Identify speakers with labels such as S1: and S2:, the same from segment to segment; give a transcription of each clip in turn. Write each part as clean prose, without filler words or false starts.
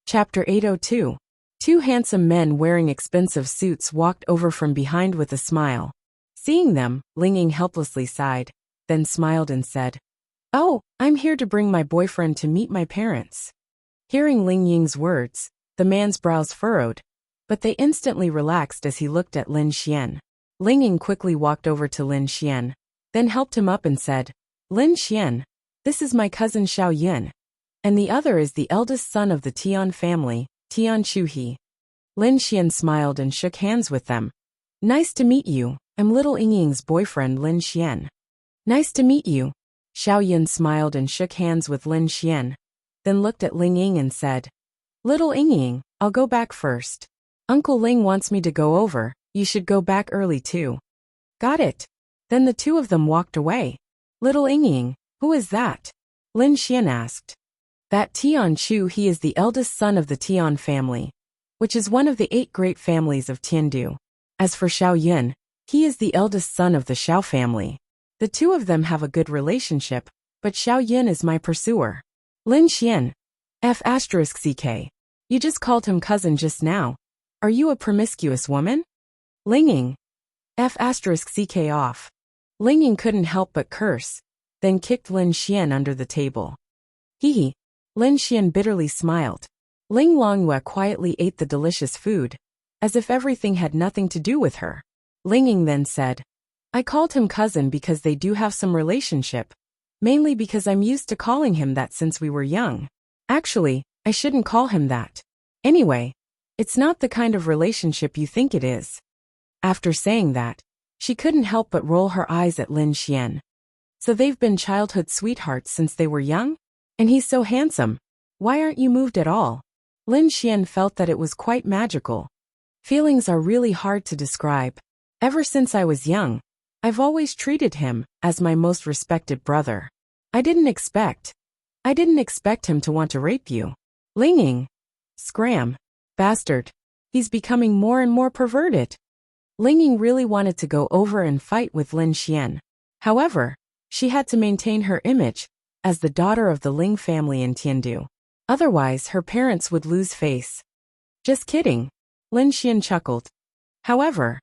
S1: Chapter 802. Two handsome men wearing expensive suits walked over from behind with a smile. Seeing them, Ling Ying helplessly sighed, then smiled and said, "Oh, I'm here to bring my boyfriend to meet my parents." Hearing Ling Ying's words, the man's brows furrowed, but they instantly relaxed as he looked at Lin Xian. Ling Ying quickly walked over to Lin Xian, then helped him up and said, "Lin Xian, this is my cousin Xiao Yun, and the other is the eldest son of the Tian family, Tian Chuhi." Lin Xian smiled and shook hands with them. "Nice to meet you, I'm little Ying Ying's boyfriend Lin Xian." "Nice to meet you." Xiao Yun smiled and shook hands with Lin Xian, then looked at Ling Ying and said, "Little Ying Ying, I'll go back first. Uncle Ling wants me to go over, you should go back early too." "Got it." Then the two of them walked away. "Little Ying Ying, who is that?" Lin Xian asked. "That Tian Chu, he is the eldest son of the Tian family, which is one of the 8 great families of Tiandu. As for Xiao Yun, he is the eldest son of the Xiao family. The two of them have a good relationship, but Xiao Yun is my pursuer." Lin Xian. F***ck. You just called him cousin just now. Are you a promiscuous woman? Ling Ying. F***ck off. Ling Ying couldn't help but curse, then kicked Lin Xian under the table. Hee. Lin Xian bitterly smiled. Ling Longyue quietly ate the delicious food, as if everything had nothing to do with her. Ling Ying then said, "I called him cousin because they do have some relationship, mainly because I'm used to calling him that since we were young. Actually, I shouldn't call him that. Anyway, it's not the kind of relationship you think it is." After saying that, she couldn't help but roll her eyes at Lin Xian. "So they've been childhood sweethearts since they were young? And he's so handsome. Why aren't you moved at all?" Lin Xian felt that it was quite magical. Feelings are really hard to describe. Ever since I was young, I've always treated him as my most respected brother. I didn't expect him to want to rape you. Ling Ying. Scram. Bastard. He's becoming more and more perverted. Ling Ying really wanted to go over and fight with Lin Xian. However, she had to maintain her image as the daughter of the Ling family in Tiandu. Otherwise, her parents would lose face. "Just kidding." Lin Xian chuckled. However,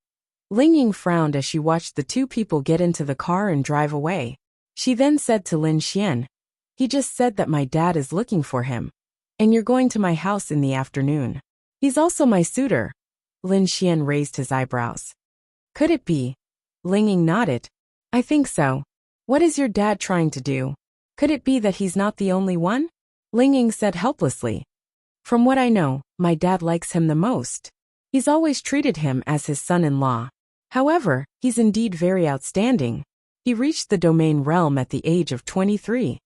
S1: Ling Ying frowned as she watched the two people get into the car and drive away. She then said to Lin Xian, "He just said that my dad is looking for him, and you're going to my house in the afternoon. He's also my suitor." Lin Xian raised his eyebrows. "Could it be?" Ling Ying nodded. "I think so. What is your dad trying to do? Could it be that he's not the only one?" Ling Ying said helplessly. "From what I know, my dad likes him the most. He's always treated him as his son-in-law. However, he's indeed very outstanding. He reached the domain realm at the age of 23.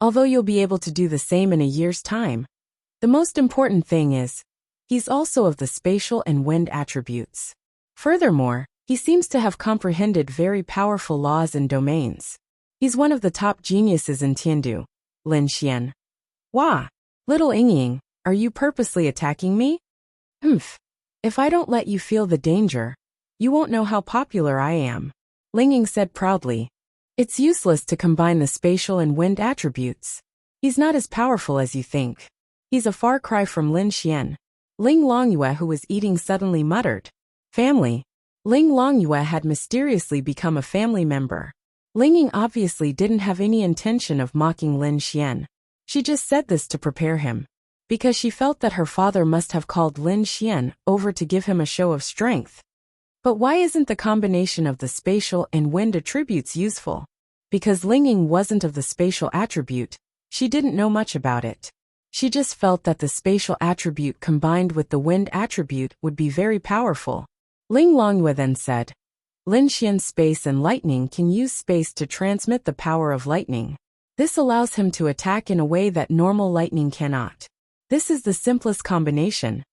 S1: Although you'll be able to do the same in a year's time, the most important thing is, he's also of the spatial and wind attributes. Furthermore, he seems to have comprehended very powerful laws and domains. He's one of the top geniuses in Tiandu." Lin Xian. "Wah! Little Ying Ying, are you purposely attacking me?" "Humph. If I don't let you feel the danger, you won't know how popular I am," Ling Ying said proudly. "It's useless to combine the spatial and wind attributes. He's not as powerful as you think. He's a far cry from Lin Xian." Ling Longyue, who was eating, suddenly muttered. Family. Ling Longyue had mysteriously become a family member. Ling Ying obviously didn't have any intention of mocking Lin Xian. She just said this to prepare him, because she felt that her father must have called Lin Xian over to give him a show of strength. But why isn't the combination of the spatial and wind attributes useful? Because Ling Ying wasn't of the spatial attribute, she didn't know much about it. She just felt that the spatial attribute combined with the wind attribute would be very powerful. Ling Longyue then said, "Lin Xian's space and lightning can use space to transmit the power of lightning. This allows him to attack in a way that normal lightning cannot. This is the simplest combination."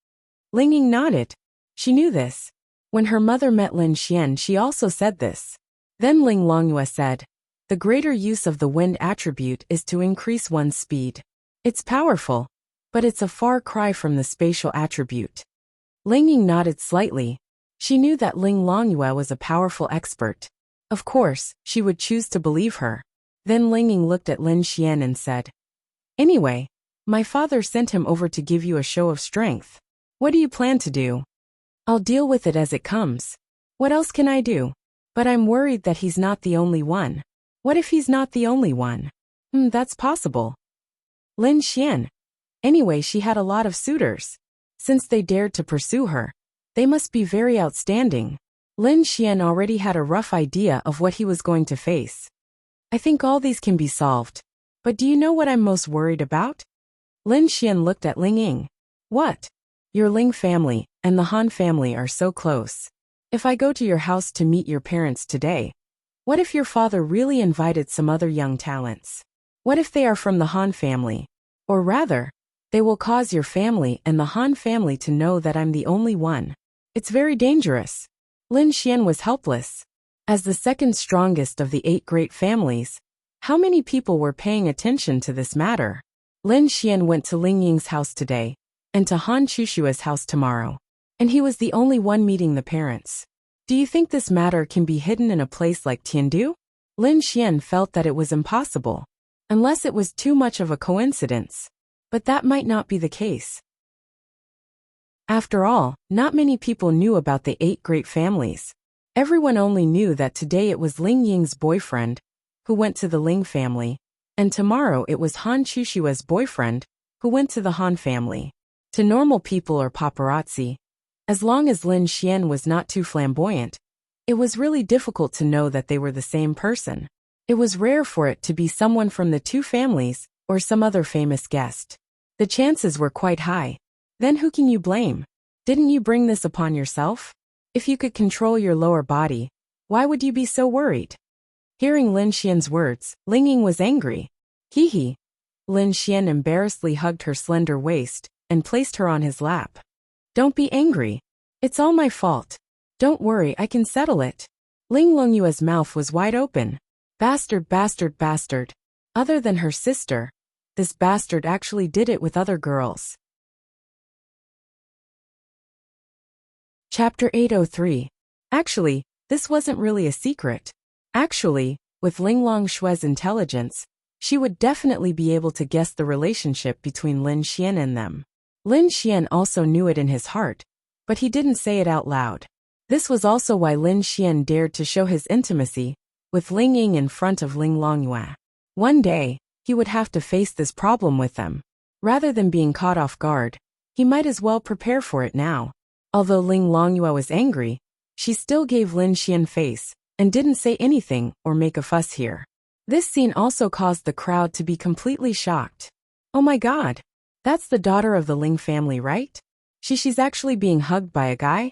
S1: Ling Ying nodded. She knew this. When her mother met Lin Xian, she also said this. Then Ling Longyue said, "The greater use of the wind attribute is to increase one's speed. It's powerful, but it's a far cry from the spatial attribute." Ling Ying nodded slightly. She knew that Ling Longyue was a powerful expert. Of course, she would choose to believe her. Then Ling Ying looked at Lin Xian and said, "Anyway, My father sent him over to give you a show of strength. What do you plan to do? I'll deal with it as it comes. What else can I do? But I'm worried that he's not the only one. What if he's not the only one? That's possible. Lin Xian. Anyway, she had a lot of suitors. Since they dared to pursue her, they must be very outstanding. Lin Xian already had a rough idea of what he was going to face. I think all these can be solved. But do you know what I'm most worried about? Lin Xian looked at Ling Ying. What? Your Ling family and the Han family are so close. If I go to your house to meet your parents today, what if your father really invited some other young talents? What if they are from the Han family? Or rather, they will cause your family and the Han family to know that I'm the only one. It's very dangerous. Lin Xian was helpless. As the second strongest of the 8 great families, how many people were paying attention to this matter? Lin Xian went to Ling Ying's house today, and to Han Chushua's house tomorrow. And he was the only one meeting the parents. Do you think this matter can be hidden in a place like Tiandu? Lin Xian felt that it was impossible, unless it was too much of a coincidence. But that might not be the case. After all, not many people knew about the 8 great families. Everyone only knew that today it was Ling Ying's boyfriend, who went to the Ling family, and tomorrow it was Han Chushua's boyfriend, who went to the Han family. To normal people or paparazzi, as long as Lin Xian was not too flamboyant, it was really difficult to know that they were the same person. It was rare for it to be someone from the 2 families, or some other famous guest. The chances were quite high. Then who can you blame? Didn't you bring this upon yourself? If you could control your lower body, why would you be so worried? Hearing Lin Xian's words, Ling Ying was angry. Hee. Lin Xian embarrassedly hugged her slender waist and placed her on his lap. Don't be angry. It's all my fault. Don't worry, I can settle it. Ling Longyue's mouth was wide open. Bastard, bastard, bastard. Other than her sister, this bastard actually did it with other girls. Chapter 803. Actually, this wasn't really a secret. Actually, with Ling Longshue's intelligence, she would definitely be able to guess the relationship between Lin Xian and them. Lin Xian also knew it in his heart, but he didn't say it out loud. This was also why Lin Xian dared to show his intimacy with Ling Ying in front of Ling Longyue. One day, he would have to face this problem with them. Rather than being caught off guard, he might as well prepare for it now. Although Ling Longyue was angry, she still gave Lin Xian face and didn't say anything or make a fuss here. This scene also caused the crowd to be completely shocked. Oh my god, that's the daughter of the Ling family, right? She's actually being hugged by a guy?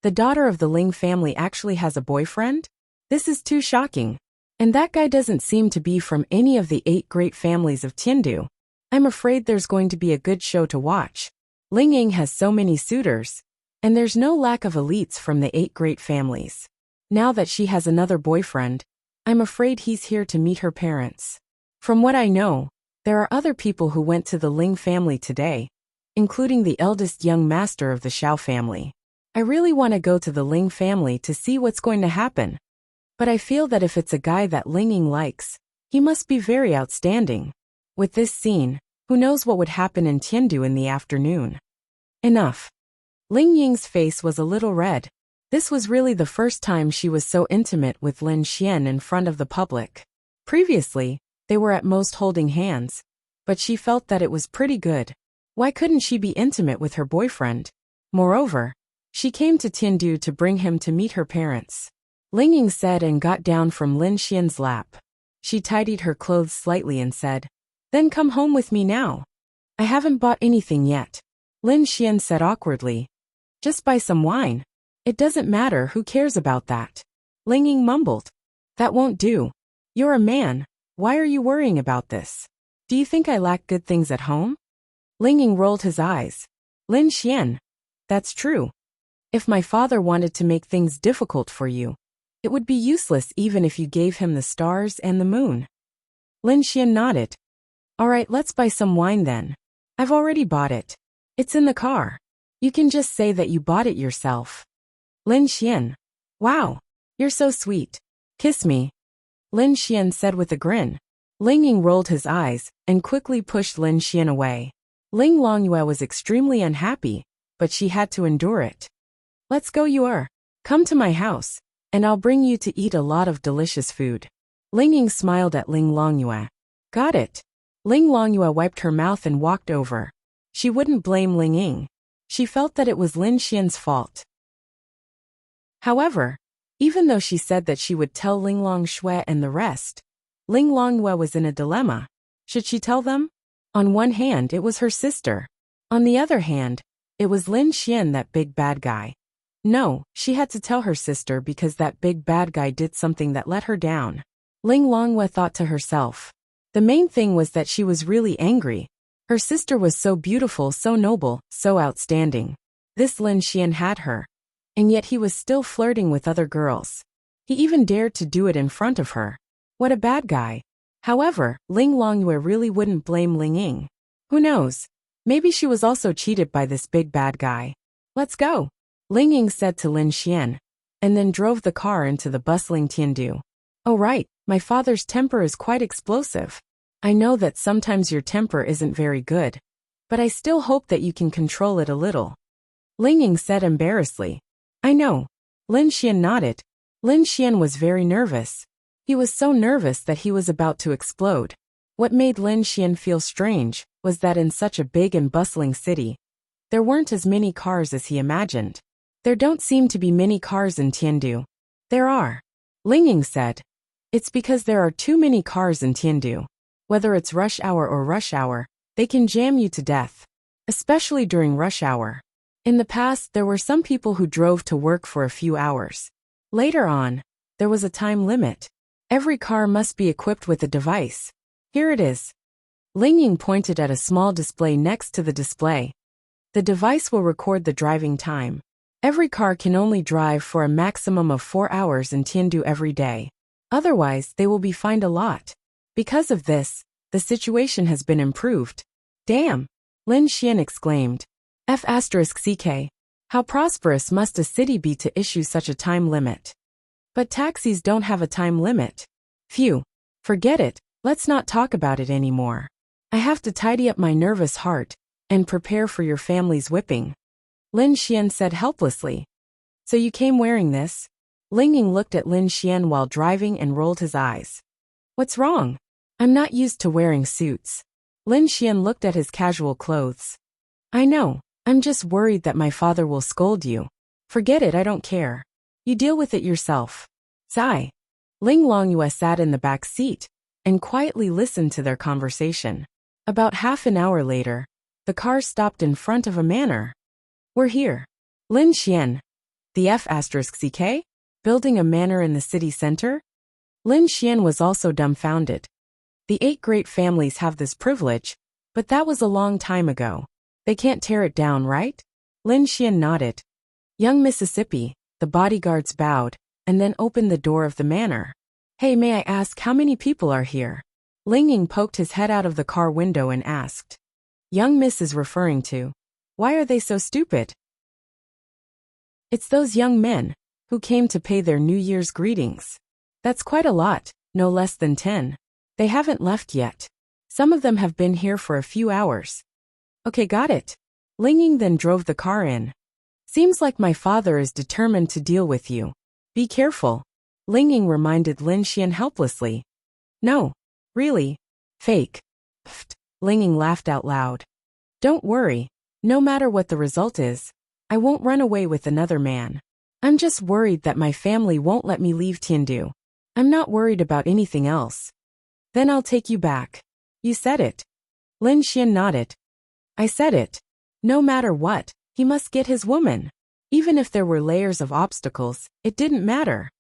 S1: The daughter of the Ling family actually has a boyfriend? This is too shocking. And that guy doesn't seem to be from any of the 8 great families of Tiandu. I'm afraid there's going to be a good show to watch. Ling Ying has so many suitors, and there's no lack of elites from the 8 great families. Now that she has another boyfriend, I'm afraid he's here to meet her parents. From what I know, there are other people who went to the Ling family today, including the eldest young master of the Xiao family. I really want to go to the Ling family to see what's going to happen. But I feel that if it's a guy that Ling Ying likes, he must be very outstanding. With this scene, who knows what would happen in Tiandu in the afternoon? Enough. Ling Ying's face was a little red. This was really the first time she was so intimate with Lin Xian in front of the public. Previously, they were at most holding hands, but she felt that it was pretty good. Why couldn't she be intimate with her boyfriend? Moreover, she came to Tiandu to bring him to meet her parents. Ling Ying said and got down from Lin Xian's lap. She tidied her clothes slightly and said, "Then come home with me now." "I haven't bought anything yet," Lin Xian said awkwardly. "Just buy some wine." "It doesn't matter, who cares about that?" Ling Ying mumbled. "That won't do. You're a man, why are you worrying about this? Do you think I lack good things at home?" Ling Ying rolled his eyes. "Lin Xian, that's true. If my father wanted to make things difficult for you, it would be useless even if you gave him the stars and the moon." Lin Xian nodded. "All right, let's buy some wine then. I've already bought it. It's in the car. You can just say that you bought it yourself." Lin Xian. "Wow, you're so sweet. Kiss me," Lin Xian said with a grin. Ling Ying rolled his eyes and quickly pushed Lin Xian away. Ling Longyue was extremely unhappy, but she had to endure it. Let's go, you are. Come to my house, and I'll bring you to eat a lot of delicious food. Ling Ying smiled at Ling Longyue. Got it. Ling Longyue wiped her mouth and walked over. She wouldn't blame Ling Ying. She felt that it was Lin Xian's fault. However, even though she said that she would tell Ling Longshui and the rest, Ling Longyue was in a dilemma. Should she tell them? On one hand, it was her sister. On the other hand, it was Lin Xian, that big bad guy. No, she had to tell her sister because that big bad guy did something that let her down. Ling Longyue thought to herself. The main thing was that she was really angry. Her sister was so beautiful, so noble, so outstanding. This Lin Xian had her. And yet he was still flirting with other girls. He even dared to do it in front of her. What a bad guy. However, Ling Longyue really wouldn't blame Ling Ying. Who knows? Maybe she was also cheated by this big bad guy. Let's go, Ling Ying said to Lin Xian, and then drove the car into the bustling Tiandu. Oh right, my father's temper is quite explosive. I know that sometimes your temper isn't very good, but I still hope that you can control it a little. Ling Ying said embarrassedly. I know. Lin Xian nodded. Lin Xian was very nervous. He was so nervous that he was about to explode. What made Lin Xian feel strange was that in such a big and bustling city, there weren't as many cars as he imagined. There don't seem to be many cars in Tiandu. There are. Ling Ying said. It's because there are too many cars in Tiandu. Whether it's rush hour or rush hour, they can jam you to death. Especially during rush hour. In the past, there were some people who drove to work for a few hours. Later on, there was a time limit. Every car must be equipped with a device. Here it is. Ling Ying pointed at a small display next to the display. The device will record the driving time. Every car can only drive for a maximum of 4 hours in Tiandu every day. Otherwise, they will be fined a lot. Because of this, the situation has been improved. Damn! Lin Xian exclaimed. F***ck. How prosperous must a city be to issue such a time limit? But taxis don't have a time limit. Phew. Forget it, let's not talk about it anymore. I have to tidy up my nervous heart and prepare for your family's whipping. Lin Xian said helplessly. So you came wearing this? Ling Ying looked at Lin Xian while driving and rolled his eyes. What's wrong? I'm not used to wearing suits. Lin Xian looked at his casual clothes. I know, I'm just worried that my father will scold you. Forget it, I don't care. You deal with it yourself. Sigh. Ling Longyue sat in the back seat and quietly listened to their conversation. About half an hour later, the car stopped in front of a manor. We're here. Lin Xian. The F***ck? Building a manor in the city center? Lin Xian was also dumbfounded. The 8 great families have this privilege, but that was a long time ago. They can't tear it down, right? Lin Xian nodded. Young Mississippi, the bodyguards bowed, and then opened the door of the manor. Hey, may I ask how many people are here? Ling Ying poked his head out of the car window and asked. Young Miss is referring to. Why are they so stupid? It's those young men who came to pay their New Year's greetings. That's quite a lot, no less than 10. They haven't left yet. Some of them have been here for a few hours. Okay, got it. Ling Ying then drove the car in. Seems like my father is determined to deal with you. Be careful. Ling Ying reminded Lin Xian helplessly. No. Really? Fake. Pfft. Ling Ying laughed out loud. Don't worry. No matter what the result is, I won't run away with another man. I'm just worried that my family won't let me leave Tiandu. I'm not worried about anything else. Then I'll take you back. You said it. Lin Xian nodded. I said it. No matter what, he must get his woman. Even if there were layers of obstacles, it didn't matter.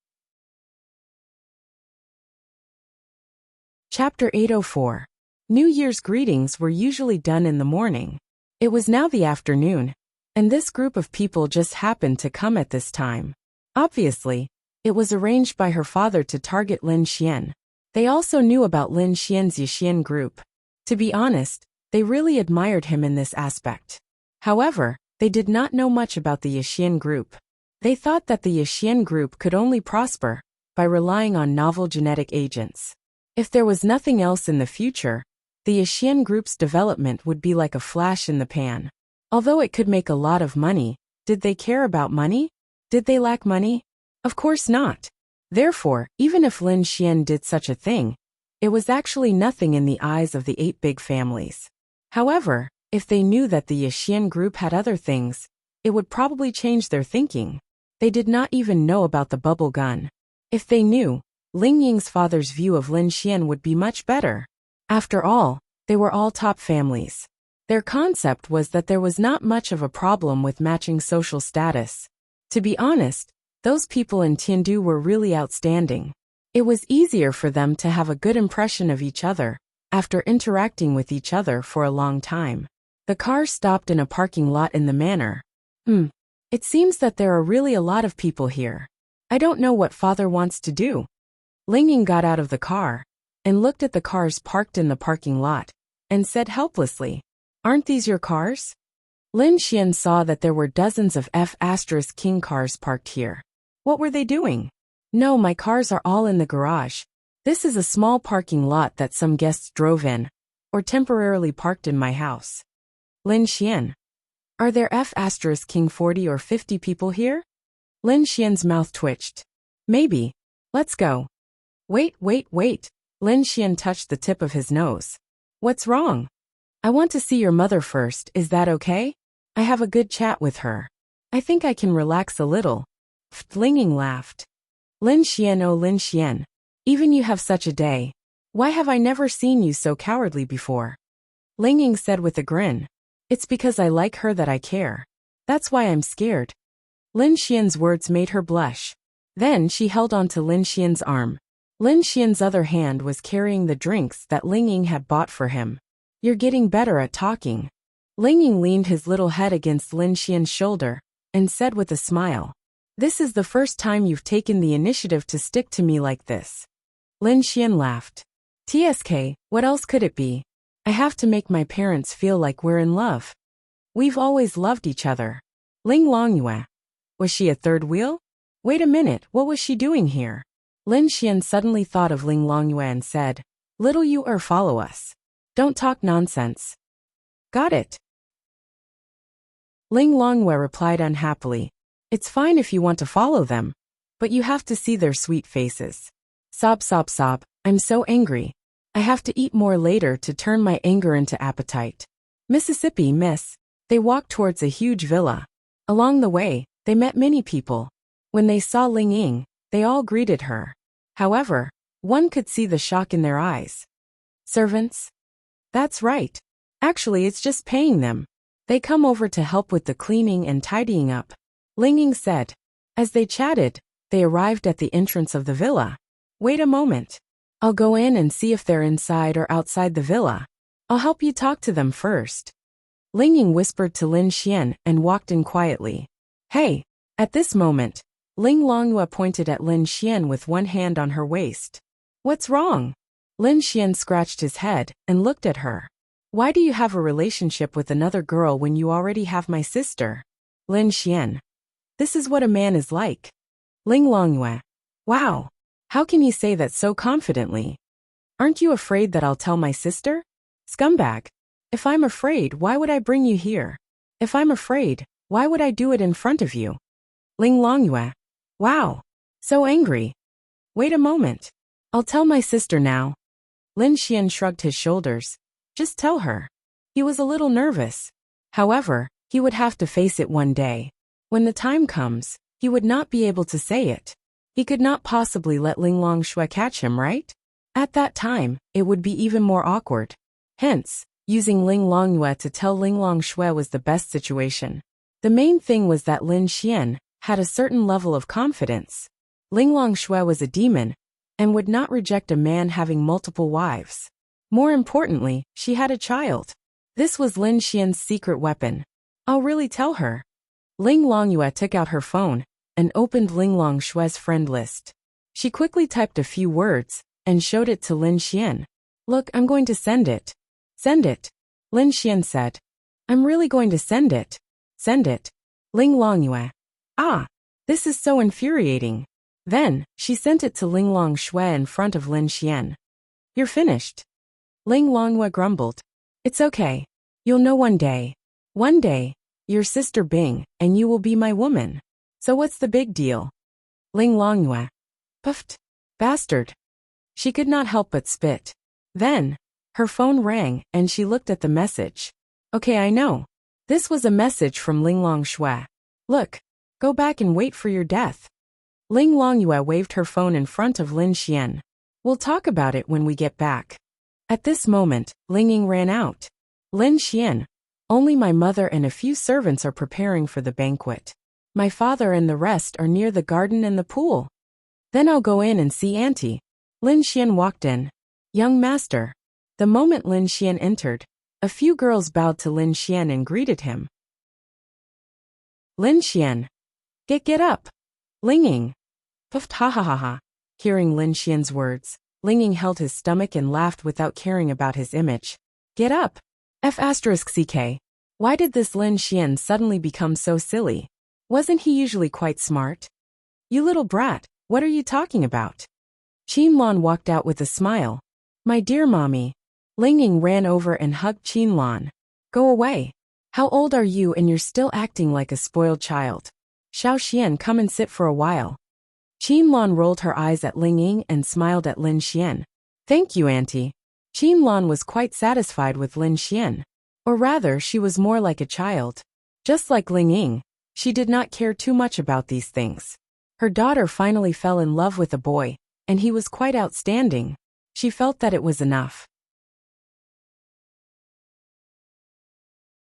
S1: Chapter 804. New Year's greetings were usually done in the morning. It was now the afternoon, and this group of people just happened to come at this time. Obviously, it was arranged by her father to target Lin Xian. They also knew about Lin Xian's Yixian group. To be honest, they really admired him in this aspect. However, they did not know much about the Yixian group. They thought that the Yixian group could only prosper by relying on novel genetic agents. If there was nothing else in the future, the Yixian Group's development would be like a flash in the pan. Although it could make a lot of money, did they care about money? Did they lack money? Of course not. Therefore, even if Lin Xian did such a thing, it was actually nothing in the eyes of the 8 big families. However, if they knew that the Yixian Group had other things, it would probably change their thinking. They did not even know about the bubble gun. If they knew, Ling Ying's father's view of Lin Xian would be much better. After all, they were all top families. Their concept was that there was not much of a problem with matching social status. To be honest, those people in Tiandu were really outstanding. It was easier for them to have a good impression of each other after interacting with each other for a long time. The car stopped in a parking lot in the manor. It seems that there are really a lot of people here. I don't know what father wants to do. Ling Ying got out of the car and looked at the cars parked in the parking lot and said helplessly, "Aren't these your cars?" Lin Xian saw that there were dozens of F*King cars parked here. What were they doing? "No, my cars are all in the garage. This is a small parking lot that some guests drove in, or temporarily parked in my house." Lin Xian. Are there F*King 40 or 50 people here? Lin Xian's mouth twitched. Maybe. Let's go. Wait. Lin Xian touched the tip of his nose. What's wrong? I want to see your mother first, is that okay? I have a good chat with her. I think I can relax a little. Ling Ying laughed. Lin Xian, oh Lin Xian. Even you have such a day. Why have I never seen you so cowardly before? Ling Ying said with a grin. It's because I like her that I care. That's why I'm scared. Lin Xian's words made her blush. Then she held on to Lin Xian's arm. Lin Xian's other hand was carrying the drinks that Ling Ying had bought for him. You're getting better at talking. Ling Ying leaned his little head against Lin Xian's shoulder and said with a smile, "This is the first time you've taken the initiative to stick to me like this." Lin Xian laughed. "TSK, what else could it be? I have to make my parents feel like we're in love. We've always loved each other." Ling Longyue. Was she a third wheel? Wait a minute, what was she doing here? Lin Xian suddenly thought of Ling Longyue and said, "Little you follow us. Don't talk nonsense." Got it. Ling Longyue replied unhappily, "It's fine if you want to follow them, but you have to see their sweet faces." Sob. I'm so angry. I have to eat more later to turn my anger into appetite. Mississippi, miss. They walked towards a huge villa. Along the way, they met many people. When they saw Ling Ying, they all greeted her. However, one could see the shock in their eyes. Servants? That's right. Actually, it's just paying them. They come over to help with the cleaning and tidying up, Ling Ying said. As they chatted, they arrived at the entrance of the villa. Wait a moment. I'll go in and see if they're inside or outside the villa. I'll help you talk to them first. Ling Ying whispered to Lin Xian and walked in quietly. Hey! At this moment, Ling Longyue pointed at Lin Xian with one hand on her waist. What's wrong? Lin Xian scratched his head and looked at her. Why do you have a relationship with another girl when you already have my sister? Lin Xian. This is what a man is like. Ling Longyue. Wow! How can you say that so confidently? Aren't you afraid that I'll tell my sister? Scumbag. If I'm afraid, why would I bring you here? If I'm afraid, why would I do it in front of you? Ling Longyue. Wow. So angry. Wait a moment. I'll tell my sister now. Lin Xian shrugged his shoulders. Just tell her. He was a little nervous. However, he would have to face it one day. When the time comes, he would not be able to say it. He could not possibly let Ling Longyue catch him, right? At that time, it would be even more awkward. Hence, using Ling Longyue to tell Ling Longyue was the best situation. The main thing was that Lin Xian had a certain level of confidence. Ling Longyue was a demon and would not reject a man having multiple wives. More importantly, she had a child. This was Lin Xian's secret weapon. I'll really tell her. Ling Longyue took out her phone and opened Ling Longxue's friend list. She quickly typed a few words and showed it to Lin Xian. Look, I'm going to send it. Send it. Lin Xian said. I'm really going to send it. Send it. Ling Longyue. Ah, this is so infuriating. Then, she sent it to Ling Longyue in front of Lin Xian. You're finished. Ling Longhua grumbled. It's okay. You'll know one day. One day, your sister Bing, and you will be my woman. So what's the big deal? Ling Longhua puffed. Bastard. She could not help but spit. Then, her phone rang and she looked at the message. Okay, I know. This was a message from Ling Longhua. Look, go back and wait for your death. Ling Longhua waved her phone in front of Lin Xian. We'll talk about it when we get back. At this moment, Ling Ying ran out. Lin Xian, only my mother and a few servants are preparing for the banquet. My father and the rest are near the garden and the pool. Then I'll go in and see Auntie. Lin Xian walked in. Young master. The moment Lin Xian entered, a few girls bowed to Lin Xian and greeted him. Lin Xian. Get up. Ling Ying. Puffed ha ha ha ha. Hearing Lin Xian's words, Ling Ying held his stomach and laughed without caring about his image. Get up. F***ck. Why did this Lin Xian suddenly become so silly? Wasn't he usually quite smart? You little brat, what are you talking about? Qianlong walked out with a smile. My dear mommy. Ling Ying ran over and hugged Qianlong. Go away. How old are you and you're still acting like a spoiled child? Xiao Xian, come and sit for a while. Qianlong rolled her eyes at Ling Ying and smiled at Lin Xian. Thank you, Auntie. Qianlong was quite satisfied with Lin Xian. Or rather, she was more like a child. Just like Ling Ying, she did not care too much about these things. Her daughter finally fell in love with a boy, and he was quite outstanding. She felt that it was enough.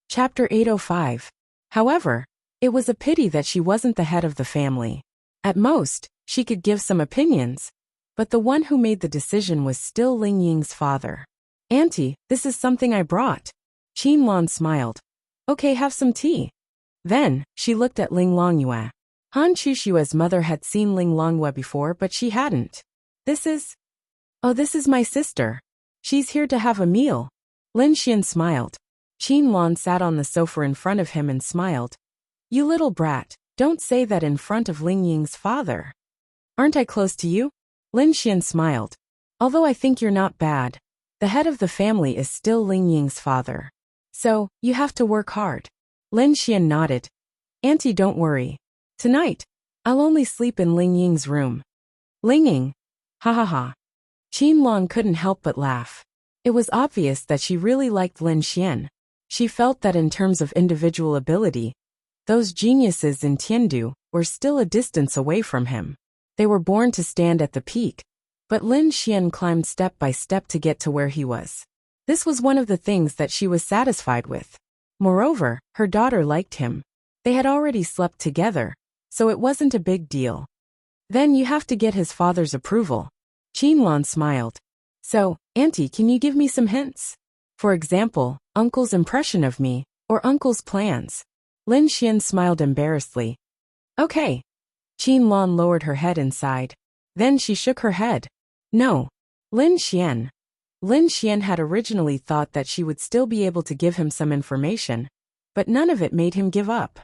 S1: Chapter 805. However, it was a pity that she wasn't the head of the family. At most, she could give some opinions, but the one who made the decision was still Ling Ying's father. Auntie, this is something I brought. Qianlong smiled. Okay, have some tea. Then, she looked at Ling Longhua. Han Chushua's mother had seen Ling Longhua before, but she hadn't. This is my sister. She's here to have a meal. Lin Xian smiled. Qianlong sat on the sofa in front of him and smiled. You little brat, don't say that in front of Ling Ying's father. Aren't I close to you? Lin Xian smiled. Although I think you're not bad, the head of the family is still Ling Ying's father. So, you have to work hard. Lin Xian nodded. Auntie, don't worry. Tonight, I'll only sleep in Ling Ying's room. Ling Ying. Ha ha ha. Qianlong couldn't help but laugh. It was obvious that she really liked Lin Xian. She felt that in terms of individual ability, those geniuses in Tiandu were still a distance away from him. They were born to stand at the peak, but Lin Xian climbed step by step to get to where he was. This was one of the things that she was satisfied with. Moreover, her daughter liked him. They had already slept together, so it wasn't a big deal. Then you have to get his father's approval. Qianlong smiled. So, Auntie, can you give me some hints? For example, Uncle's impression of me, or Uncle's plans. Lin Xian smiled embarrassedly. Okay. Qianlong lowered her head and sighed. Then she shook her head. No. Lin Xian. Lin Xian had originally thought that she would still be able to give him some information, but none of it made him give up.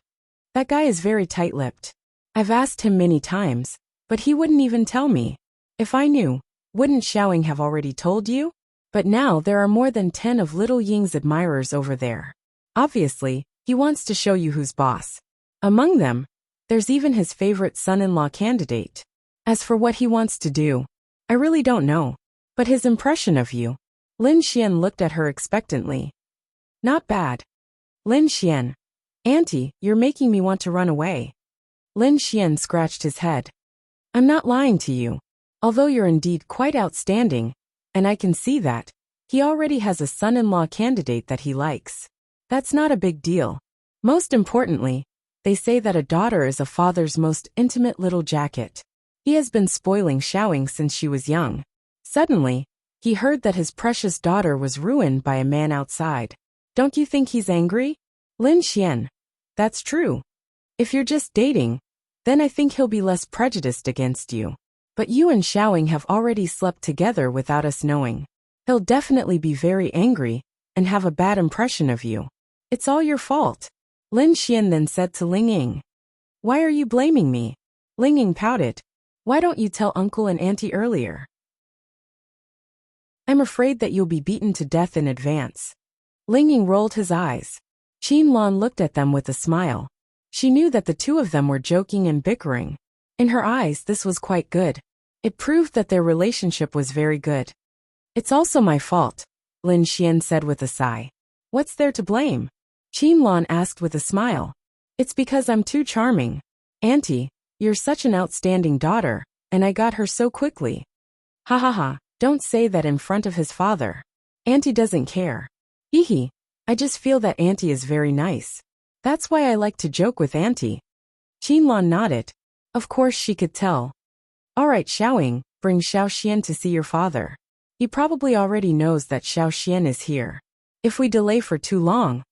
S1: That guy is very tight-lipped. I've asked him many times, but he wouldn't even tell me. If I knew, wouldn't Xiaoying have already told you? But now there are more than 10 of little Ying's admirers over there. Obviously, he wants to show you who's boss. Among them, there's even his favorite son-in-law candidate. As for what he wants to do, I really don't know. But his impression of you. Lin Xian looked at her expectantly. Not bad. Lin Xian. Auntie, you're making me want to run away. Lin Xian scratched his head. I'm not lying to you. Although you're indeed quite outstanding, and I can see that, he already has a son-in-law candidate that he likes. That's not a big deal. Most importantly, they say that a daughter is a father's most intimate little jacket. He has been spoiling Xiaoying since she was young. Suddenly, he heard that his precious daughter was ruined by a man outside. Don't you think he's angry? Lin Xian. That's true. If you're just dating, then I think he'll be less prejudiced against you. But you and Xiaoying have already slept together without us knowing. He'll definitely be very angry and have a bad impression of you. It's all your fault. Lin Xian then said to Ling Ying. Why are you blaming me? Ling Ying pouted. Why don't you tell Uncle and Auntie earlier? I'm afraid that you'll be beaten to death in advance. Ling Ying rolled his eyes. Qianlong looked at them with a smile. She knew that the two of them were joking and bickering. In her eyes, this was quite good. It proved that their relationship was very good. It's also my fault, Lin Xian said with a sigh. What's there to blame? Qianlong asked with a smile. It's because I'm too charming. Auntie, you're such an outstanding daughter, and I got her so quickly. Ha ha ha, don't say that in front of his father. Auntie doesn't care. Hee hee, I just feel that Auntie is very nice. That's why I like to joke with Auntie. Qianlong nodded. Of course she could tell. Alright Xiaoying, bring Xiaoxian to see your father. He probably already knows that Xiaoxian is here. If we delay for too long,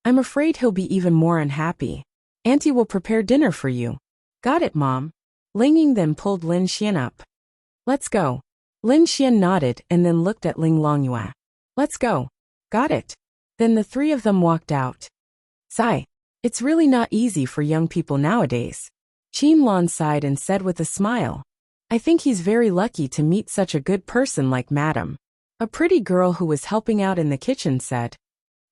S1: I'm afraid he'll be even more unhappy. Auntie will prepare dinner for you. Got it, Mom. Ling Ying then pulled Lin Xian up. Let's go. Lin Xian nodded and then looked at Ling Longyue. Let's go. Got it. Then the three of them walked out. Sigh. It's really not easy for young people nowadays. Qianlong sighed and said with a smile. I think he's very lucky to meet such a good person like Madam. A pretty girl who was helping out in the kitchen said.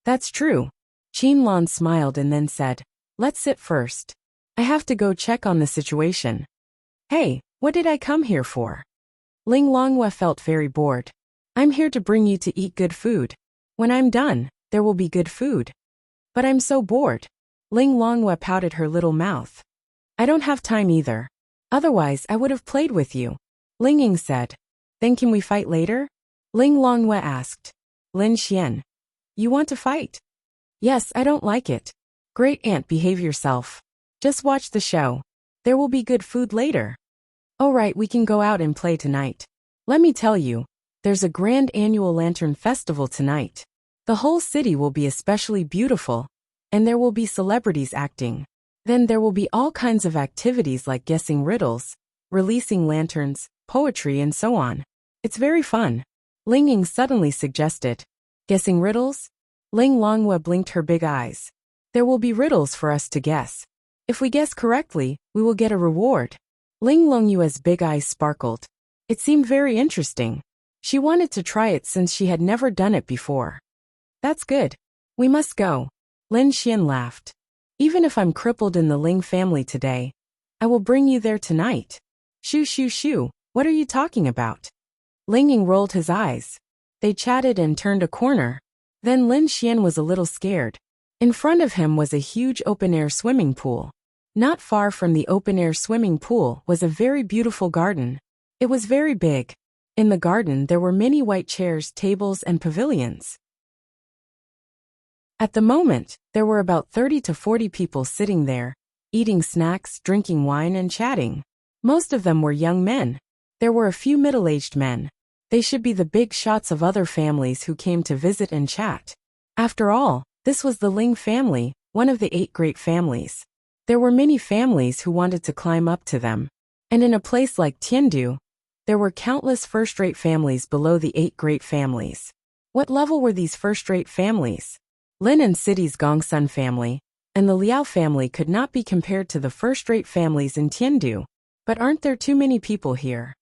S1: That's true. Qianlong smiled and then said, let's sit first. I have to go check on the situation. Hey, what did I come here for? Ling Longyue felt very bored. I'm here to bring you to eat good food. When I'm done, there will be good food. But I'm so bored. Ling Longyue pouted her little mouth. I don't have time either. Otherwise I would have played with you. Ling Ying said. Then can we fight later? Ling Longyue asked. Lin Xian. You want to fight? Yes, I don't like it. Great aunt, behave yourself. Just watch the show. There will be good food later. Alright, we can go out and play tonight. Let me tell you, there's a grand annual lantern festival tonight. The whole city will be especially beautiful, and there will be celebrities acting. Then there will be all kinds of activities like guessing riddles, releasing lanterns, poetry and so on. It's very fun. Ling Ying suddenly suggested. Guessing riddles? Ling Longyue blinked her big eyes. There will be riddles for us to guess. If we guess correctly, we will get a reward. Ling Longyue's big eyes sparkled. It seemed very interesting. She wanted to try it since she had never done it before. That's good. We must go. Lin Xian laughed. Even if I'm crippled in the Ling family today, I will bring you there tonight. Shoo shoo shoo, what are you talking about? Ling Ying rolled his eyes. They chatted and turned a corner. Then Lin Xian was a little scared. In front of him was a huge open-air swimming pool. Not far from the open-air swimming pool was a very beautiful garden. It was very big. In the garden there were many white chairs, tables, and pavilions. At the moment, there were about 30 to 40 people sitting there, eating snacks, drinking wine, and chatting. Most of them were young men. There were a few middle-aged men. They should be the big shots of other families who came to visit and chat. After all, this was the Ling family, one of the 8 great families. There were many families who wanted to climb up to them. And in a place like Tiandu, there were countless first-rate families below the 8 great families. What level were these first-rate families? Lin and City's Gongsun family, and the Liao family could not be compared to the first-rate families in Tiandu. But aren't there too many people here?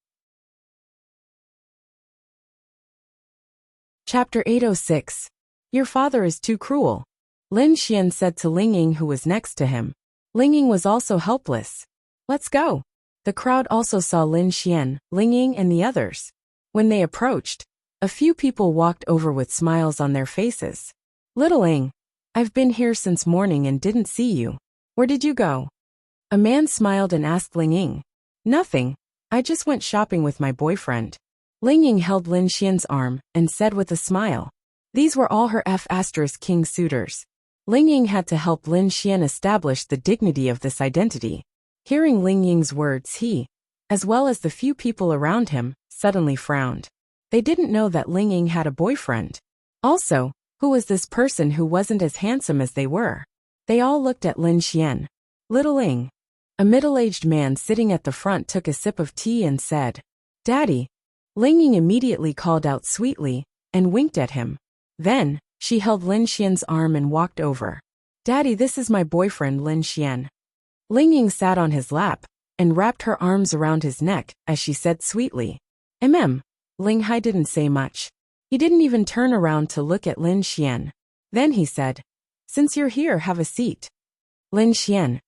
S1: Chapter 806. Your father is too cruel. Lin Xian said to Ling Ying, who was next to him. Ling Ying was also helpless. Let's go. The crowd also saw Lin Xian, Ling Ying, and the others. When they approached, a few people walked over with smiles on their faces. Little Ying, I've been here since morning and didn't see you. Where did you go? A man smiled and asked Ling Ying. Nothing. I just went shopping with my boyfriend. Ling Ying held Lin Xian's arm and said with a smile. These were all her F***king suitors. Ling Ying had to help Lin Xian establish the dignity of this identity. Hearing Ling Ying's words, he, as well as the few people around him, suddenly frowned. They didn't know that Ling Ying had a boyfriend. Also, who was this person who wasn't as handsome as they were? They all looked at Lin Xian. Little Ying. A middle-aged man sitting at the front took a sip of tea and said, Daddy. Ling Ying immediately called out sweetly and winked at him. Then, she held Lin Xian's arm and walked over. Daddy, this is my boyfriend Lin Xian. Ling Ying sat on his lap and wrapped her arms around his neck as she said sweetly. Ling Hai didn't say much. He didn't even turn around to look at Lin Xian. Then he said, "Since you're here, have a seat." Lin Xian.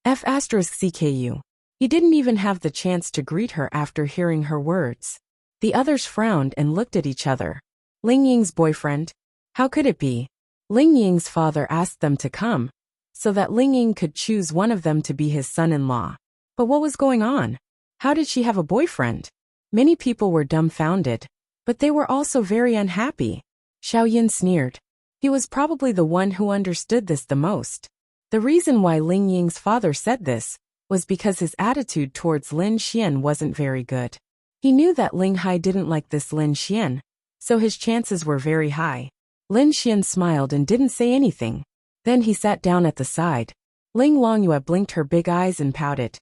S1: F***CKU. He didn't even have the chance to greet her after hearing her words. The others frowned and looked at each other. Ling Ying's boyfriend? How could it be? Ling Ying's father asked them to come, so that Ling Ying could choose one of them to be his son-in-law. But what was going on? How did she have a boyfriend? Many people were dumbfounded, but they were also very unhappy. Xiao Yin sneered. He was probably the one who understood this the most. The reason why Ling Ying's father said this was because his attitude towards Lin Xian wasn't very good. He knew that Ling Hai didn't like this Lin Xian, so his chances were very high. Lin Xian smiled and didn't say anything. Then he sat down at the side. Ling Longyue blinked her big eyes and pouted.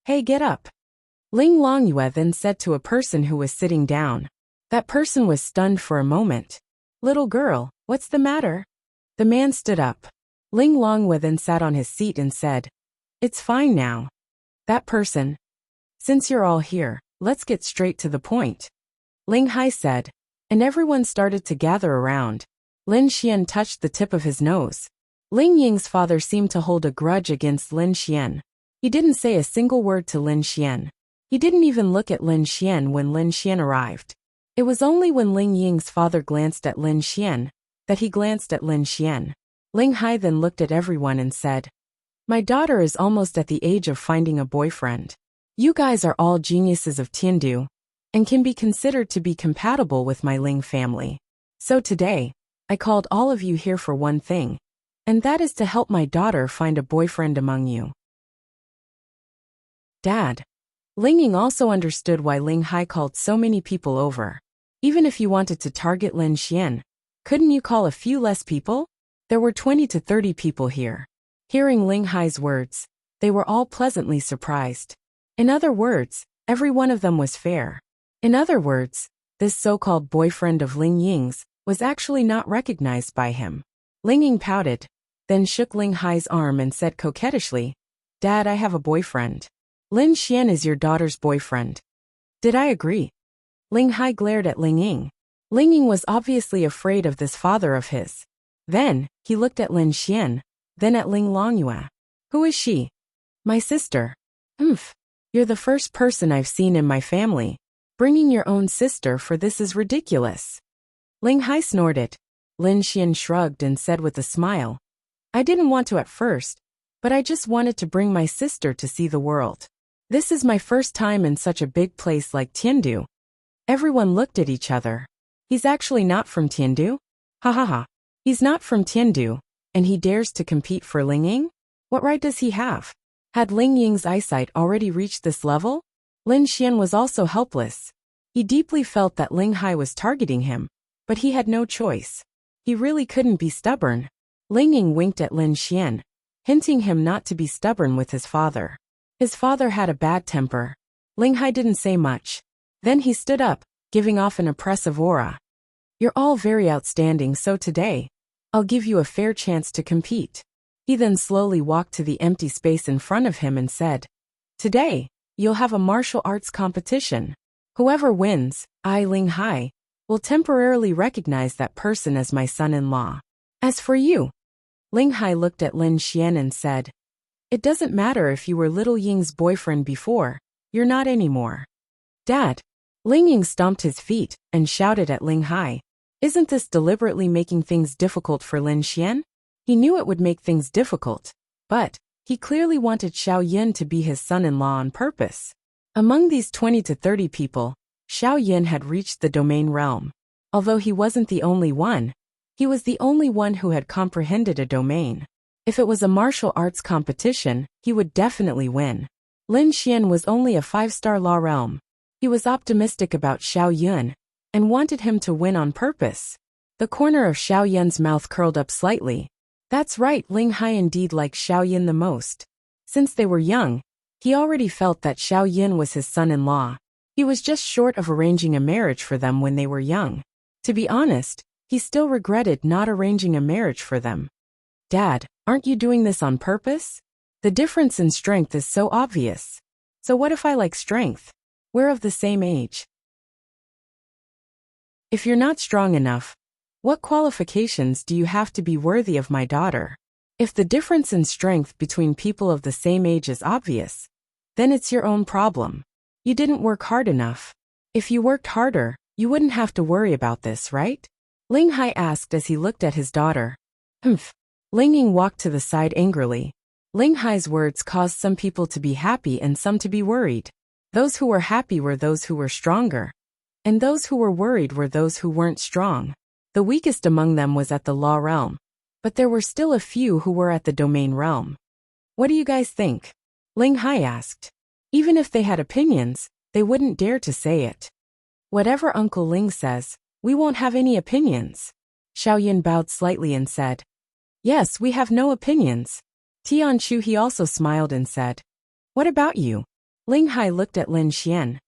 S1: "Hey, get up." Ling Longyue then said to a person who was sitting down. That person was stunned for a moment. "Little girl, what's the matter?" The man stood up. Ling Longyue then sat on his seat and said, "It's fine now." That person, "Since you're all here, let's get straight to the point," Ling Hai said, and everyone started to gather around. Lin Xian touched the tip of his nose. Ling Ying's father seemed to hold a grudge against Lin Xian. He didn't say a single word to Lin Xian. He didn't even look at Lin Xian when Lin Xian arrived. It was only when Ling Ying's father glanced at Lin Xian that he glanced at Lin Xian. Ling Hai then looked at everyone and said, "My daughter is almost at the age of finding a boyfriend. You guys are all geniuses of Tiandu and can be considered to be compatible with my Ling family. So today, I called all of you here for one thing, and that is to help my daughter find a boyfriend among you." Dad. Ling Ying also understood why Ling Hai called so many people over. Even if you wanted to target Lin Xian, couldn't you call a few less people? There were 20 to 30 people here. Hearing Ling Hai's words, they were all pleasantly surprised. In other words, every one of them was fair. In other words, this so-called boyfriend of Ling Ying's was actually not recognized by him. Ling Ying pouted, then shook Ling Hai's arm and said coquettishly, "Dad, I have a boyfriend. Lin Xian is your daughter's boyfriend." Did I agree? Ling Hai glared at Ling Ying. Ling Ying was obviously afraid of this father of his. Then, he looked at Lin Xian, then at Ling Longyue. "Who is she?" "My sister." You're the first person I've seen in my family bringing your own sister, for this is ridiculous." Ling Hai snorted. Lin Xian shrugged and said with a smile, "I didn't want to at first, but I just wanted to bring my sister to see the world. This is my first time in such a big place like Tiandu." Everyone looked at each other. "He's actually not from Tiandu? Ha ha ha. He's not from Tiandu, and he dares to compete for Ling Ying? What right does he have?" Had Ling Ying's eyesight already reached this level? Lin Xian was also helpless. He deeply felt that Ling Hai was targeting him, but he had no choice. He really couldn't be stubborn. Ling Ying winked at Lin Xian, hinting him not to be stubborn with his father. His father had a bad temper. Ling Hai didn't say much. Then he stood up, giving off an oppressive aura. "You're all very outstanding, so today, I'll give you a fair chance to compete." He then slowly walked to the empty space in front of him and said, "Today, you'll have a martial arts competition. Whoever wins, I, Ling Hai, will temporarily recognize that person as my son-in-law. As for you," Ling Hai looked at Lin Xian and said, "It doesn't matter if you were little Ying's boyfriend before, you're not anymore." "Dad." Ling Ying stomped his feet and shouted at Ling Hai, "Isn't this deliberately making things difficult for Lin Xian?" He knew it would make things difficult, but he clearly wanted Xiao Yin to be his son-in-law on purpose. Among these 20 to 30 people, Xiao Yin had reached the domain realm. Although he wasn't the only one, he was the only one who had comprehended a domain. If it was a martial arts competition, he would definitely win. Lin Xian was only a 5-star law realm. He was optimistic about Xiao Yun and wanted him to win on purpose. The corner of Xiao Yun's mouth curled up slightly. That's right, Ling Hai indeed liked Xiao Yin the most. Since they were young, he already felt that Xiao Yin was his son-in-law. He was just short of arranging a marriage for them when they were young. To be honest, he still regretted not arranging a marriage for them. "Dad, aren't you doing this on purpose? The difference in strength is so obvious. So what if I like strength? We're of the same age." If you're not strong enough, what qualifications do you have to be worthy of my daughter? If the difference in strength between people of the same age is obvious, then it's your own problem. You didn't work hard enough. If you worked harder, you wouldn't have to worry about this, right? Ling Hai asked as he looked at his daughter. Humph. Ling Ying walked to the side angrily. Ling Hai's words caused some people to be happy and some to be worried. Those who were happy were those who were stronger, and those who were worried were those who weren't strong. The weakest among them was at the law realm, but there were still a few who were at the domain realm. What do you guys think? Ling Hai asked. Even if they had opinions, they wouldn't dare to say it. Whatever Uncle Ling says, we won't have any opinions. Xiaoyan bowed slightly and said, Yes, we have no opinions. Tian Chu he also smiled and said, What about you? Ling Hai looked at Lin Xian.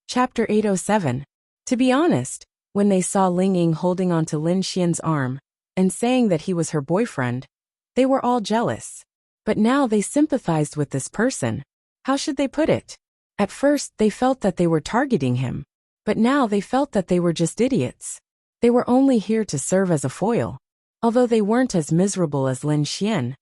S1: Chapter 807. To be honest, when they saw Ling Ying holding onto Lin Xian's arm and saying that he was her boyfriend, they were all jealous. But now they sympathized with this person. How should they put it? At first, they felt that they were targeting him, but now they felt that they were just idiots. They were only here to serve as a foil. Although they weren't as miserable as Lin Xian,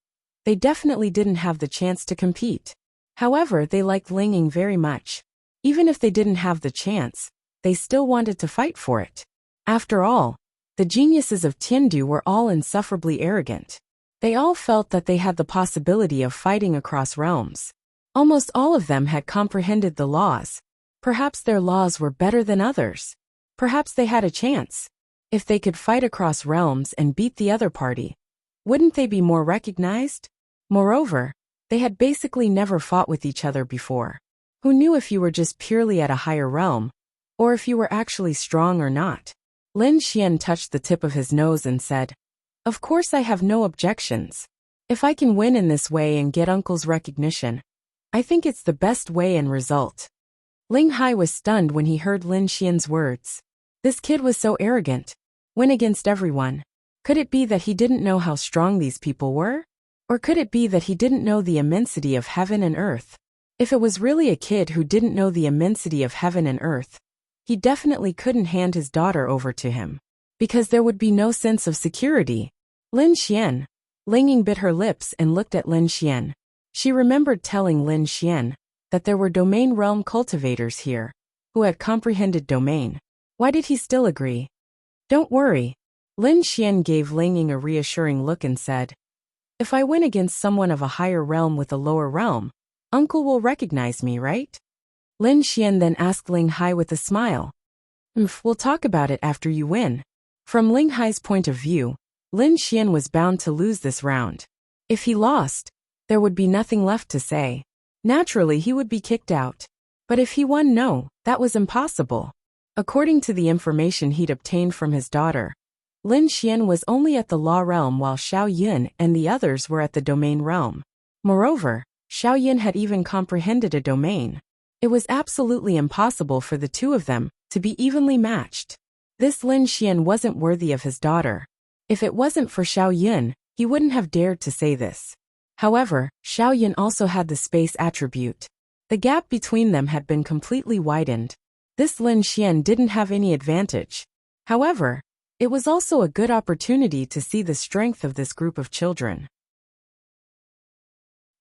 S1: they definitely didn't have the chance to compete. However, they liked Ling Ying very much. Even if they didn't have the chance, they still wanted to fight for it. After all, the geniuses of Tiandu were all insufferably arrogant. They all felt that they had the possibility of fighting across realms. Almost all of them had comprehended the laws. Perhaps their laws were better than others. Perhaps they had a chance. If they could fight across realms and beat the other party, wouldn't they be more recognized? Moreover, they had basically never fought with each other before. Who knew if you were just purely at a higher realm, or if you were actually strong or not? Lin Xian touched the tip of his nose and said, Of course I have no objections. If I can win in this way and get Uncle's recognition, I think it's the best way and result. Ling Hai was stunned when he heard Lin Xian's words. This kid was so arrogant. Win against everyone. Could it be that he didn't know how strong these people were? Or could it be that he didn't know the immensity of heaven and earth? If it was really a kid who didn't know the immensity of heaven and earth, he definitely couldn't hand his daughter over to him, because there would be no sense of security. Lin Xian. Ling Ying bit her lips and looked at Lin Xian. She remembered telling Lin Xian that there were domain realm cultivators here, who had comprehended domain. Why did he still agree? Don't worry. Lin Xian gave Ling Ying a reassuring look and said, If I win against someone of a higher realm with a lower realm, Uncle will recognize me, right? Lin Xian then asked Ling Hai with a smile. We'll talk about it after you win. From Ling Hai's point of view, Lin Xian was bound to lose this round. If he lost, there would be nothing left to say. Naturally, he would be kicked out. But if he won, no, that was impossible. According to the information he'd obtained from his daughter, Lin Xian was only at the law realm while Xiao Yun and the others were at the domain realm. Moreover, Xiao Yun had even comprehended a domain. It was absolutely impossible for the two of them to be evenly matched. This Lin Xian wasn't worthy of his daughter. If it wasn't for Xiao Yun, he wouldn't have dared to say this. However, Xiao Yun also had the space attribute. The gap between them had been completely widened. This Lin Xian didn't have any advantage. However, it was also a good opportunity to see the strength of this group of children.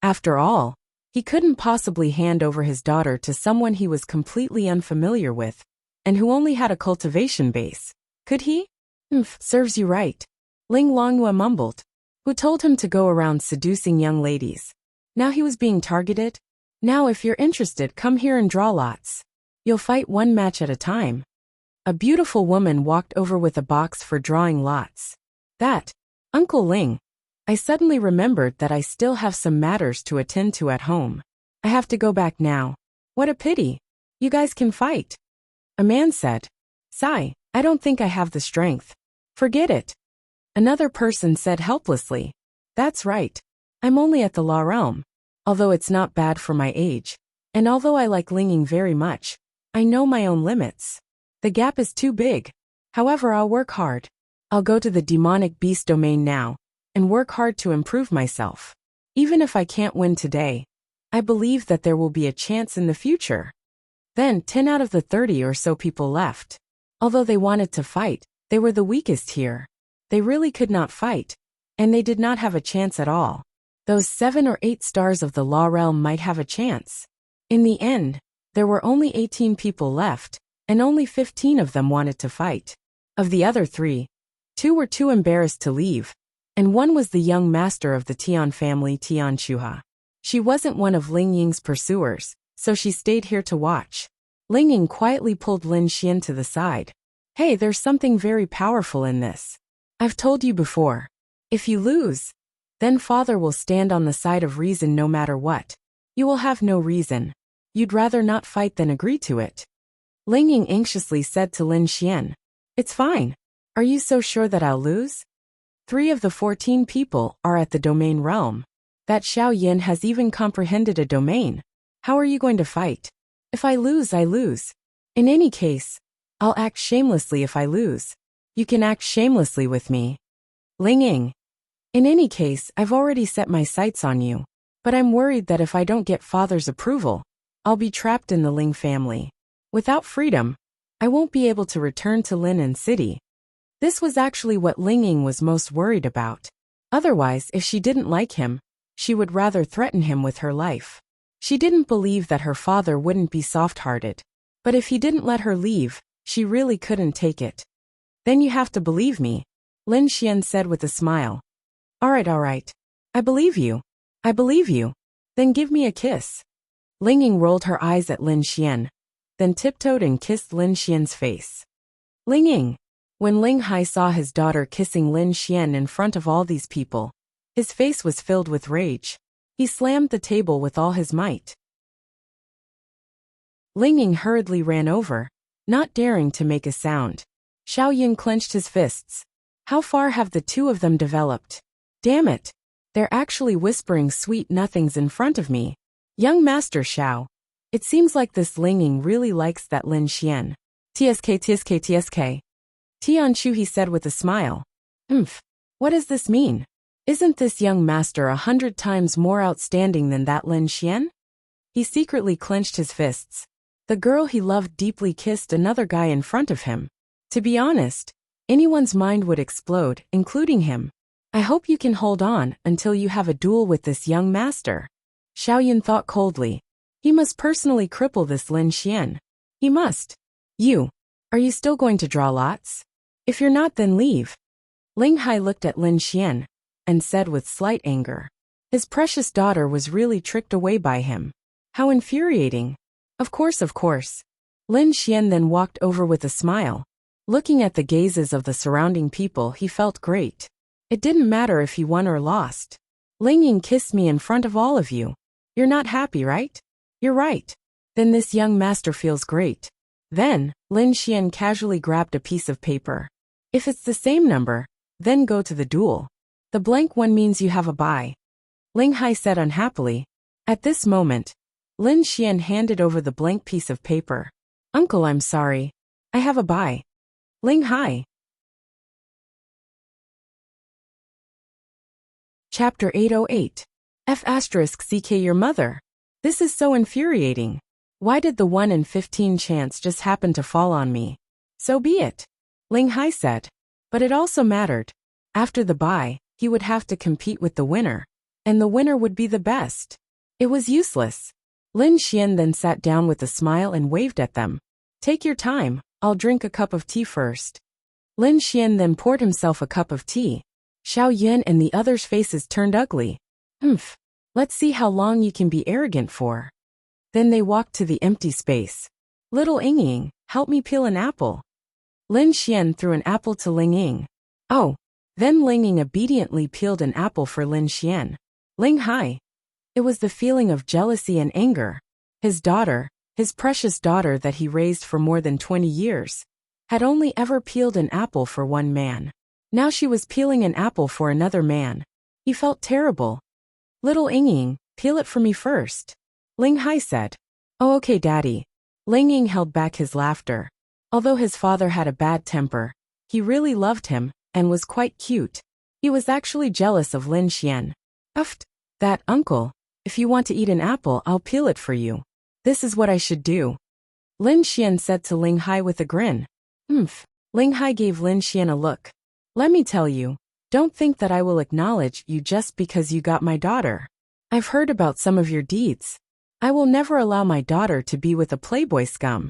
S1: After all, he couldn't possibly hand over his daughter to someone he was completely unfamiliar with, and who only had a cultivation base. Could he? Serves you right. Ling Longhua mumbled. Who told him to go around seducing young ladies? Now he was being targeted? Now if you're interested, come here and draw lots. You'll fight one match at a time. A beautiful woman walked over with a box for drawing lots. That, Uncle Ling. I suddenly remembered that I still have some matters to attend to at home. I have to go back now. What a pity. You guys can fight. A man said. Sigh, I don't think I have the strength. Forget it. Another person said helplessly. That's right. I'm only at the law realm. Although it's not bad for my age. And although I like Ling Ying very much, I know my own limits. The gap is too big. However, I'll work hard. I'll go to the demonic beast domain now, and work hard to improve myself. Even if I can't win today, I believe that there will be a chance in the future. Then 10 out of the 30 or so people left. Although they wanted to fight, they were the weakest here. They really could not fight, and they did not have a chance at all. Those 7 or 8 stars of the law realm might have a chance. In the end, there were only 18 people left, and only 15 of them wanted to fight. Of the other 3, 2 were too embarrassed to leave, and one was the young master of the Tian family, Tian Shuha. She wasn't one of Ling Ying's pursuers, so she stayed here to watch. Ling Ying quietly pulled Lin Xian to the side. Hey, there's something very powerful in this. I've told you before. If you lose, then father will stand on the side of reason no matter what. You will have no reason. You'd rather not fight than agree to it. Ling Ying anxiously said to Lin Xian. It's fine. Are you so sure that I'll lose? 3 of the 14 people are at the domain realm. That Xiao Yin has even comprehended a domain. How are you going to fight? If I lose, I lose. In any case, I'll act shamelessly if I lose. You can act shamelessly with me. Ling Ying. In any case, I've already set my sights on you. But I'm worried that if I don't get father's approval, I'll be trapped in the Ling family. Without freedom, I won't be able to return to Lin City. This was actually what Ling Ying was most worried about. Otherwise, if she didn't like him, she would rather threaten him with her life. She didn't believe that her father wouldn't be soft-hearted. But if he didn't let her leave, she really couldn't take it. Then you have to believe me, Lin Xian said with a smile. All right. I believe you. I believe you. Then give me a kiss. Ling Ying rolled her eyes at Lin Xian, then tiptoed and kissed Lin Xian's face. Ling Ying. When Ling Hai saw his daughter kissing Lin Xian in front of all these people, his face was filled with rage. He slammed the table with all his might. Ling Ying hurriedly ran over, not daring to make a sound. Xiao Yin clenched his fists. How far have the 2 of them developed? Damn it! They're actually whispering sweet nothings in front of me. Young Master Xiao. It seems like this Ling Ying really likes that Lin Xian. TSK. Tian Shu, he said with a smile. What does this mean? Isn't this young master 100 times more outstanding than that Lin Xian? He secretly clenched his fists. The girl he loved deeply kissed another guy in front of him. To be honest, anyone's mind would explode, including him. I hope you can hold on until you have a duel with this young master. Xiaoyan thought coldly. He must personally cripple this Lin Xian. He must. Are you still going to draw lots? If you're not, then leave. Ling Hai looked at Lin Xian and said with slight anger. His precious daughter was really tricked away by him. How infuriating. Of course. Lin Xian then walked over with a smile. Looking at the gazes of the surrounding people, he felt great. It didn't matter if he won or lost. Ling Ying kissed me in front of all of you. You're not happy, right? You're right. Then this young master feels great. Then, Lin Xian casually grabbed a piece of paper. If it's the same number, then go to the duel. The blank one means you have a bye. Ling Hai said unhappily. At this moment, Lin Xian handed over the blank piece of paper. Uncle, I'm sorry. I have a bye. Ling Hai. Chapter 808. F***CK your mother. This is so infuriating. Why did the 1 in 15 chance just happen to fall on me? So be it. Ling Hai said. But it also mattered. After the bye, he would have to compete with the winner. And the winner would be the best. It was useless. Lin Xian then sat down with a smile and waved at them. Take your time, I'll drink a cup of tea first. Lin Xian then poured himself a cup of tea. Xiao Yan and the others' faces turned ugly. Let's see how long you can be arrogant for. Then they walked to the empty space. Little Ying Ying, help me peel an apple. Lin Xian threw an apple to Ling Ying. Oh. Then Ling Ying obediently peeled an apple for Lin Xian. Ling Hai. It was the feeling of jealousy and anger. His daughter, his precious daughter that he raised for more than 20 years, had only ever peeled an apple for one man. Now she was peeling an apple for another man. He felt terrible. Little Ying Ying, peel it for me first. Ling Hai said. Oh, okay, Daddy. Ling Ying held back his laughter. Although his father had a bad temper, he really loved him and was quite cute. He was actually jealous of Lin Xian. That uncle, if you want to eat an apple, I'll peel it for you. This is what I should do. Lin Xian said to Ling Hai with a grin. Umph. Ling Hai gave Lin Xian a look. Let me tell you, don't think that I will acknowledge you just because you got my daughter. I've heard about some of your deeds. I will never allow my daughter to be with a playboy scum.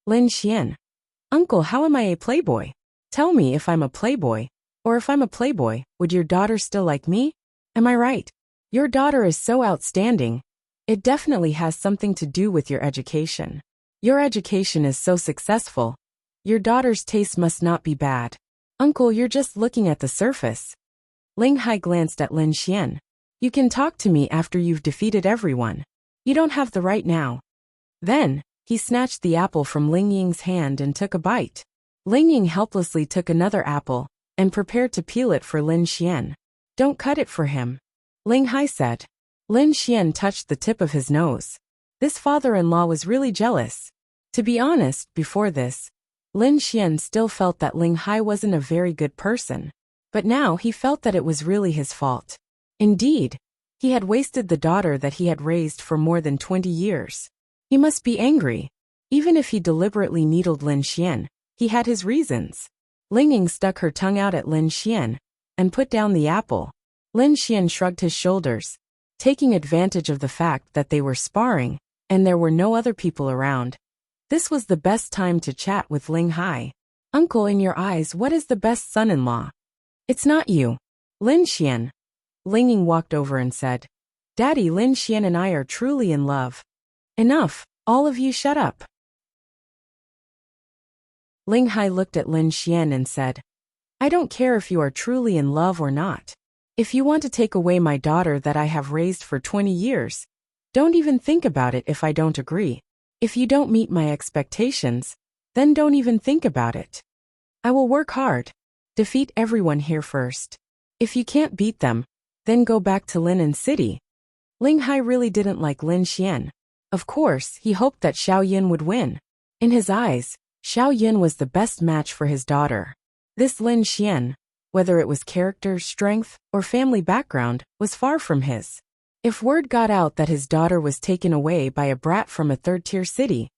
S1: Lin Xian. Uncle, how am I a playboy? Tell me if I'm a playboy, or if I'm a playboy, would your daughter still like me? Am I right? Your daughter is so outstanding. It definitely has something to do with your education. Your education is so successful. Your daughter's taste must not be bad. Uncle, you're just looking at the surface. Ling Hai glanced at Lin Xian. You can talk to me after you've defeated everyone. You don't have the right now. Then, he snatched the apple from Ling Ying's hand and took a bite. Ling Ying helplessly took another apple and prepared to peel it for Lin Xian. Don't cut it for him, Ling Hai said. Lin Xian touched the tip of his nose. This father-in-law was really jealous. To be honest, before this, Lin Xian still felt that Ling Hai wasn't a very good person. But now he felt that it was really his fault. Indeed, he had wasted the daughter that he had raised for more than 20 years. He must be angry. Even if he deliberately needled Lin Xian, he had his reasons. Ling Ying stuck her tongue out at Lin Xian and put down the apple. Lin Xian shrugged his shoulders, taking advantage of the fact that they were sparring and there were no other people around. This was the best time to chat with Ling Hai. Uncle, in your eyes, what is the best son-in-law? It's not you, Lin Xian. Ling Ying walked over and said, Daddy, Lin Xian and I are truly in love. Enough, all of you shut up. Ling Hai looked at Lin Xian and said, I don't care if you are truly in love or not. If you want to take away my daughter that I have raised for 20 years, don't even think about it if I don't agree. If you don't meet my expectations, then don't even think about it. I will work hard. Defeat everyone here first. If you can't beat them, then go back to Lin City. Ling Hai really didn't like Lin Xian. Of course, he hoped that Xiao Yin would win. In his eyes, Xiao Yin was the best match for his daughter. This Lin Xian, whether it was character, strength, or family background, was far from his. If word got out that his daughter was taken away by a brat from a third-tier city,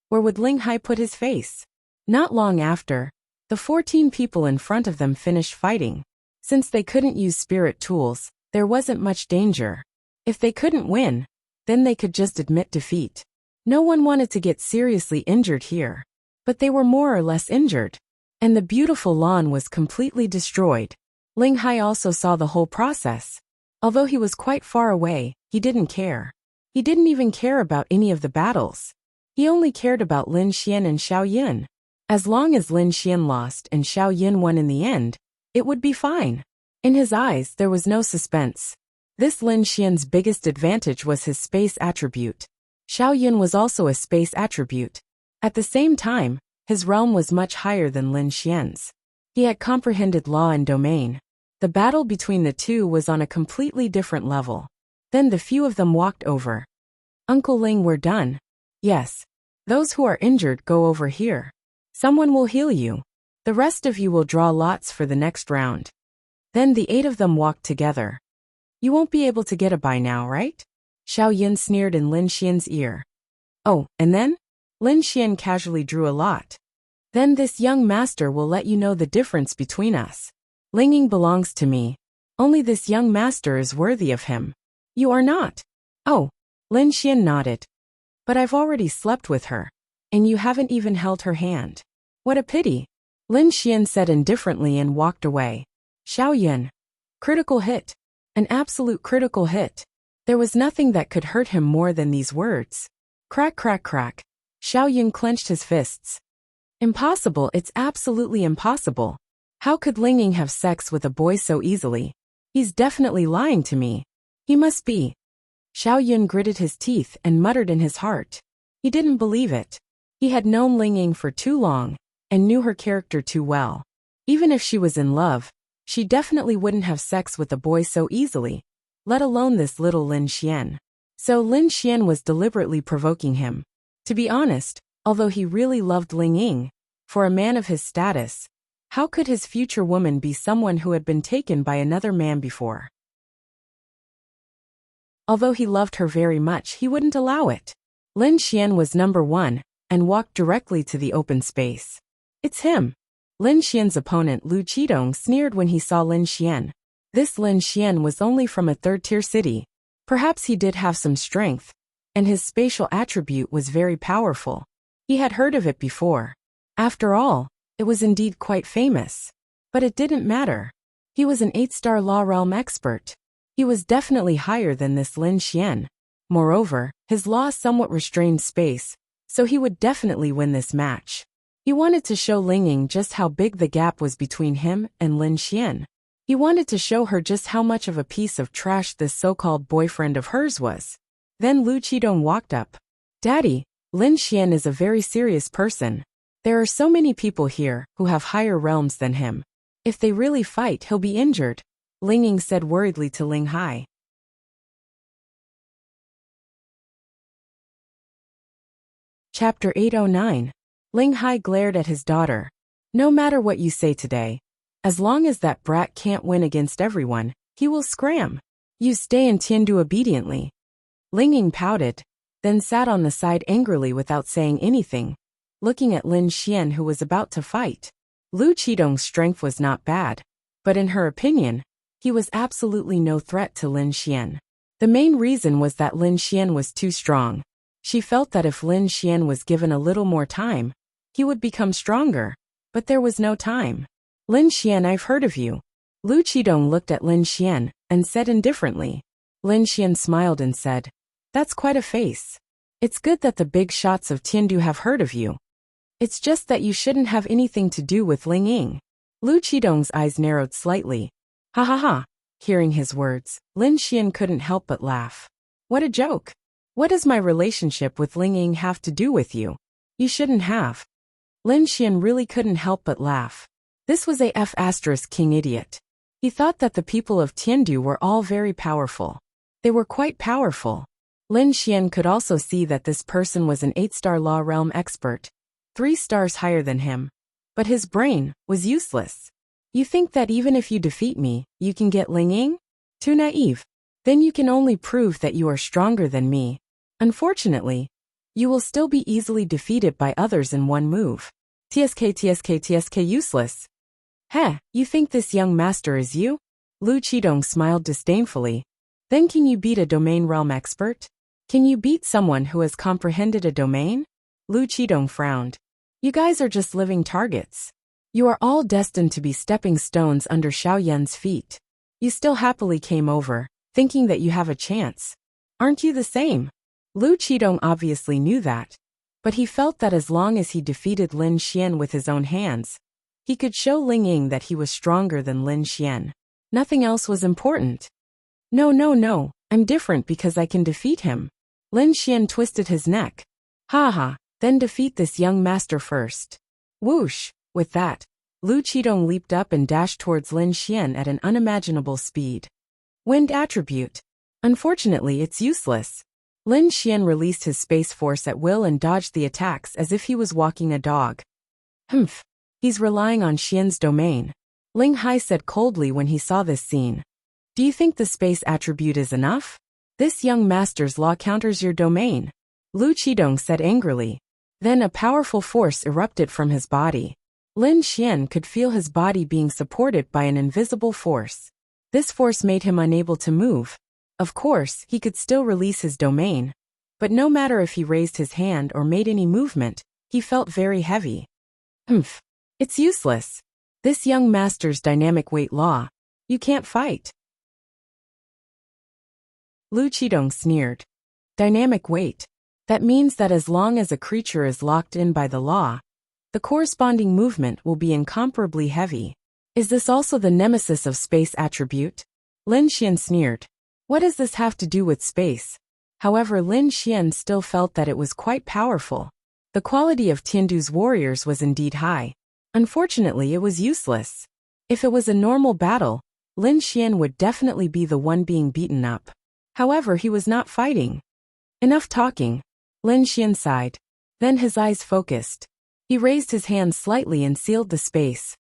S1: where would Ling Hai put his face? Not long after, the 14 people in front of them finished fighting. Since they couldn't use spirit tools, there wasn't much danger. If they couldn't win, then they could just admit defeat. No one wanted to get seriously injured here. But they were more or less injured. And the beautiful lawn was completely destroyed. Ling Hai also saw the whole process. Although he was quite far away, he didn't care. He didn't even care about any of the battles. He only cared about Lin Xian and Xiao Yin. As long as Lin Xian lost and Xiao Yin won in the end, it would be fine. In his eyes, there was no suspense. This Lin Xian's biggest advantage was his space attribute. Xiao Yin was also a space attribute. At the same time, his realm was much higher than Lin Xian's. He had comprehended law and domain. The battle between the two was on a completely different level. Then the few of them walked over. Uncle Ling, we're done. Yes. Those who are injured go over here. Someone will heal you. The rest of you will draw lots for the next round. Then the 8 of them walked together. You won't be able to get a bye now, right? Xiao Yin sneered in Lin Xian's ear. Oh, and then? Lin Xian casually drew a lot. Then this young master will let you know the difference between us. Ling Ying belongs to me. Only this young master is worthy of him. You are not. Oh, Lin Xian nodded. But I've already slept with her. And you haven't even held her hand. What a pity. Lin Xian said indifferently and walked away. Xiao Yin. Critical hit. An absolute critical hit. There was nothing that could hurt him more than these words. Crack, crack, crack. Xiao Yin clenched his fists. Impossible, it's absolutely impossible. How could Ling Ying have sex with a boy so easily? He's definitely lying to me. He must be. Xiao Yun gritted his teeth and muttered in his heart. He didn't believe it. He had known Ling Ying for too long and knew her character too well. Even if she was in love, she definitely wouldn't have sex with a boy so easily, let alone this little Lin Xian. So Lin Xian was deliberately provoking him. To be honest, although he really loved Ling Ying, for a man of his status, how could his future woman be someone who had been taken by another man before? Although he loved her very much, he wouldn't allow it. Lin Xian was number 1, and walked directly to the open space. It's him. Lin Xian's opponent Lu Qidong sneered when he saw Lin Xian. This Lin Xian was only from a third-tier city. Perhaps he did have some strength, and his spatial attribute was very powerful. He had heard of it before. After all, it was indeed quite famous. But it didn't matter. He was an 8-star law realm expert. He was definitely higher than this Lin Xian. Moreover, his law somewhat restrained space, so he would definitely win this match. He wanted to show Ling Ying just how big the gap was between him and Lin Xian. He wanted to show her just how much of a piece of trash this so-called boyfriend of hers was. Then Lu Qidong walked up. Daddy, Lin Xian is a very serious person. There are so many people here who have higher realms than him. If they really fight, he'll be injured, Ling Ying said worriedly to Ling Hai. Chapter 809. Ling Hai glared at his daughter. No matter what you say today, as long as that brat can't win against everyone, he will scram. You stay in Tiandu obediently. Ling Ying pouted, then sat on the side angrily without saying anything, looking at Lin Xian who was about to fight. Lu Qidong's strength was not bad, but in her opinion, he was absolutely no threat to Lin Xian. The main reason was that Lin Xian was too strong. She felt that if Lin Xian was given a little more time, he would become stronger, but there was no time. Lin Xian, I've heard of you. Lu Qidong looked at Lin Xian and said indifferently. Lin Xian smiled and said, That's quite a face. It's good that the big shots of Tiandu have heard of you. It's just that you shouldn't have anything to do with Ling Ying. Lu Qidong's eyes narrowed slightly. Ha ha ha. Hearing his words, Lin Xian couldn't help but laugh. What a joke. What does my relationship with Ling Ying have to do with you? You shouldn't have. Lin Xian really couldn't help but laugh. This was a F***king idiot. He thought that the people of Tiandu were all very powerful. They were quite powerful. Lin Xian could also see that this person was an 8-star law realm expert, 3 stars higher than him. But his brain was useless. You think that even if you defeat me, you can get Ling Ying? Too naive. Then you can only prove that you are stronger than me. Unfortunately, you will still be easily defeated by others in one move. TSK useless. Heh, you think this young master is you? Lu Qidong smiled disdainfully. Then can you beat a domain realm expert? Can you beat someone who has comprehended a domain? Lu Qidong frowned. You guys are just living targets. You are all destined to be stepping stones under Xiao Yan's feet. You still happily came over, thinking that you have a chance. Aren't you the same? Lu Qidong obviously knew that, but he felt that as long as he defeated Lin Xian with his own hands, he could show Ling Ying that he was stronger than Lin Xian. Nothing else was important. No, I'm different because I can defeat him. Lin Xian twisted his neck. Ha ha, then defeat this young master first. Whoosh! With that, Lu Qidong leaped up and dashed towards Lin Xian at an unimaginable speed. Wind attribute. Unfortunately, it's useless. Lin Xian released his space force at will and dodged the attacks as if he was walking a dog. Humph. He's relying on Xian's domain. Ling Hai said coldly when he saw this scene. Do you think the space attribute is enough? This young master's law counters your domain. Lu Qidong said angrily. Then a powerful force erupted from his body. Lin Xian could feel his body being supported by an invisible force. This force made him unable to move. Of course, he could still release his domain, but no matter if he raised his hand or made any movement, he felt very heavy. Humph. It's useless. This young master's dynamic weight law. You can't fight. Lu Qidong sneered. Dynamic weight. That means that as long as a creature is locked in by the law, the corresponding movement will be incomparably heavy. Is this also the nemesis of space attribute? Lin Xian sneered. What does this have to do with space? However, Lin Xian still felt that it was quite powerful. The quality of Tiandu's warriors was indeed high. Unfortunately, it was useless. If it was a normal battle, Lin Xian would definitely be the one being beaten up. However, he was not fighting. Enough talking. Lin Xian sighed. Then his eyes focused. He raised his hand slightly and sealed the space.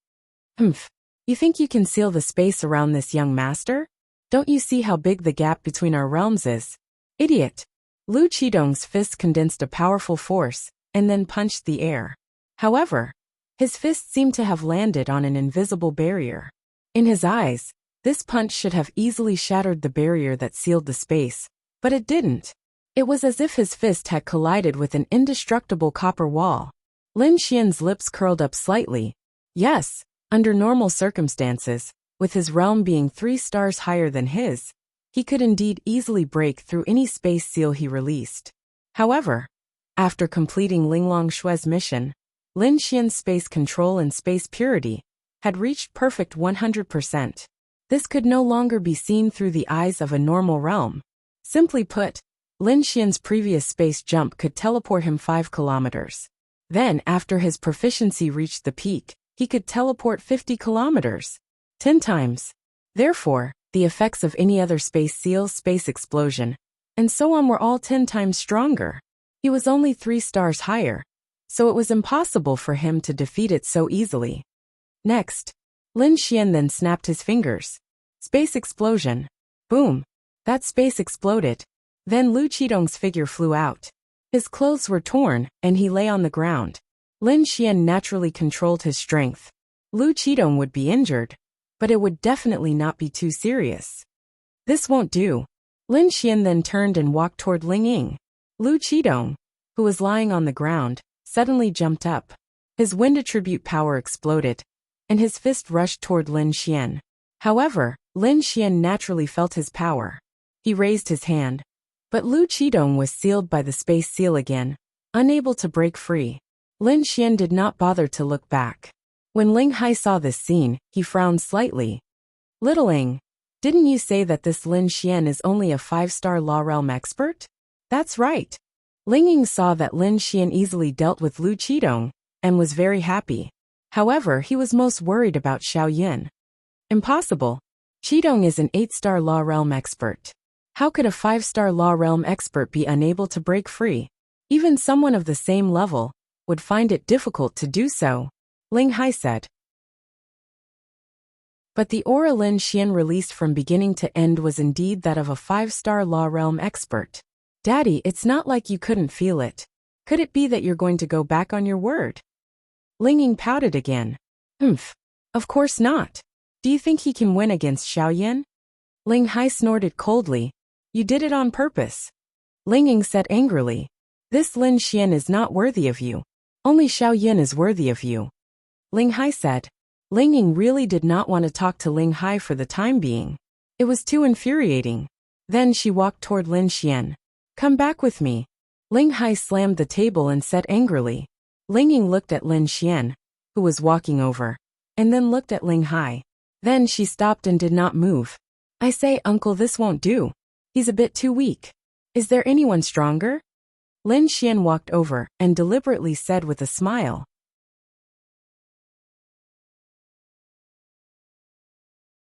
S1: Humph. You think you can seal the space around this young master? Don't you see how big the gap between our realms is? Idiot. Lu Qidong's fist condensed a powerful force, and then punched the air. However, his fist seemed to have landed on an invisible barrier. In his eyes, this punch should have easily shattered the barrier that sealed the space, but it didn't. It was as if his fist had collided with an indestructible copper wall. Lin Xian's lips curled up slightly. Yes, under normal circumstances, with his realm being 3 stars higher than his, he could indeed easily break through any space seal he released. However, after completing Linglong Shue's mission, Lin Xian's space control and space purity had reached perfect 100%. This could no longer be seen through the eyes of a normal realm. Simply put, Lin Xian's previous space jump could teleport him 5 kilometers. Then, after his proficiency reached the peak, he could teleport 50 kilometers. 10 times. Therefore, the effects of any other space seal, space explosion, and so on were all 10 times stronger. He was only 3 stars higher, so it was impossible for him to defeat it so easily. Next, Lin Xian then snapped his fingers. Space explosion. Boom. That space exploded. Then Lu Qidong's figure flew out. His clothes were torn, and he lay on the ground. Lin Xian naturally controlled his strength. Lu Qidong would be injured, but it would definitely not be too serious. This won't do. Lin Xian then turned and walked toward Ling Ying. Lu Qidong, who was lying on the ground, suddenly jumped up. His wind attribute power exploded, and his fist rushed toward Lin Xian. However, Lin Xian naturally felt his power. He raised his hand, but Lu Qidong was sealed by the space seal again, unable to break free. Lin Xian did not bother to look back. When Ling Hai saw this scene, he frowned slightly. Littling, didn't you say that this Lin Xian is only a 5-star law realm expert? That's right. Ling Ying saw that Lin Xian easily dealt with Lu Qidong, and was very happy. However, he was most worried about Xiao Yin. Impossible. Qidong is an 8-star law realm expert. How could a 5-star law realm expert be unable to break free? Even someone of the same level would find it difficult to do so, Ling Hai said. But the aura Lin Xian released from beginning to end was indeed that of a 5-star law realm expert. Daddy, it's not like you couldn't feel it. Could it be that you're going to go back on your word? Ling Ying pouted again. Of course not. Do you think he can win against Xiao Yin? Ling Hai snorted coldly. You did it on purpose. Ling Ying said angrily. This Lin Xian is not worthy of you. Only Xiao Yin is worthy of you. Ling Hai said. Ling Ying really did not want to talk to Ling Hai for the time being. It was too infuriating. Then she walked toward Lin Xian. Come back with me. Ling Hai slammed the table and said angrily. Ling Ying looked at Lin Xian, who was walking over, and then looked at Ling Hai. Then she stopped and did not move. I say, uncle, this won't do. He's a bit too weak. Is there anyone stronger? Lin Xian walked over and deliberately said with a smile.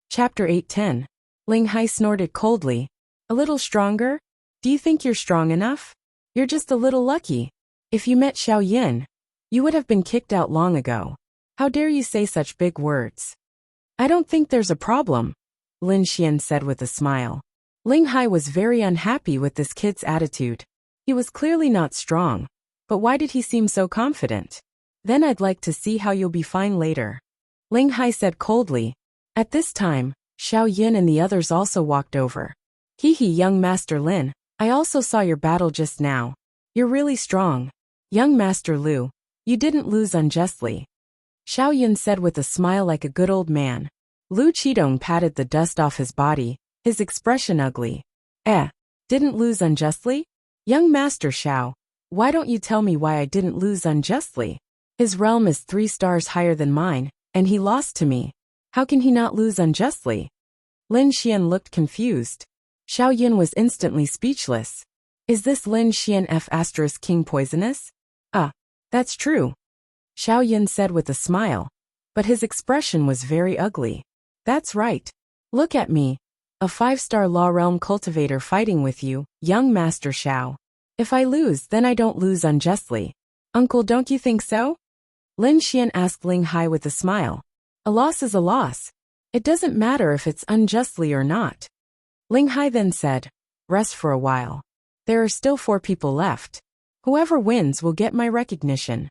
S1: Chapter 8:10. Ling Hai snorted coldly. A little stronger? Do you think you're strong enough? You're just a little lucky. If you met Xiao Yin, you would have been kicked out long ago. How dare you say such big words? I don't think there's a problem, Lin Xian said with a smile. Ling Hai was very unhappy with this kid's attitude. He was clearly not strong, but why did he seem so confident? Then I'd like to see how you'll be fine later. Ling Hai said coldly. At this time, Xiao Yin and the others also walked over. Hee, young Master Lin, I also saw your battle just now. You're really strong. Young Master Lu, you didn't lose unjustly. Xiao Yin said with a smile like a good old man. Lu Qidong patted the dust off his body, his expression ugly. Didn't lose unjustly? Young Master Xiao, why don't you tell me why I didn't lose unjustly? His realm is 3 stars higher than mine, and he lost to me. How can he not lose unjustly? Lin Xian looked confused. Xiao Yin was instantly speechless. Is this Lin Xian F** King poisonous? That's true. Xiao Yin said with a smile, but his expression was very ugly. That's right. Look at me. A 5-star law realm cultivator fighting with you, young Master Xiao. If I lose, then I don't lose unjustly. Uncle, don't you think so? Lin Xian asked Ling Hai with a smile. A loss is a loss. It doesn't matter if it's unjustly or not. Ling Hai then said, rest for a while. There are still 4 people left. Whoever wins will get my recognition.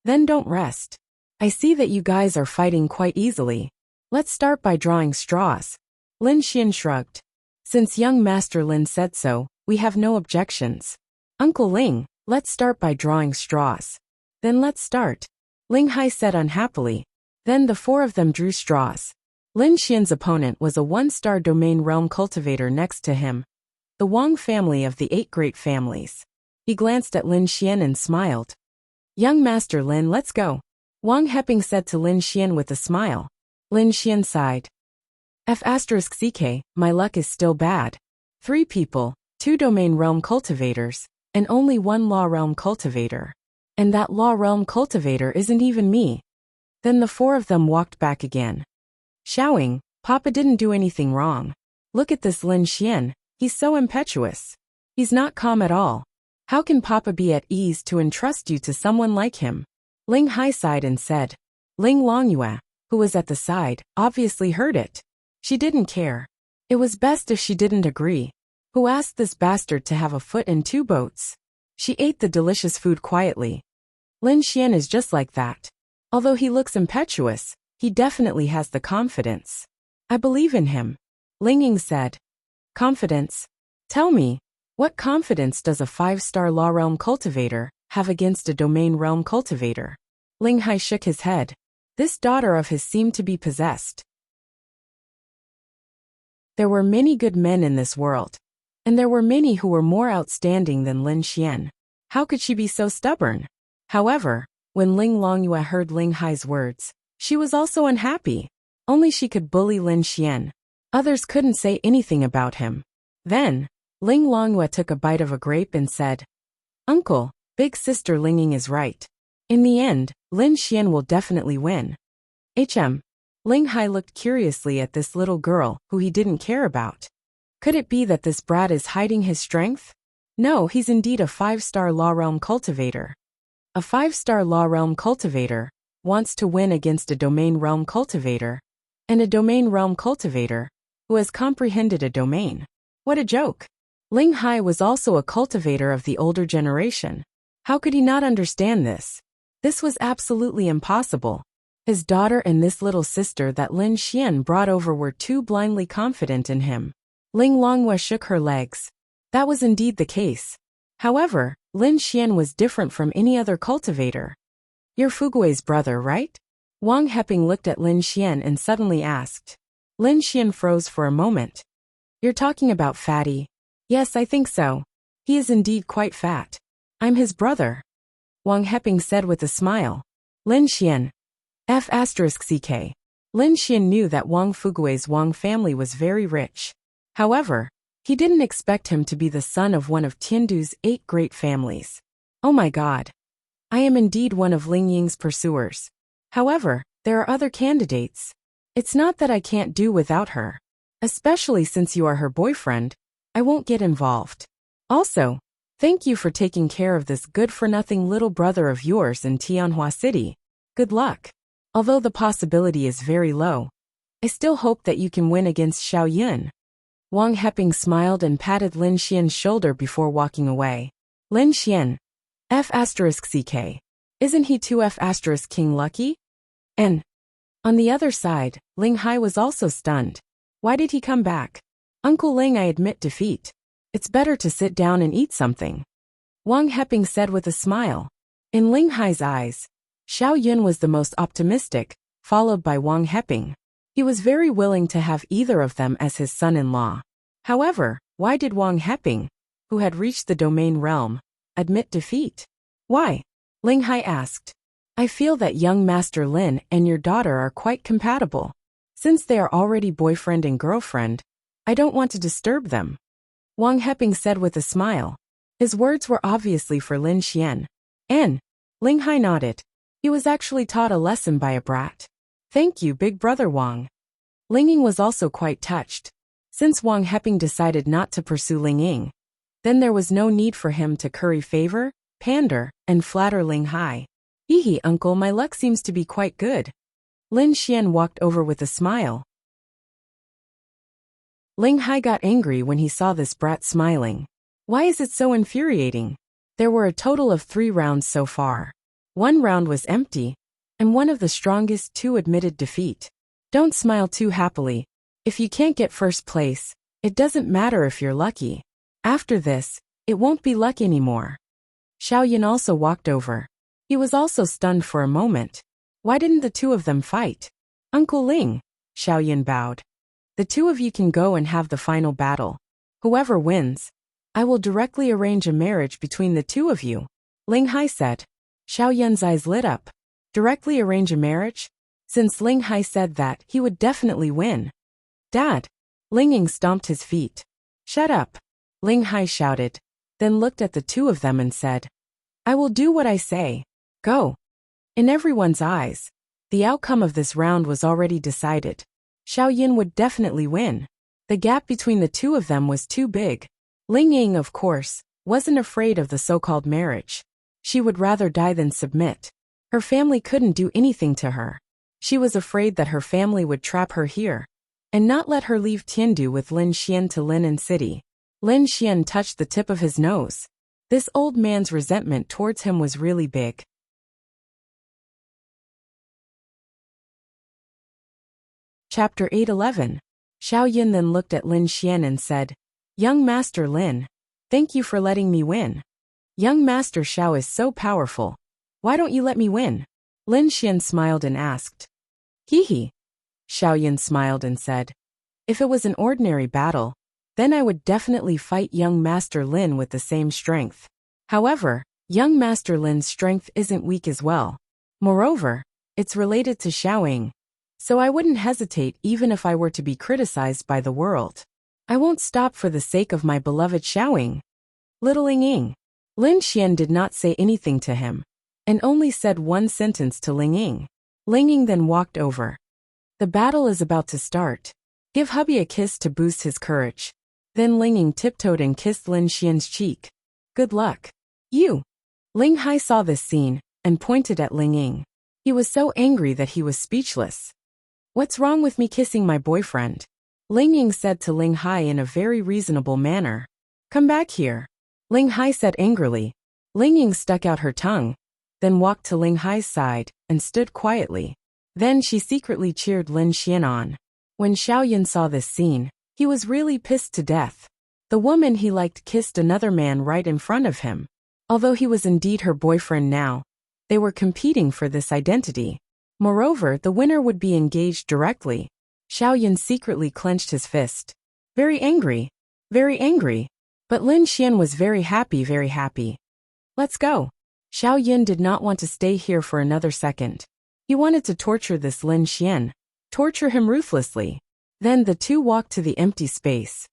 S1: Then don't rest. I see that you guys are fighting quite easily. Let's start by drawing straws. Lin Xian shrugged. Since young Master Lin said so, we have no objections. Uncle Ling, let's start by drawing straws. Then let's start. Ling Hai said unhappily. Then the four of them drew straws. Lin Xian's opponent was a one-star domain realm cultivator next to him. The Wang family of the 8 great families. He glanced at Lin Xian and smiled. Young Master Lin, let's go. Wang Heping said to Lin Xian with a smile. Lin Xian sighed. F***ck, my luck is still bad. 3 people, 2 domain realm cultivators, and only 1 law realm cultivator. And that law realm cultivator isn't even me. Then the 4 of them walked back again. Xiaoying, Papa didn't do anything wrong. Look at this Lin Xian, he's so impetuous. He's not calm at all. How can Papa be at ease to entrust you to someone like him? Ling Hai sighed and said. Ling Longyue, who was at the side, obviously heard it. She didn't care. It was best if she didn't agree. Who asked this bastard to have a foot in 2 boats? She ate the delicious food quietly. Lin Xian is just like that. Although he looks impetuous, he definitely has the confidence. I believe in him. Ling Ying said. Confidence? Tell me, what confidence does a 5-star law realm cultivator have against a domain realm cultivator? Ling Hai shook his head. This daughter of his seemed to be possessed. There were many good men in this world. And there were many who were more outstanding than Lin Xian. How could she be so stubborn? However, when Ling Longyue heard Ling Hai's words, she was also unhappy. Only she could bully Lin Xian. Others couldn't say anything about him. Then, Ling Longyue took a bite of a grape and said, Uncle, big sister Ling Ying is right. In the end, Lin Xian will definitely win. Ling Hai looked curiously at this little girl who he didn't care about. Could it be that this brat is hiding his strength? No, he's indeed a 5-star law realm cultivator. A 5-star law realm cultivator wants to win against a domain realm cultivator, and a domain realm cultivator who has comprehended a domain. What a joke. Ling Hai was also a cultivator of the older generation. How could he not understand this? This was absolutely impossible. His daughter and this little sister that Lin Xian brought over were too blindly confident in him. Ling Longyue shook her legs. That was indeed the case. However, Lin Xian was different from any other cultivator. You're Fugui's brother, right? Wang Heping looked at Lin Xian and suddenly asked. Lin Xian froze for a moment. You're talking about Fatty? Yes, I think so. He is indeed quite fat. I'm his brother. Wang Heping said with a smile. Lin Xian. F***ck. Lin Xian knew that Wang Fugui's Wang family was very rich. However, he didn't expect him to be the son of one of Tiandu's 8 great families. Oh my god. I am indeed one of Ling Ying's pursuers. However, there are other candidates. It's not that I can't do without her. Especially since you are her boyfriend, I won't get involved. Also, thank you for taking care of this good-for-nothing little brother of yours in Tianhua City. Good luck. Although the possibility is very low, I still hope that you can win against Xiao Yun. Wang Heping smiled and patted Lin Xian's shoulder before walking away. Lin Xian. F***ck. Isn't he too F***king lucky? And on the other side, Ling Hai was also stunned. Why did he come back? Uncle Ling, I admit defeat. It's better to sit down and eat something. Wang Heping said with a smile. In Ling Hai's eyes, Xiao Yun was the most optimistic, followed by Wang Heping. He was very willing to have either of them as his son-in-law. However, why did Wang Heping, who had reached the domain realm, admit defeat? Why? Ling Hai asked. I feel that young Master Lin and your daughter are quite compatible. Since they are already boyfriend and girlfriend, I don't want to disturb them. Wang Heping said with a smile. His words were obviously for Lin Xian. And Ling Hai nodded. He was actually taught a lesson by a brat. Thank you, big brother Wang. Ling Ying was also quite touched. Since Wang Heping decided not to pursue Ling Ying, then there was no need for him to curry favor, pander, and flatter Ling Hai. Hee uncle, my luck seems to be quite good. Lin Xian walked over with a smile. Ling Hai got angry when he saw this brat smiling. Why is it so infuriating? There were a total of 3 rounds so far. 1 round was empty, and one of the strongest 2 admitted defeat. Don't smile too happily. If you can't get first place, it doesn't matter if you're lucky. After this, it won't be luck anymore. Xiaoyan also walked over. He was also stunned for a moment. Why didn't the 2 of them fight? Uncle Ling, Xiaoyan bowed. The 2 of you can go and have the final battle. Whoever wins, I will directly arrange a marriage between the 2 of you, Ling Hai said. Xiaoyan's eyes lit up. Directly arrange a marriage? Since Ling Hai said that, he would definitely win. Dad! Ling Ying stomped his feet. Shut up! Ling Hai shouted, then looked at the 2 of them and said, I will do what I say. Go! In everyone's eyes, the outcome of this round was already decided. Xiaoyan would definitely win. The gap between the 2 of them was too big. Ling Ying, of course, wasn't afraid of the so-called marriage. She would rather die than submit. Her family couldn't do anything to her. She was afraid that her family would trap her here and not let her leave Tiandu with Lin Xian to Linen City. Lin Xian touched the tip of his nose. This old man's resentment towards him was really big. Chapter 8:11. Xiaoyan then looked at Lin Xian and said, Young Master Lin, thank you for letting me win. Young Master Xiao is so powerful. Why don't you let me win? Lin Xian smiled and asked. Hee hee. Xiaoyan smiled and said, If it was an ordinary battle, then I would definitely fight young Master Lin with the same strength. However, young Master Lin's strength isn't weak as well. Moreover, it's related to Xiaoying. So I wouldn't hesitate even if I were to be criticized by the world. I won't stop for the sake of my beloved Xiaoying. Little Ling Ying. Lin Xian did not say anything to him, and only said one sentence to Ling Ying. Ling Ying then walked over. The battle is about to start. Give hubby a kiss to boost his courage. Then Ling Ying tiptoed and kissed Lin Xian's cheek. Good luck. You. Ling Hai saw this scene and pointed at Ling Ying. He was so angry that he was speechless. What's wrong with me kissing my boyfriend? Ling Ying said to Ling Hai in a very reasonable manner. Come back here. Ling Hai said angrily. Ling Ying stuck out her tongue, then walked to Ling Hai's side and stood quietly. Then she secretly cheered Lin Xian on. When Xiaoyan saw this scene, he was really pissed to death. The woman he liked kissed another man right in front of him. Although he was indeed her boyfriend now, they were competing for this identity. Moreover, the winner would be engaged directly. Xiaoyan secretly clenched his fist. Very angry. Very angry. But Lin Xian was very happy, very happy. Let's go. Xiaoyan did not want to stay here for another second. He wanted to torture this Lin Xian. Torture him ruthlessly. Then the 2 walked to the empty space.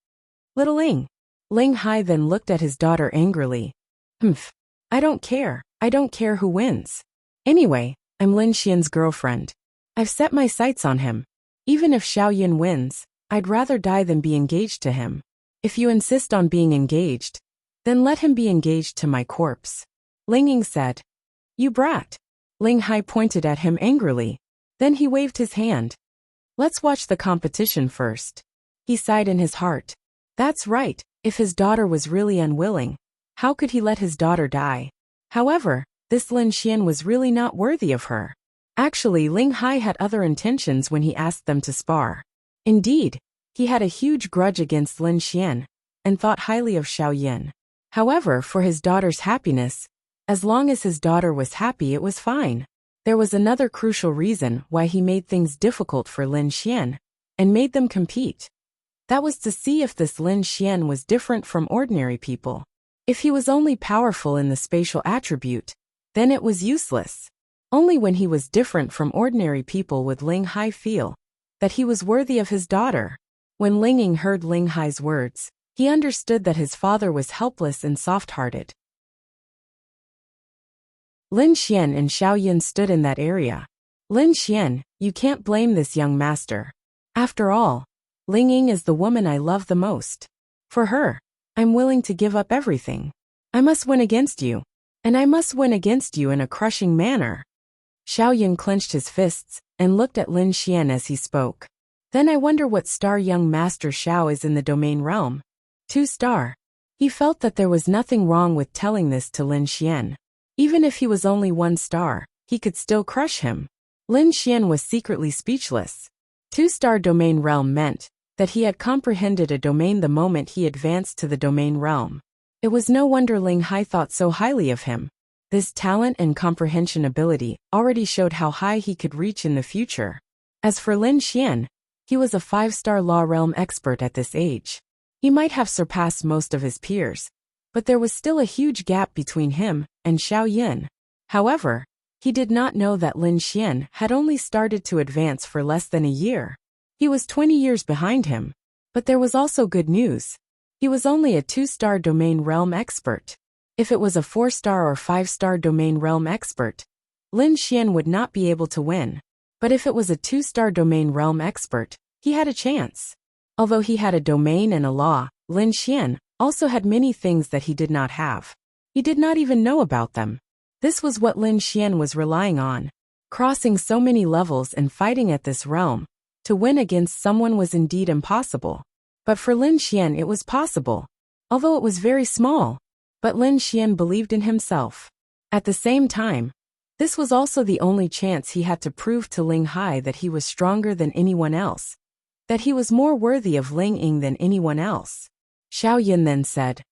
S1: Little Ling. Ling Hai then looked at his daughter angrily. Humph. I don't care. I don't care who wins. Anyway, I'm Lin Xian's girlfriend. I've set my sights on him. Even if Xiaoyan wins, I'd rather die than be engaged to him. If you insist on being engaged, then let him be engaged to my corpse. Ling Ying said. You brat. Ling Hai pointed at him angrily. Then he waved his hand. Let's watch the competition first. He sighed in his heart. That's right, if his daughter was really unwilling, how could he let his daughter die? However, this Lin Xian was really not worthy of her. Actually, Ling Hai had other intentions when he asked them to spar. Indeed, he had a huge grudge against Lin Xian, and thought highly of Xiaoyan. However, for his daughter's happiness, as long as his daughter was happy, it was fine. There was another crucial reason why he made things difficult for Lin Xian, and made them compete. That was to see if this Lin Xian was different from ordinary people. If he was only powerful in the spatial attribute, then it was useless. Only when he was different from ordinary people would Ling Hai feel that he was worthy of his daughter. When Ling Ying heard Ling Hai's words, he understood that his father was helpless and soft-hearted. Lin Xian and Xiaoyan stood in that area. Lin Xian, you can't blame this young master. After all, Ling Ying is the woman I love the most. For her, I'm willing to give up everything. I must win against you. And I must win against you in a crushing manner. Xiaoyan clenched his fists and looked at Lin Xian as he spoke. Then I wonder what star young Master Xiao is in the domain realm. 2 star. He felt that there was nothing wrong with telling this to Lin Xian. Even if he was only 1 star, he could still crush him. Lin Xian was secretly speechless. 2-star domain realm meant that he had comprehended a domain the moment he advanced to the domain realm. It was no wonder Ling Hai thought so highly of him. This talent and comprehension ability already showed how high he could reach in the future. As for Lin Xian, he was a 5-star law realm expert at this age. He might have surpassed most of his peers, but there was still a huge gap between him and Xiao Yin. However, he did not know that Lin Xian had only started to advance for less than a year. He was 20 years behind him. But there was also good news. He was only a 2-star domain realm expert. If it was a 4-star or 5-star domain realm expert, Lin Xian would not be able to win. But if it was a 2-star domain realm expert, he had a chance. Although he had a domain and a law, Lin Xian also had many things that he did not have. He did not even know about them. This was what Lin Xian was relying on. Crossing so many levels and fighting at this realm, to win against someone was indeed impossible. But for Lin Xian it was possible. Although it was very small. But Lin Xian believed in himself. At the same time, this was also the only chance he had to prove to Ling Hai that he was stronger than anyone else. That he was more worthy of Ling Ying than anyone else. Xiao Yin then said,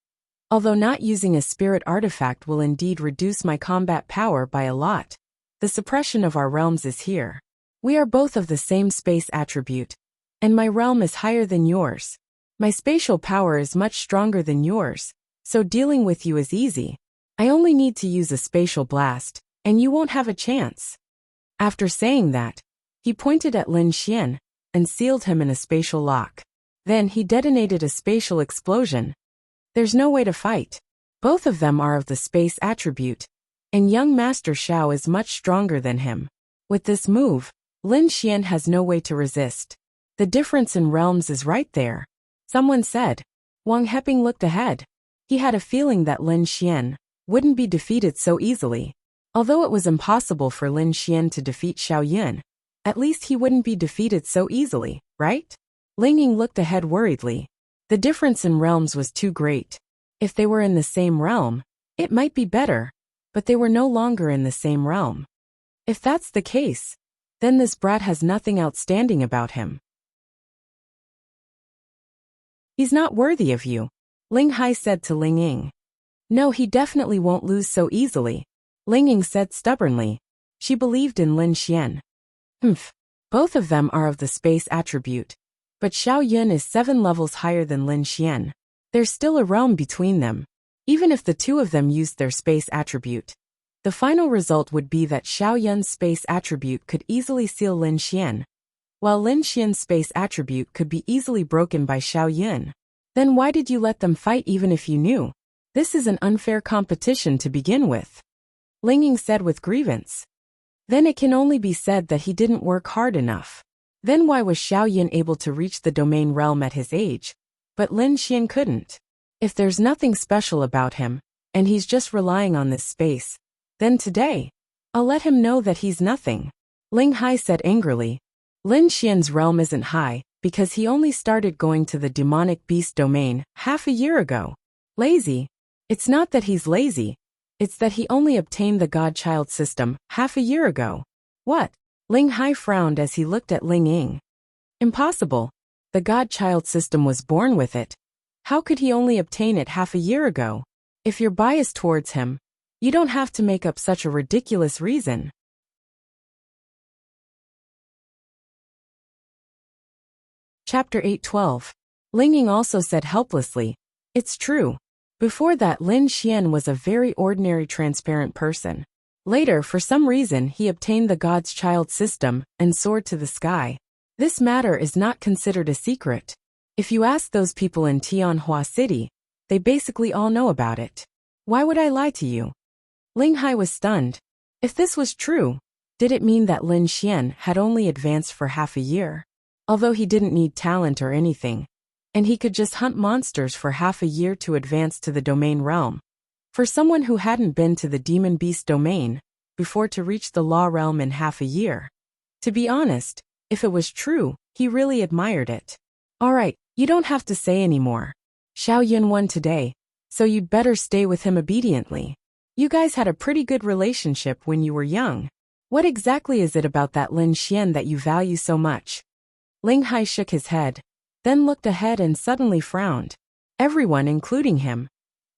S1: although not using a spirit artifact will indeed reduce my combat power by a lot, the suppression of our realms is here. We are both of the same space attribute, and my realm is higher than yours. My spatial power is much stronger than yours, so dealing with you is easy. I only need to use a spatial blast, and you won't have a chance. After saying that, he pointed at Lin Xian and sealed him in a spatial lock. Then he detonated a spatial explosion. There's no way to fight. Both of them are of the space attribute, and young Master Xiao is much stronger than him. With this move, Lin Xian has no way to resist. The difference in realms is right there. Someone said. Wang Heping looked ahead. He had a feeling that Lin Xian wouldn't be defeated so easily. Although it was impossible for Lin Xian to defeat Xiao Yin, at least he wouldn't be defeated so easily, right? Ling Ying looked ahead worriedly. The difference in realms was too great. If they were in the same realm, it might be better, but they were no longer in the same realm. If that's the case, then this brat has nothing outstanding about him. He's not worthy of you, Ling Hai said to Ling Ying. No, he definitely won't lose so easily, Ling Ying said stubbornly. She believed in Lin Xian. Both of them are of the space attribute. But Xiao Yun is 7 levels higher than Lin Xian. There's still a realm between them. Even if the two of them used their space attribute, the final result would be that Xiao Yun's space attribute could easily seal Lin Xian, while Lin Xian's space attribute could be easily broken by Xiao Yun. Then why did you let them fight even if you knew? This is an unfair competition to begin with, Ling Ying said with grievance. Then it can only be said that he didn't work hard enough. Then why was Xiao Yin able to reach the domain realm at his age, but Lin Xian couldn't? If there's nothing special about him, and he's just relying on this space, then today, I'll let him know that he's nothing, Ling Hai said angrily. Lin Xian's realm isn't high, because he only started going to the demonic beast domain half a year ago. Lazy? It's not that he's lazy, it's that he only obtained the godchild system half a year ago. What? Ling Hai frowned as he looked at Ling Ying. Impossible. The godchild system was born with it. How could he only obtain it half a year ago? If you're biased towards him, you don't have to make up such a ridiculous reason. Chapter 8:12. Ling Ying also said helplessly, it's true. Before that, Lin Xian was a very ordinary transparent person. Later, for some reason, he obtained the God's Child system and soared to the sky. This matter is not considered a secret. If you ask those people in Tianhua City, they basically all know about it. Why would I lie to you? Ling Hai was stunned. If this was true, did it mean that Lin Xian had only advanced for half a year? Although he didn't need talent or anything, and he could just hunt monsters for half a year to advance to the domain realm. For someone who hadn't been to the demon beast domain before to reach the law realm in half a year. To be honest, if it was true, he really admired it. Alright, you don't have to say anymore. Xiao Yun won today, so you'd better stay with him obediently. You guys had a pretty good relationship when you were young. What exactly is it about that Lin Xian that you value so much? Ling Hai shook his head, then looked ahead and suddenly frowned. Everyone, including him,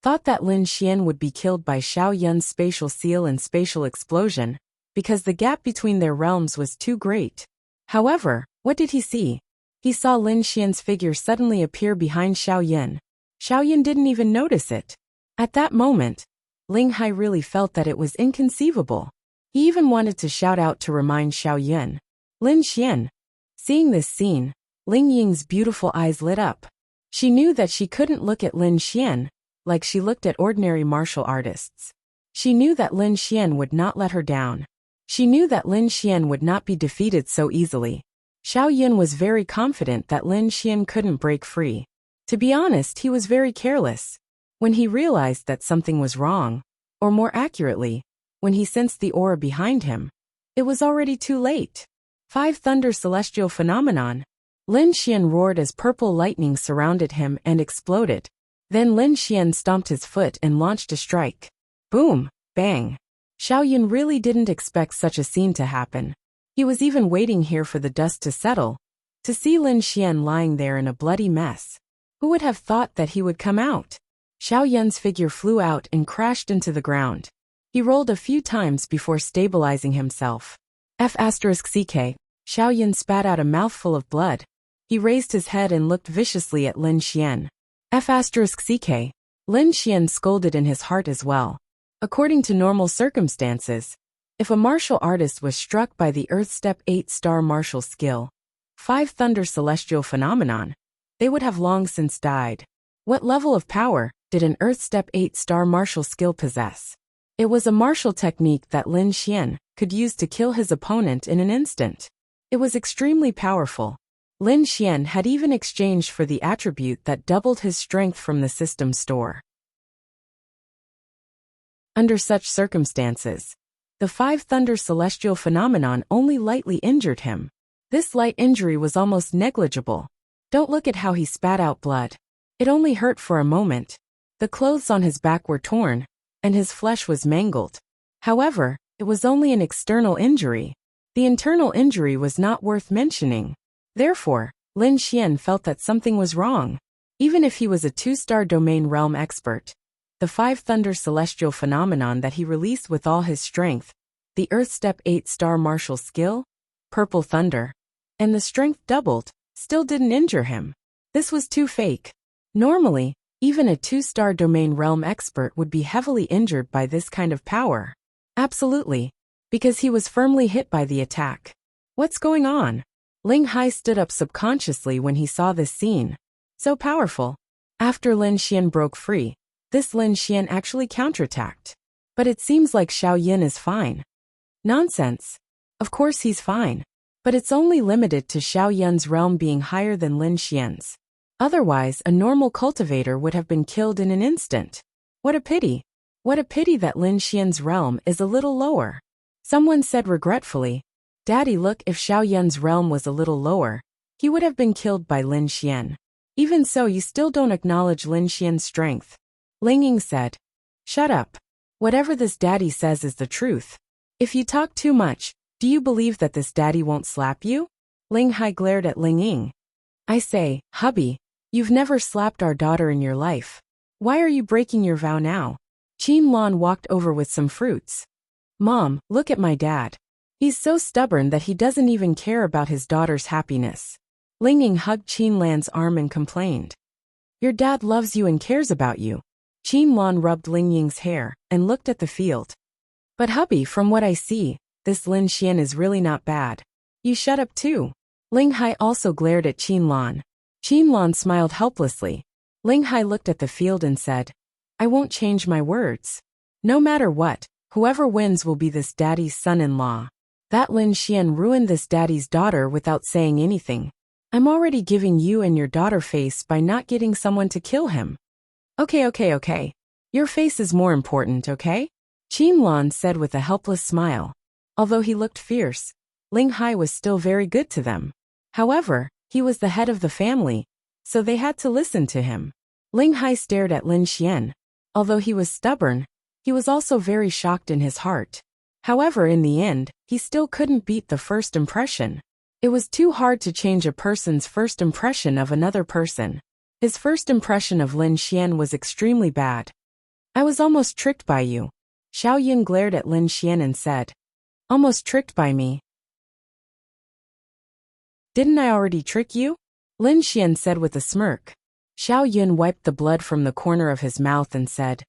S1: thought that Lin Xian would be killed by Xiao Yun's spatial seal and spatial explosion, because the gap between their realms was too great. However, what did he see? He saw Lin Xian's figure suddenly appear behind Xiao Yun. Xiao Yun didn't even notice it. At that moment, Ling Hai really felt that it was inconceivable. He even wanted to shout out to remind Xiao Yun. Lin Xian. Seeing this scene, Ling Ying's beautiful eyes lit up. She knew that she couldn't look at Lin Xian like she looked at ordinary martial artists. She knew that Lin Xian would not let her down. She knew that Lin Xian would not be defeated so easily. Xiao Yun was very confident that Lin Xian couldn't break free. To be honest, he was very careless. When he realized that something was wrong, or more accurately, when he sensed the aura behind him, it was already too late. 5 Thunder Celestial Phenomenon. Lin Xian roared as purple lightning surrounded him and exploded. Then Lin Xian stomped his foot and launched a strike. Boom! Bang! Xiao Yun really didn't expect such a scene to happen. He was even waiting here for the dust to settle, to see Lin Xian lying there in a bloody mess. Who would have thought that he would come out? Xiao Yun's figure flew out and crashed into the ground. He rolled a few times before stabilizing himself. F***ck. Xiao Yun spat out a mouthful of blood. He raised his head and looked viciously at Lin Xian. F***ck. Lin Xian scolded in his heart as well. According to normal circumstances, if a martial artist was struck by the Earth Step 8-star martial skill, 5 Thunder Celestial Phenomenon, they would have long since died. What level of power did an Earth Step 8-star martial skill possess? It was a martial technique that Lin Xian could use to kill his opponent in an instant. It was extremely powerful. Lin Xian had even exchanged for the attribute that doubled his strength from the system store. Under such circumstances, the 5 Thunder Celestial Phenomenon only lightly injured him. This light injury was almost negligible. Don't look at how he spat out blood. It only hurt for a moment. The clothes on his back were torn, and his flesh was mangled. However, it was only an external injury. The internal injury was not worth mentioning. Therefore, Lin Xian felt that something was wrong. Even if he was a 2-star domain realm expert, the 5 Thunder Celestial Phenomenon that he released with all his strength, the Earth Step 8-star martial skill, Purple Thunder, and the strength doubled, still didn't injure him. This was too fake. Normally, even a 2-star domain realm expert would be heavily injured by this kind of power. Absolutely. Because he was firmly hit by the attack. What's going on? Ling Hai stood up subconsciously when he saw this scene. So powerful. After Lin Xian broke free, this Lin Xian actually counterattacked. But it seems like Xiao Yun is fine. Nonsense. Of course he's fine. But it's only limited to Xiao Yun's realm being higher than Lin Xian's. Otherwise, a normal cultivator would have been killed in an instant. What a pity. What a pity that Lin Xian's realm is a little lower. Someone said regretfully, Daddy, look, if Xiao Yun's realm was a little lower, he would have been killed by Lin Xian. Even so, you still don't acknowledge Lin Xian's strength. Ling Ying said. Shut up. Whatever this daddy says is the truth. If you talk too much, do you believe that this daddy won't slap you? Ling Hai glared at Ling Ying. I say, hubby, you've never slapped our daughter in your life. Why are you breaking your vow now? Qin Lan walked over with some fruits. Mom, look at my dad. He's so stubborn that he doesn't even care about his daughter's happiness. Ling Ying hugged Qin Lan's arm and complained. Your dad loves you and cares about you. Qin Lan rubbed Ling Ying's hair and looked at the field. But hubby, from what I see, this Lin Xian is really not bad. You shut up too. Ling Hai also glared at Qin Lan. Qin Lan smiled helplessly. Ling Hai looked at the field and said, I won't change my words. No matter what, whoever wins will be this daddy's son-in-law. That Lin Xian ruined this daddy's daughter without saying anything. I'm already giving you and your daughter face by not getting someone to kill him. Okay. Your face is more important, okay? Qin Lan said with a helpless smile. Although he looked fierce, Ling Hai was still very good to them. However, he was the head of the family, so they had to listen to him. Ling Hai stared at Lin Xian. Although he was stubborn, he was also very shocked in his heart. However, in the end, he still couldn't beat the first impression. It was too hard to change a person's first impression of another person. His first impression of Lin Xian was extremely bad. I was almost tricked by you. Xiao Yun glared at Lin Xian and said. Almost tricked by me? Didn't I already trick you? Lin Xian said with a smirk. Xiao Yun wiped the blood from the corner of his mouth and said,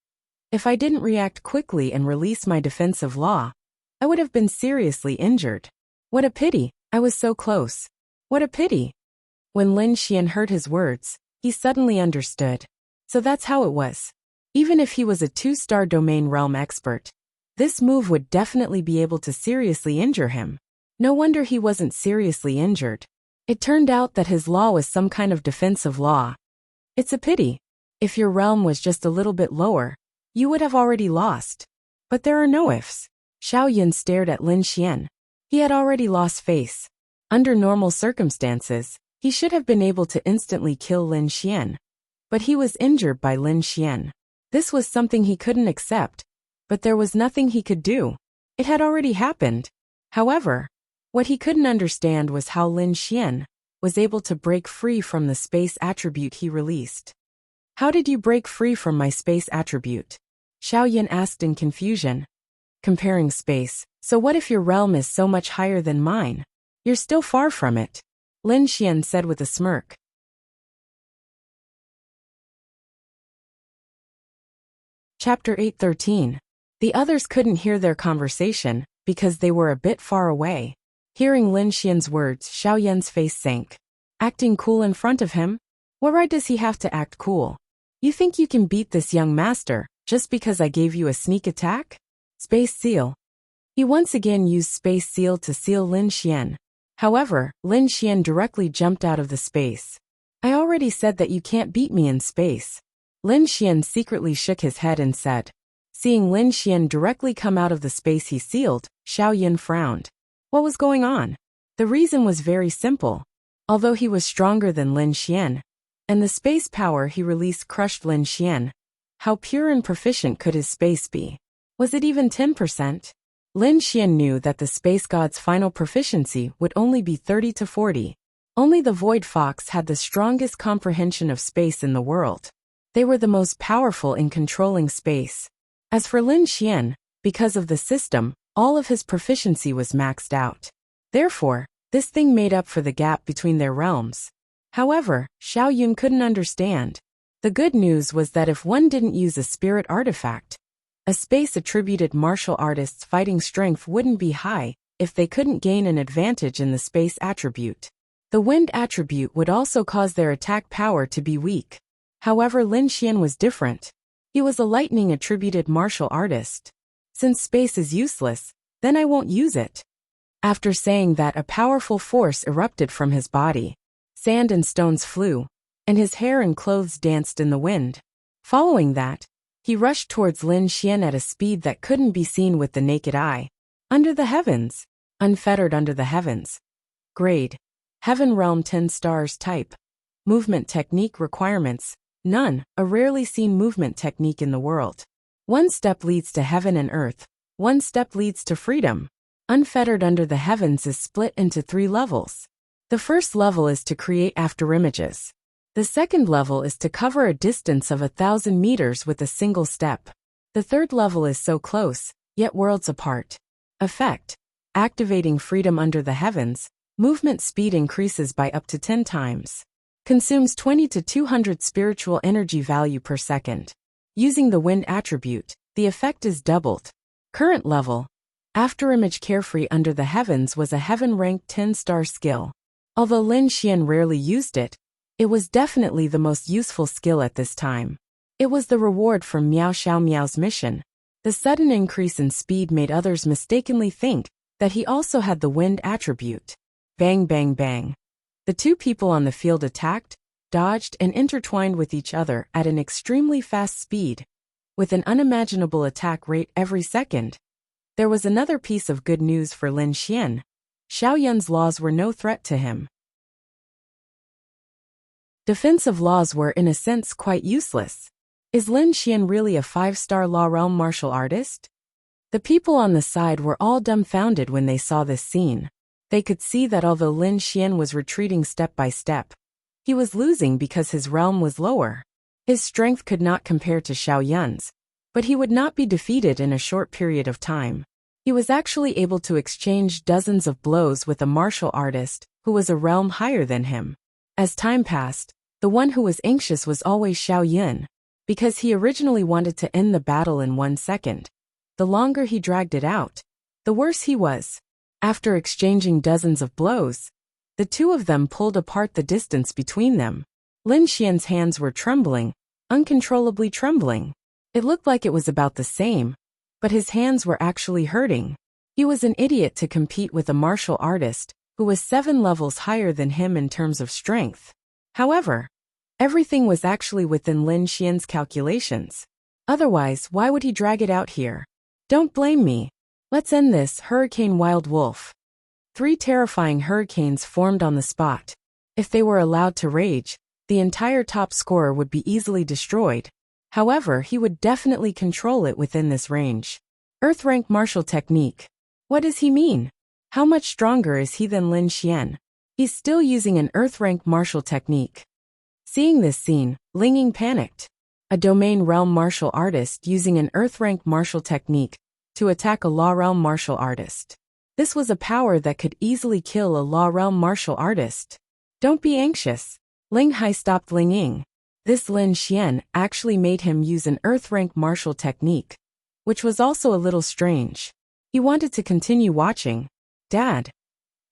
S1: if I didn't react quickly and release my defensive law, I would have been seriously injured. What a pity, I was so close. What a pity. When Lin Xian heard his words, he suddenly understood. So that's how it was. Even if he was a 2-star domain realm expert, this move would definitely be able to seriously injure him. No wonder he wasn't seriously injured. It turned out that his law was some kind of defensive law. It's a pity. If your realm was just a little bit lower, you would have already lost. But there are no ifs. Xiao Yun stared at Lin Xian. He had already lost face. Under normal circumstances, he should have been able to instantly kill Lin Xian. But he was injured by Lin Xian. This was something he couldn't accept, but there was nothing he could do. It had already happened. However, what he couldn't understand was how Lin Xian was able to break free from the space attribute he released. How did you break free from my space attribute? Xiao Yun asked in confusion. Comparing space, so what if your realm is so much higher than mine? You're still far from it. Lin Xian said with a smirk. Chapter 8:13. The others couldn't hear their conversation because they were a bit far away. Hearing Lin Xian's words, Xiao Yun's face sank. Acting cool in front of him? What right does he have to act cool? You think you can beat this young master just because I gave you a sneak attack? Space seal. He once again used space seal to seal Lin Xian. However, Lin Xian directly jumped out of the space. I already said that you can't beat me in space. Lin Xian secretly shook his head and said. Seeing Lin Xian directly come out of the space he sealed, Xiao Yun frowned. What was going on? The reason was very simple. Although he was stronger than Lin Xian, and the space power he released crushed Lin Xian, how pure and proficient could his space be? Was it even 10%? Lin Xian knew that the space god's final proficiency would only be 30 to 40. Only the Void Fox had the strongest comprehension of space in the world. They were the most powerful in controlling space. As for Lin Xian, because of the system, all of his proficiency was maxed out. Therefore, this thing made up for the gap between their realms. However, Xiao Yun couldn't understand. The good news was that if one didn't use a spirit artifact, a space-attributed martial artist's fighting strength wouldn't be high if they couldn't gain an advantage in the space attribute. The wind attribute would also cause their attack power to be weak. However, Lin Xian was different. He was a lightning-attributed martial artist. Since space is useless, then I won't use it. After saying that, a powerful force erupted from his body. Sand and stones flew, and his hair and clothes danced in the wind. Following that, he rushed towards Lin Xian at a speed that couldn't be seen with the naked eye. Under the heavens. Unfettered under the heavens. Grade. Heaven Realm 10 stars type. Movement technique requirements. None, a rarely seen movement technique in the world. One step leads to heaven and earth. One step leads to freedom. Unfettered under the heavens is split into 3 levels. The first level is to create afterimages. The second level is to cover a distance of 1,000 meters with a single step. The third level is so close, yet worlds apart. Effect. Activating freedom under the heavens, movement speed increases by up to 10 times. Consumes 20 to 200 spiritual energy value per second. Using the wind attribute, the effect is doubled. Current level. Afterimage carefree under the heavens was a heaven-ranked 10-star skill. Although Lin Xian rarely used it, it was definitely the most useful skill at this time. It was the reward from Miao Xiao Miao's mission. The sudden increase in speed made others mistakenly think that he also had the wind attribute. Bang bang bang. The 2 people on the field attacked, dodged, and intertwined with each other at an extremely fast speed, with an unimaginable attack rate every second. There was another piece of good news for Lin Xian. Xiao Yun's laws were no threat to him. Defensive laws were in a sense quite useless. Is Lin Xian really a 5-star Law Realm martial artist? The people on the side were all dumbfounded when they saw this scene. They could see that although Lin Xian was retreating step by step, he was losing because his realm was lower. His strength could not compare to Xiao Yun's, but he would not be defeated in a short period of time. He was actually able to exchange dozens of blows with a martial artist who was a realm higher than him. As time passed, the one who was anxious was always Xiao Yun, because he originally wanted to end the battle in 1 second. The longer he dragged it out, the worse he was. After exchanging dozens of blows, the two of them pulled apart the distance between them. Lin Xian's hands were trembling, uncontrollably trembling. It looked like it was about the same, but his hands were actually hurting. He was an idiot to compete with a martial artist who was 7 levels higher than him in terms of strength. However, everything was actually within Lin Xian's calculations. Otherwise, why would he drag it out here? Don't blame me. Let's end this. Hurricane Wild Wolf. 3 terrifying hurricanes formed on the spot. If they were allowed to rage, the entire top scorer would be easily destroyed. However, he would definitely control it within this range. Earth rank martial technique. What does he mean? How much stronger is he than Lin Xian? He's still using an earth rank martial technique. Seeing this scene, Ling Ying panicked. A domain realm martial artist using an earth rank martial technique to attack a law realm martial artist. This was a power that could easily kill a law realm martial artist. Don't be anxious. Ling Hai stopped Ling Ying. This Lin Xian actually made him use an earth rank martial technique, which was also a little strange. He wanted to continue watching. Dad,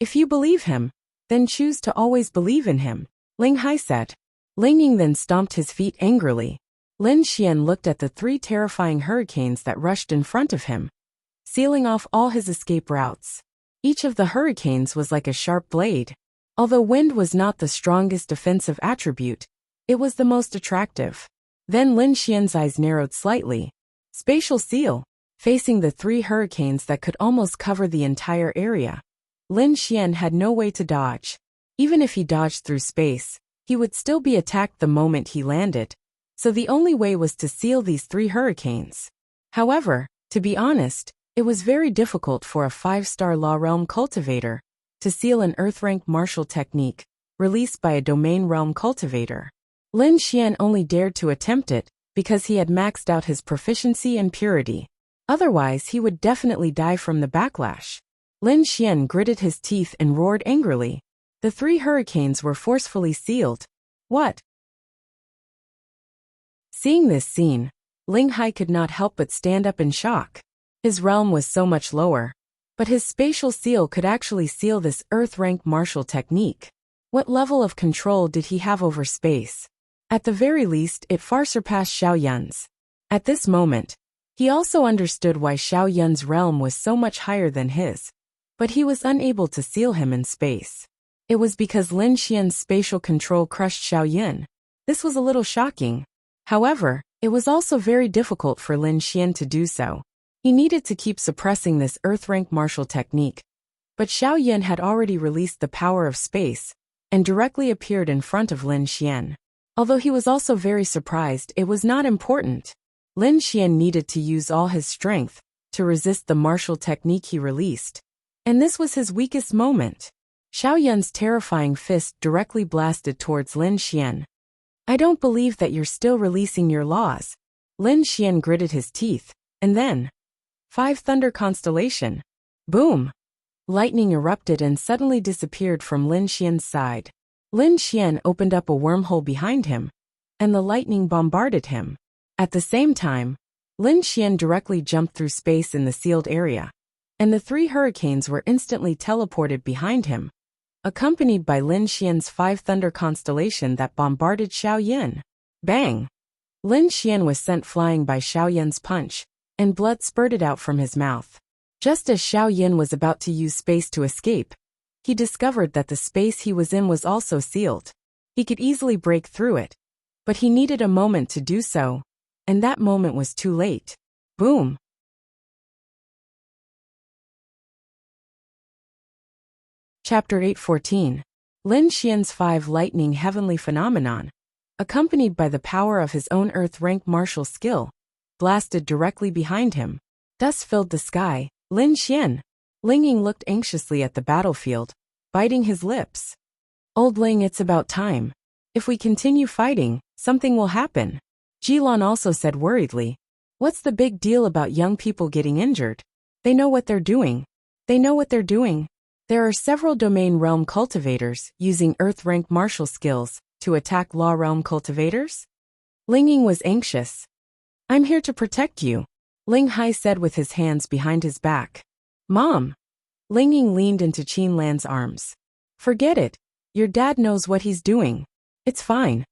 S1: if you believe him, then choose to always believe in him, Ling Hai said. Ling Ying then stomped his feet angrily. Lin Xian looked at the 3 terrifying hurricanes that rushed in front of him, sealing off all his escape routes. Each of the hurricanes was like a sharp blade. Although wind was not the strongest defensive attribute, it was the most attractive. Then Lin Xian's eyes narrowed slightly. Spatial seal. Facing the 3 hurricanes that could almost cover the entire area, Lin Xian had no way to dodge. Even if he dodged through space, he would still be attacked the moment he landed. So the only way was to seal these 3 hurricanes. However, to be honest, it was very difficult for a 5-star Law Realm cultivator to seal an earth rank martial technique released by a domain realm cultivator. Lin Xian only dared to attempt it because he had maxed out his proficiency and purity. Otherwise, he would definitely die from the backlash. Lin Xian gritted his teeth and roared angrily. The 3 hurricanes were forcefully sealed. What? Seeing this scene, Ling Hai could not help but stand up in shock. His realm was so much lower, but his spatial seal could actually seal this earth rank martial technique. What level of control did he have over space? At the very least, it far surpassed Xiao Yun's. At this moment, he also understood why Xiao Yun's realm was so much higher than his, but he was unable to seal him in space. It was because Lin Xian's spatial control crushed Xiao Yun. This was a little shocking. However, it was also very difficult for Lin Xian to do so. He needed to keep suppressing this earth rank martial technique. But Xiao Yun had already released the power of space and directly appeared in front of Lin Xian. Although he was also very surprised, it was not important. Lin Xian needed to use all his strength to resist the martial technique he released. And this was his weakest moment. Xiao Yun's terrifying fist directly blasted towards Lin Xian. I don't believe that you're still releasing your laws. Lin Xian gritted his teeth, and then 5 Thunder Constellation. Boom! Lightning erupted and suddenly disappeared from Lin Xian's side. Lin Xian opened up a wormhole behind him, and the lightning bombarded him. At the same time, Lin Xian directly jumped through space in the sealed area, and the 3 hurricanes were instantly teleported behind him, accompanied by Lin Xian's 5 Thunder Constellation that bombarded Xiao Yun. Bang! Lin Xian was sent flying by Xiao Yun's punch, and blood spurted out from his mouth. Just as Xiao Yun was about to use space to escape, he discovered that the space he was in was also sealed. He could easily break through it, but he needed a moment to do so, and that moment was too late. Boom! Chapter 8:14. Lin Xian's 5 Lightning Heavenly Phenomenon. accompanied by the power of his own Earth-rank martial skill, blasted directly behind him. Dust filled the sky. Lin Xian. Ling Ying looked anxiously at the battlefield, biting his lips. Old Ling, it's about time. If we continue fighting, something will happen. Jilan also said worriedly. What's the big deal about young people getting injured? They know what they're doing. They know what they're doing. There are several domain realm cultivators using Earth-rank martial skills to attack Law realm cultivators? Ling Ying was anxious. I'm here to protect you, Ling Hai said with his hands behind his back. Mom. Ling Ying leaned into Qin Lan's arms. Forget it. Your dad knows what he's doing. It's fine.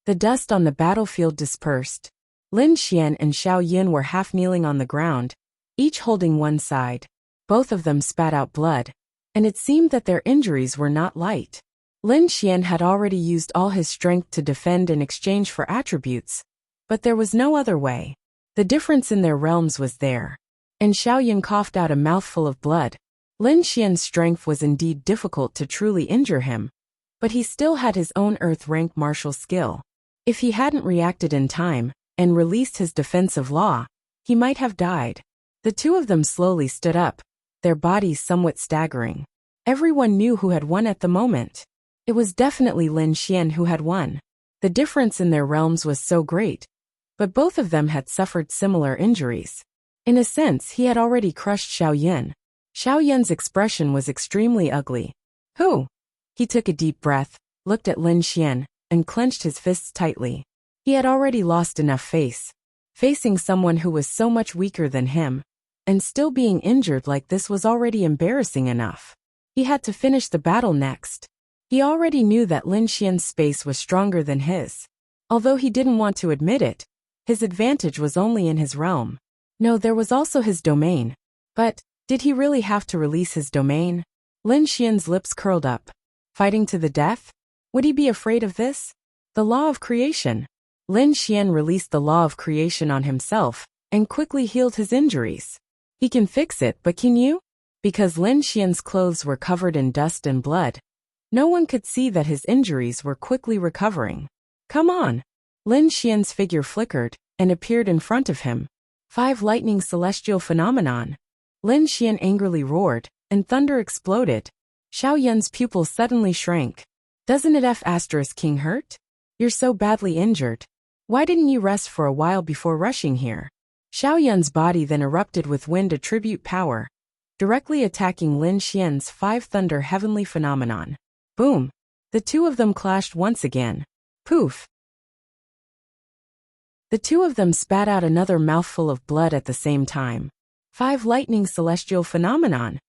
S1: The dust on the battlefield dispersed. Lin Xian and Xiao Yin were half kneeling on the ground, each holding one side. Both of them spat out blood, and it seemed that their injuries were not light. Lin Xian had already used all his strength to defend in exchange for attributes, but there was no other way. The difference in their realms was there. And Xiao Yin coughed out a mouthful of blood. Lin Xian's strength was indeed difficult to truly injure him, but he still had his own Earth-rank martial skill. If he hadn't reacted in time and released his defensive law, he might have died. The two of them slowly stood up, their bodies somewhat staggering. Everyone knew who had won at the moment. It was definitely Lin Xian who had won. The difference in their realms was so great, but both of them had suffered similar injuries. In a sense, he had already crushed Xiao Yin. Xiao Yin's expression was extremely ugly. Who? He took a deep breath, looked at Lin Xian, and clenched his fists tightly. He had already lost enough face. Facing someone who was so much weaker than him, and still being injured like this was already embarrassing enough. He had to finish the battle next. He already knew that Lin Xian's space was stronger than his. Although he didn't want to admit it, his advantage was only in his realm. No, there was also his domain. But, did he really have to release his domain? Lin Xian's lips curled up. Fighting to the death? Would he be afraid of this? The law of creation. Lin Xian released the law of creation on himself, and quickly healed his injuries. He can fix it, but can you? Because Lin Xian's clothes were covered in dust and blood, no one could see that his injuries were quickly recovering. Come on. Lin Xian's figure flickered, and appeared in front of him. 5 lightning celestial phenomenon. Lin Xian angrily roared, and thunder exploded. Xiao Yun's pupils suddenly shrank. Doesn't it F***king hurt? You're so badly injured. Why didn't you rest for a while before rushing here? Xiao Yun's body then erupted with wind attribute power, directly attacking Lin Xian's 5 thunder heavenly phenomenon. Boom! The two of them clashed once again. Poof! The two of them spat out another mouthful of blood at the same time. 5 lightning celestial phenomenon.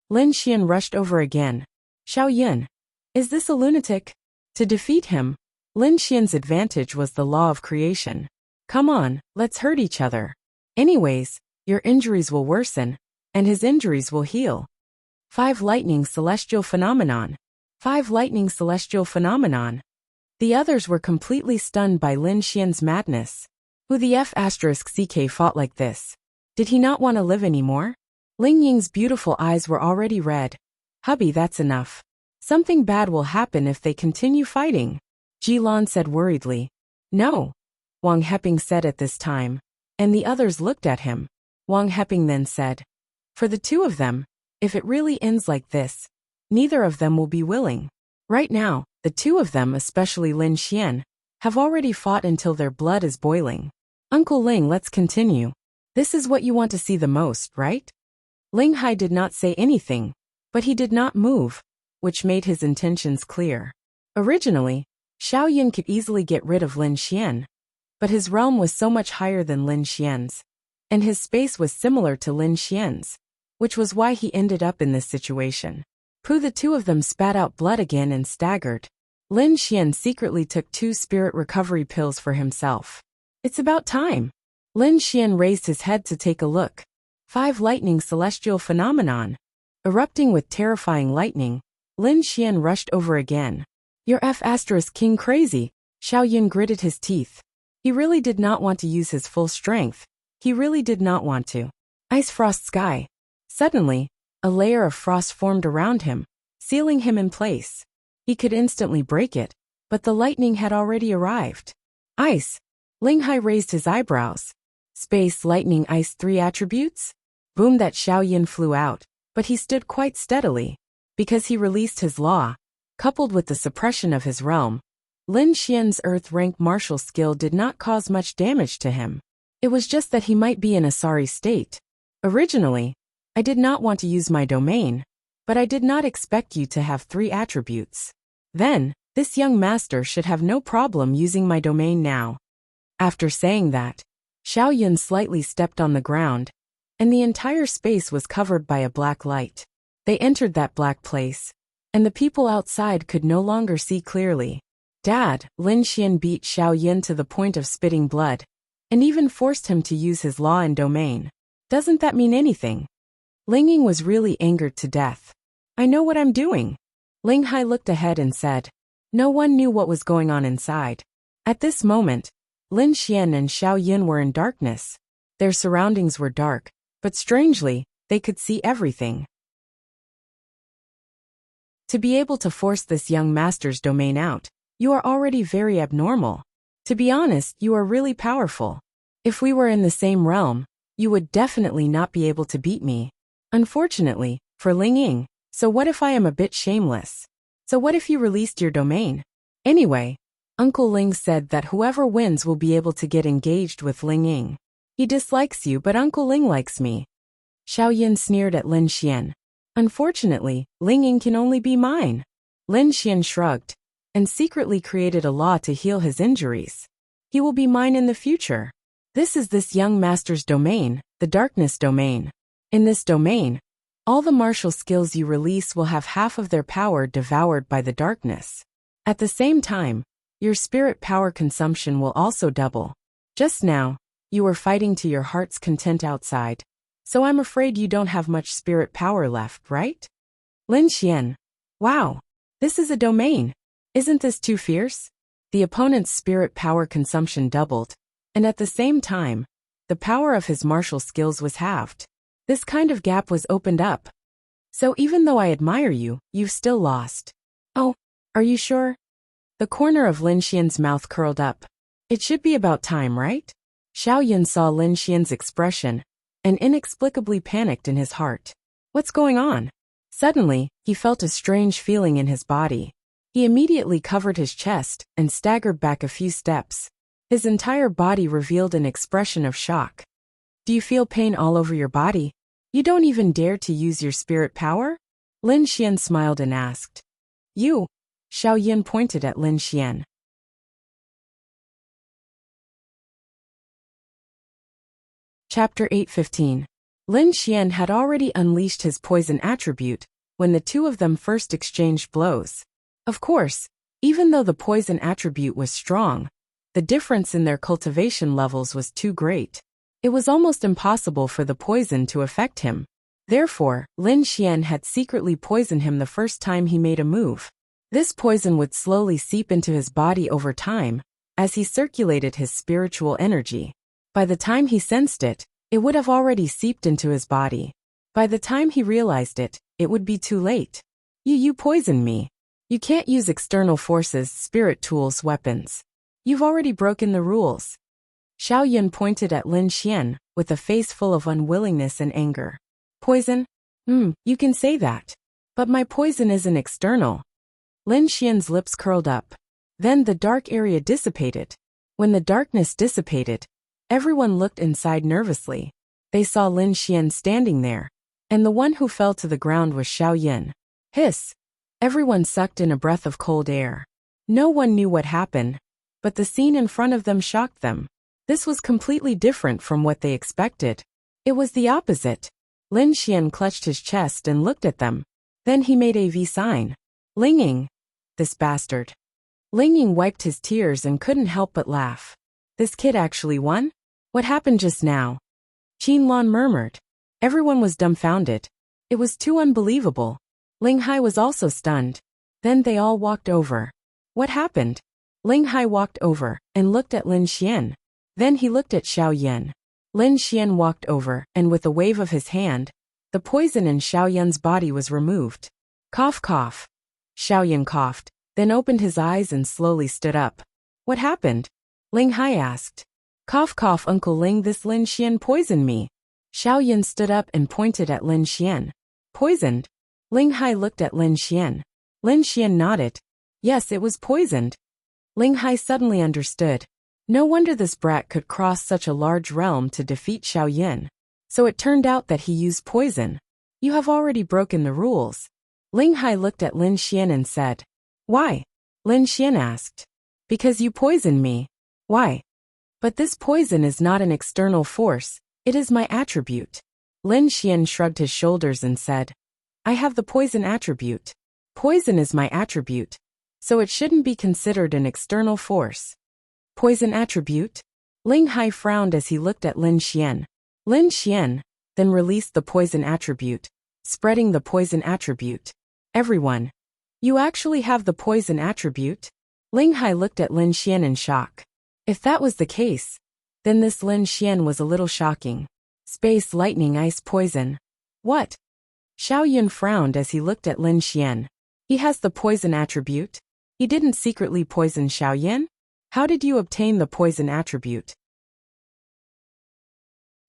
S1: Lin Xian rushed over again. Xiao Yun. Is this a lunatic? To defeat him, Lin Xian's advantage was the law of creation. Come on, let's hurt each other. Anyways, your injuries will worsen, and his injuries will heal. 5 lightning celestial phenomenon. 5 lightning celestial phenomenon. The others were completely stunned by Lin Xian's madness. Who the F***ck fought like this? Did he not want to live anymore? Ling Ying's beautiful eyes were already red. Hubby, that's enough. Something bad will happen if they continue fighting. Jilan said worriedly. No. Wang Heping said at this time. And the others looked at him. Wang Heping then said. For the two of them, if it really ends like this, neither of them will be willing. Right now, the two of them, especially Lin Xian, have already fought until their blood is boiling. Uncle Ling, let's continue. This is what you want to see the most, right? Ling Hai did not say anything, but he did not move, which made his intentions clear. Originally, Xiao Yin could easily get rid of Lin Xian, but his realm was so much higher than Lin Xian's, and his space was similar to Lin Xian's, which was why he ended up in this situation. The two of them spat out blood again and staggered. Lin Xian secretly took 2 spirit recovery pills for himself. It's about time. Lin Xian raised his head to take a look. 5 lightning celestial phenomenon. Erupting with terrifying lightning, Lin Xian rushed over again. You're F***king crazy. Xiao Yun gritted his teeth. He really did not want to use his full strength. He really did not want to. Ice frost sky. Suddenly, a layer of frost formed around him, sealing him in place. He could instantly break it, but the lightning had already arrived. Ice. Ling Hai raised his eyebrows. Space, lightning, ice, 3 attributes? Boom, that Xiaoyan flew out, but he stood quite steadily. Because he released his law, coupled with the suppression of his realm, Lin Xian's Earth rank martial skill did not cause much damage to him. It was just that he might be in a sorry state. Originally, I did not want to use my domain, but I did not expect you to have 3 attributes. Then, this young master should have no problem using my domain now. After saying that, Xiaoyan slightly stepped on the ground, and the entire space was covered by a black light. They entered that black place, and the people outside could no longer see clearly. Dad, Lin Xian beat Xiaoyan to the point of spitting blood, and even forced him to use his law and domain. Doesn't that mean anything? Ling Ying was really angered to death. I know what I'm doing. Ling Hai looked ahead and said. No one knew what was going on inside. At this moment, Lin Xian and Xiaoyan were in darkness. Their surroundings were dark, but strangely, they could see everything. To be able to force this young master's domain out, you are already very abnormal. To be honest, you are really powerful. If we were in the same realm, you would definitely not be able to beat me. Unfortunately, for Ling Ying, so what if I am a bit shameless? So what if you released your domain? Anyway, Uncle Ling said that whoever wins will be able to get engaged with Ling Ying. He dislikes you, but Uncle Ling likes me. Xiaoyan sneered at Lin Xian. Unfortunately, Ling Ying can only be mine. Lin Xian shrugged, and secretly created a law to heal his injuries. He will be mine in the future. This is this young master's domain, the darkness domain. In this domain, all the martial skills you release will have half of their power devoured by the darkness. At the same time, your spirit power consumption will also double. Just now, you were fighting to your heart's content outside, so I'm afraid you don't have much spirit power left, right? Lin Xian. Wow, this is a domain. Isn't this too fierce? The opponent's spirit power consumption doubled, and at the same time, the power of his martial skills was halved. This kind of gap was opened up. So even though I admire you, you've still lost. Oh, are you sure? The corner of Lin Xian's mouth curled up. It should be about time, right? Xiaoyan saw Lin Xian's expression, and inexplicably panicked in his heart. What's going on? Suddenly, he felt a strange feeling in his body. He immediately covered his chest and staggered back a few steps. His entire body revealed an expression of shock. Do you feel pain all over your body? You don't even dare to use your spirit power? Lin Xian smiled and asked. You? Xiaoyan pointed at Lin Xian. Chapter 8:15. Lin Xian had already unleashed his poison attribute when the two of them first exchanged blows. Of course, even though the poison attribute was strong, the difference in their cultivation levels was too great. It was almost impossible for the poison to affect him. Therefore, Lin Xian had secretly poisoned him the first time he made a move. This poison would slowly seep into his body over time, as he circulated his spiritual energy. By the time he sensed it, it would have already seeped into his body. By the time he realized it, it would be too late. You poisoned me. You can't use external forces, spirit tools, weapons. You've already broken the rules. Xiaoyan pointed at Lin Xian, with a face full of unwillingness and anger. Poison? You can say that. But my poison isn't external. Lin Xian's lips curled up. Then the dark area dissipated. When the darkness dissipated, everyone looked inside nervously. They saw Lin Xian standing there, and the one who fell to the ground was Xiaoyan. Hiss! Everyone sucked in a breath of cold air. No one knew what happened, but the scene in front of them shocked them. This was completely different from what they expected. It was the opposite. Lin Xian clutched his chest and looked at them. Then he made a V sign. Ling Ying. This bastard. Ling Ying wiped his tears and couldn't help but laugh. This kid actually won? What happened just now? Qin Lan murmured. Everyone was dumbfounded. It was too unbelievable. Ling Hai was also stunned. Then they all walked over. What happened? Ling Hai walked over and looked at Lin Xian. Then he looked at Xiaoyan. Lin Xian walked over, and with a wave of his hand, the poison in Xiaoyan's body was removed. Cough, cough. Xiaoyan coughed, then opened his eyes and slowly stood up. What happened? Ling Hai asked. Cough cough, Uncle Ling, this Lin Xian poisoned me. Xiaoyan stood up and pointed at Lin Xian. Poisoned? Ling Hai looked at Lin Xian. Lin Xian nodded. Yes, it was poisoned. Ling Hai suddenly understood. No wonder this brat could cross such a large realm to defeat Xiaoyan. So it turned out that he used poison. You have already broken the rules. Ling Hai looked at Lin Xian and said. Why? Lin Xian asked. Because you poisoned me. Why? But this poison is not an external force, it is my attribute. Lin Xian shrugged his shoulders and said. I have the poison attribute. Poison is my attribute. So it shouldn't be considered an external force. Poison attribute? Ling Hai frowned as he looked at Lin Xian. Lin Xian then released the poison attribute, spreading the poison attribute. Everyone. You actually have the poison attribute? Ling Hai looked at Lin Xian in shock. If that was the case, then this Lin Xian was a little shocking. Space, lightning, ice, poison. What? Xiaoyan frowned as he looked at Lin Xian. He has the poison attribute? He didn't secretly poison Xiaoyan? How did you obtain the poison attribute?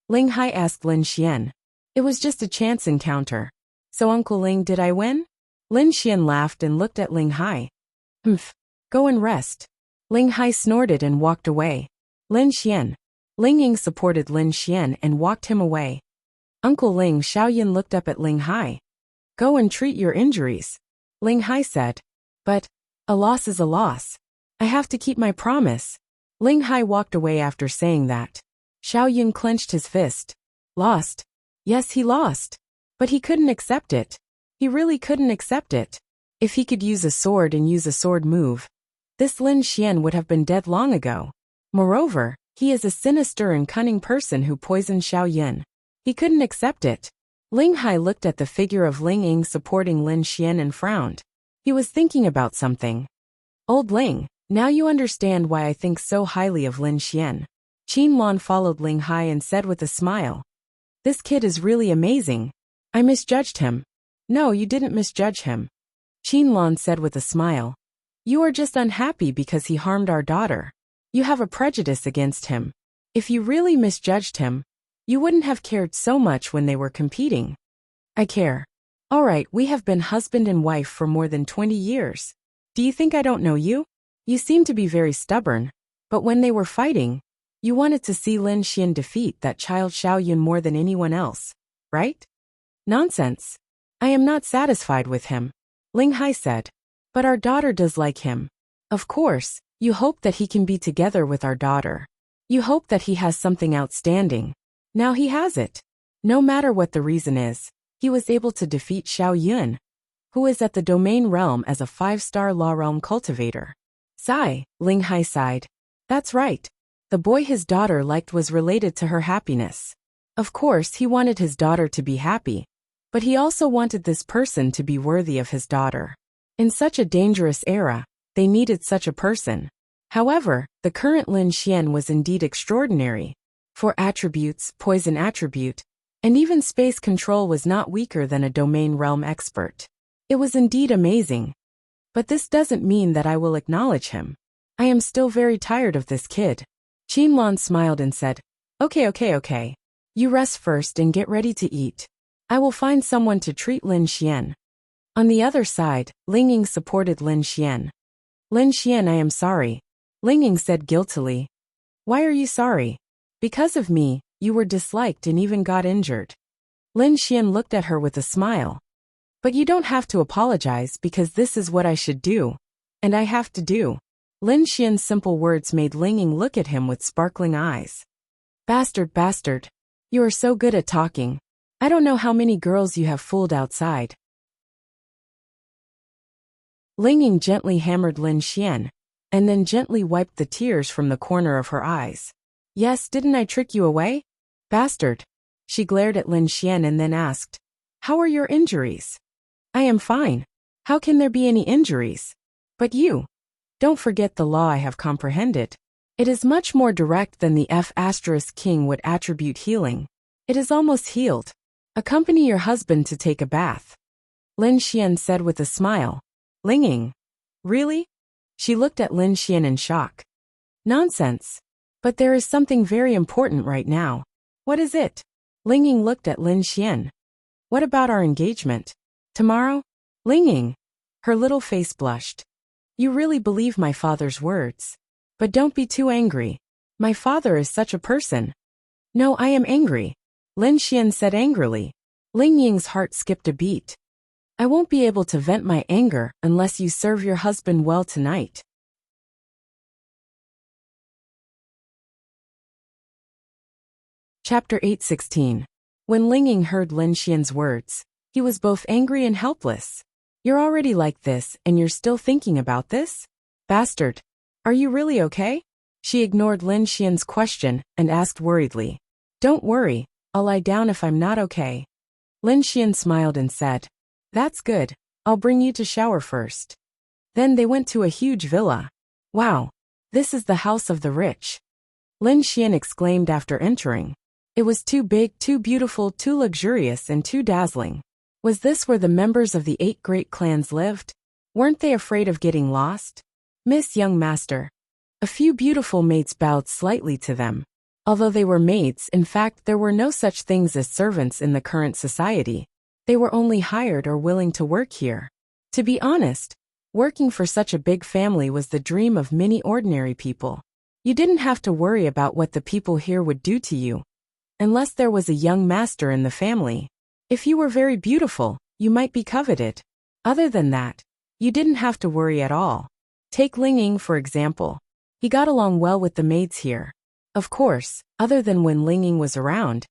S1: Ling Hai asked Lin Xian. It was just a chance encounter. So Uncle Ling, did I win? Lin Xian laughed and looked at Ling Hai. Humph. Go and rest. Ling Hai snorted and walked away. Lin Xian. Ling Ying supported Lin Xian and walked him away. Uncle Ling, Xiaoyan looked up at Ling Hai. Go and treat your injuries. Ling Hai said. But, a loss is a loss. I have to keep my promise. Ling Hai walked away after saying that. Xiaoyan clenched his fist. Lost? Yes, he lost. But he couldn't accept it. He really couldn't accept it. If he could use a sword and use a sword move, this Lin Xian would have been dead long ago. Moreover, he is a sinister and cunning person who poisoned Xiaoyan. He couldn't accept it. Ling Hai looked at the figure of Ling Ying supporting Lin Xian and frowned. He was thinking about something. Old Ling, now you understand why I think so highly of Lin Xian. Qin Lan followed Ling Hai and said with a smile. This kid is really amazing. I misjudged him. No, you didn't misjudge him. Qin Lan said with a smile. You are just unhappy because he harmed our daughter. You have a prejudice against him. If you really misjudged him, you wouldn't have cared so much when they were competing. I care. All right, we have been husband and wife for more than 20 years. Do you think I don't know you? You seem to be very stubborn. But when they were fighting, you wanted to see Lin Xian defeat that child Xiaoyan more than anyone else, right? Nonsense. I am not satisfied with him. Ling Hai said. But our daughter does like him. Of course, you hope that he can be together with our daughter. You hope that he has something outstanding. Now he has it. No matter what the reason is, he was able to defeat Xiaoyan, who is at the domain realm as a 5-star law realm cultivator. Sigh, Ling Hai sighed. That's right. The boy his daughter liked was related to her happiness. Of course, he wanted his daughter to be happy, but he also wanted this person to be worthy of his daughter. In such a dangerous era, they needed such a person. However, the current Lin Xian was indeed extraordinary. For attributes, poison attribute, and even space control was not weaker than a domain realm expert. It was indeed amazing. But this doesn't mean that I will acknowledge him. I am still very tired of this kid. Qin Lan smiled and said, Okay. You rest first and get ready to eat. I will find someone to treat Lin Xian. On the other side, Ling Ying supported Lin Xian. Lin Xian, I am sorry. Ling Ying said guiltily. Why are you sorry? Because of me, you were disliked and even got injured. Lin Xian looked at her with a smile. But you don't have to apologize because this is what I should do. And I have to do. Lin Xian's simple words made Ling Ying look at him with sparkling eyes. Bastard. You are so good at talking. I don't know how many girls you have fooled outside. Ling Ying gently hammered Lin Xian, and then gently wiped the tears from the corner of her eyes. Yes, didn't I trick you away? Bastard. She glared at Lin Xian and then asked, How are your injuries? I am fine. How can there be any injuries? But you. Don't forget the law I have comprehended. It is much more direct than the F*** would attribute healing. It is almost healed. Accompany your husband to take a bath. Lin Xian said with a smile. Ling Ying. Really? She looked at Lin Xian in shock. Nonsense. But there is something very important right now. What is it? Ling Ying looked at Lin Xian. What about our engagement? Tomorrow? Ling Ying. Her little face blushed. You really believe my father's words. But don't be too angry. My father is such a person. No, I am angry. Lin Xian said angrily. Ling Ying's heart skipped a beat. I won't be able to vent my anger unless you serve your husband well tonight. Chapter 8:16. When Ling Ying heard Lin Xian's words, he was both angry and helpless. You're already like this and you're still thinking about this? Bastard. Are you really okay? She ignored Lin Xian's question and asked worriedly. Don't worry, I'll lie down if I'm not okay. Lin Xian smiled and said, That's good, I'll bring you to shower first. Then they went to a huge villa. Wow, this is the house of the rich. Lin Xian exclaimed after entering. It was too big, too beautiful, too luxurious, and too dazzling. Was this where the members of the 8 great clans lived? Weren't they afraid of getting lost? Miss Young Master. A few beautiful maids bowed slightly to them. Although they were maids, in fact, there were no such things as servants in the current society. They were only hired or willing to work here. To be honest, working for such a big family was the dream of many ordinary people. You didn't have to worry about what the people here would do to you. Unless there was a young master in the family. If you were very beautiful, you might be coveted. Other than that, you didn't have to worry at all. Take Ling Ying for example. He got along well with the maids here. Of course, other than when Ling Ying was around.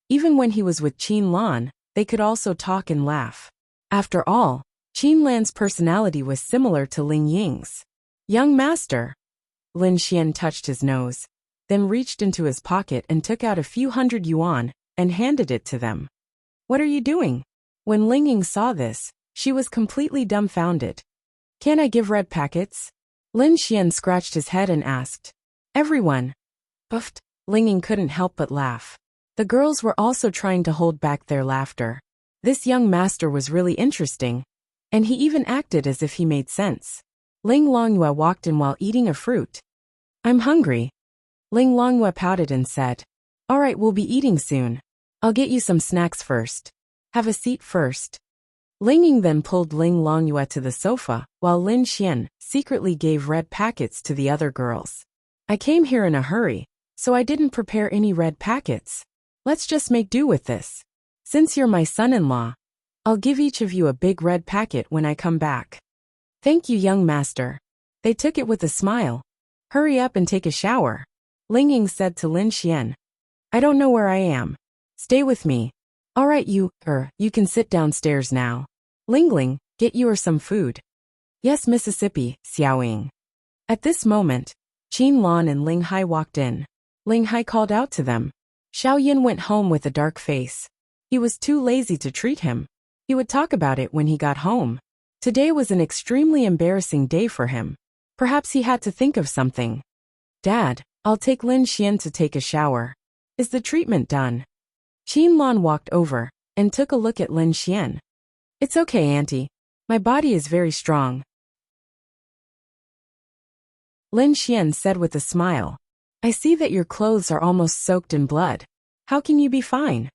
S1: Even when he was with Qin Lan, they could also talk and laugh. After all, Qin Lan's personality was similar to Ling Ying's. Young master. Lin Xian touched his nose, then reached into his pocket and took out a few hundred yuan and handed it to them. What are you doing? When Ling Ying saw this, she was completely dumbfounded. Can I give red packets? Lin Xian scratched his head and asked. Everyone. Buffed. Ling Ying couldn't help but laugh. The girls were also trying to hold back their laughter. This young master was really interesting, and he even acted as if he made sense. Ling Longyue walked in while eating a fruit. I'm hungry. Ling Longyue pouted and said, All right, we'll be eating soon. I'll get you some snacks first. Have a seat first. Ling Ying then pulled Ling Longyue to the sofa, while Lin Xian secretly gave red packets to the other girls. I came here in a hurry, so I didn't prepare any red packets. Let's just make do with this. Since you're my son-in-law, I'll give each of you a big red packet when I come back. Thank you, young master. They took it with a smile. Hurry up and take a shower. Ling Ying said to Lin Xian. I don't know where I am. Stay with me. All right, you can sit downstairs now. Ling, get you some food. Yes, Mississippi, Xiaoying. At this moment, Qin Lan and Ling Hai walked in. Ling Hai called out to them. Xiao Yin went home with a dark face. He was too lazy to treat him. He would talk about it when he got home. Today was an extremely embarrassing day for him. Perhaps he had to think of something. Dad, I'll take Lin Xian to take a shower. Is the treatment done? Qin Lan walked over and took a look at Lin Xian. It's okay, Auntie. My body is very strong. Lin Xian said with a smile. I see that your clothes are almost soaked in blood. How can you be fine?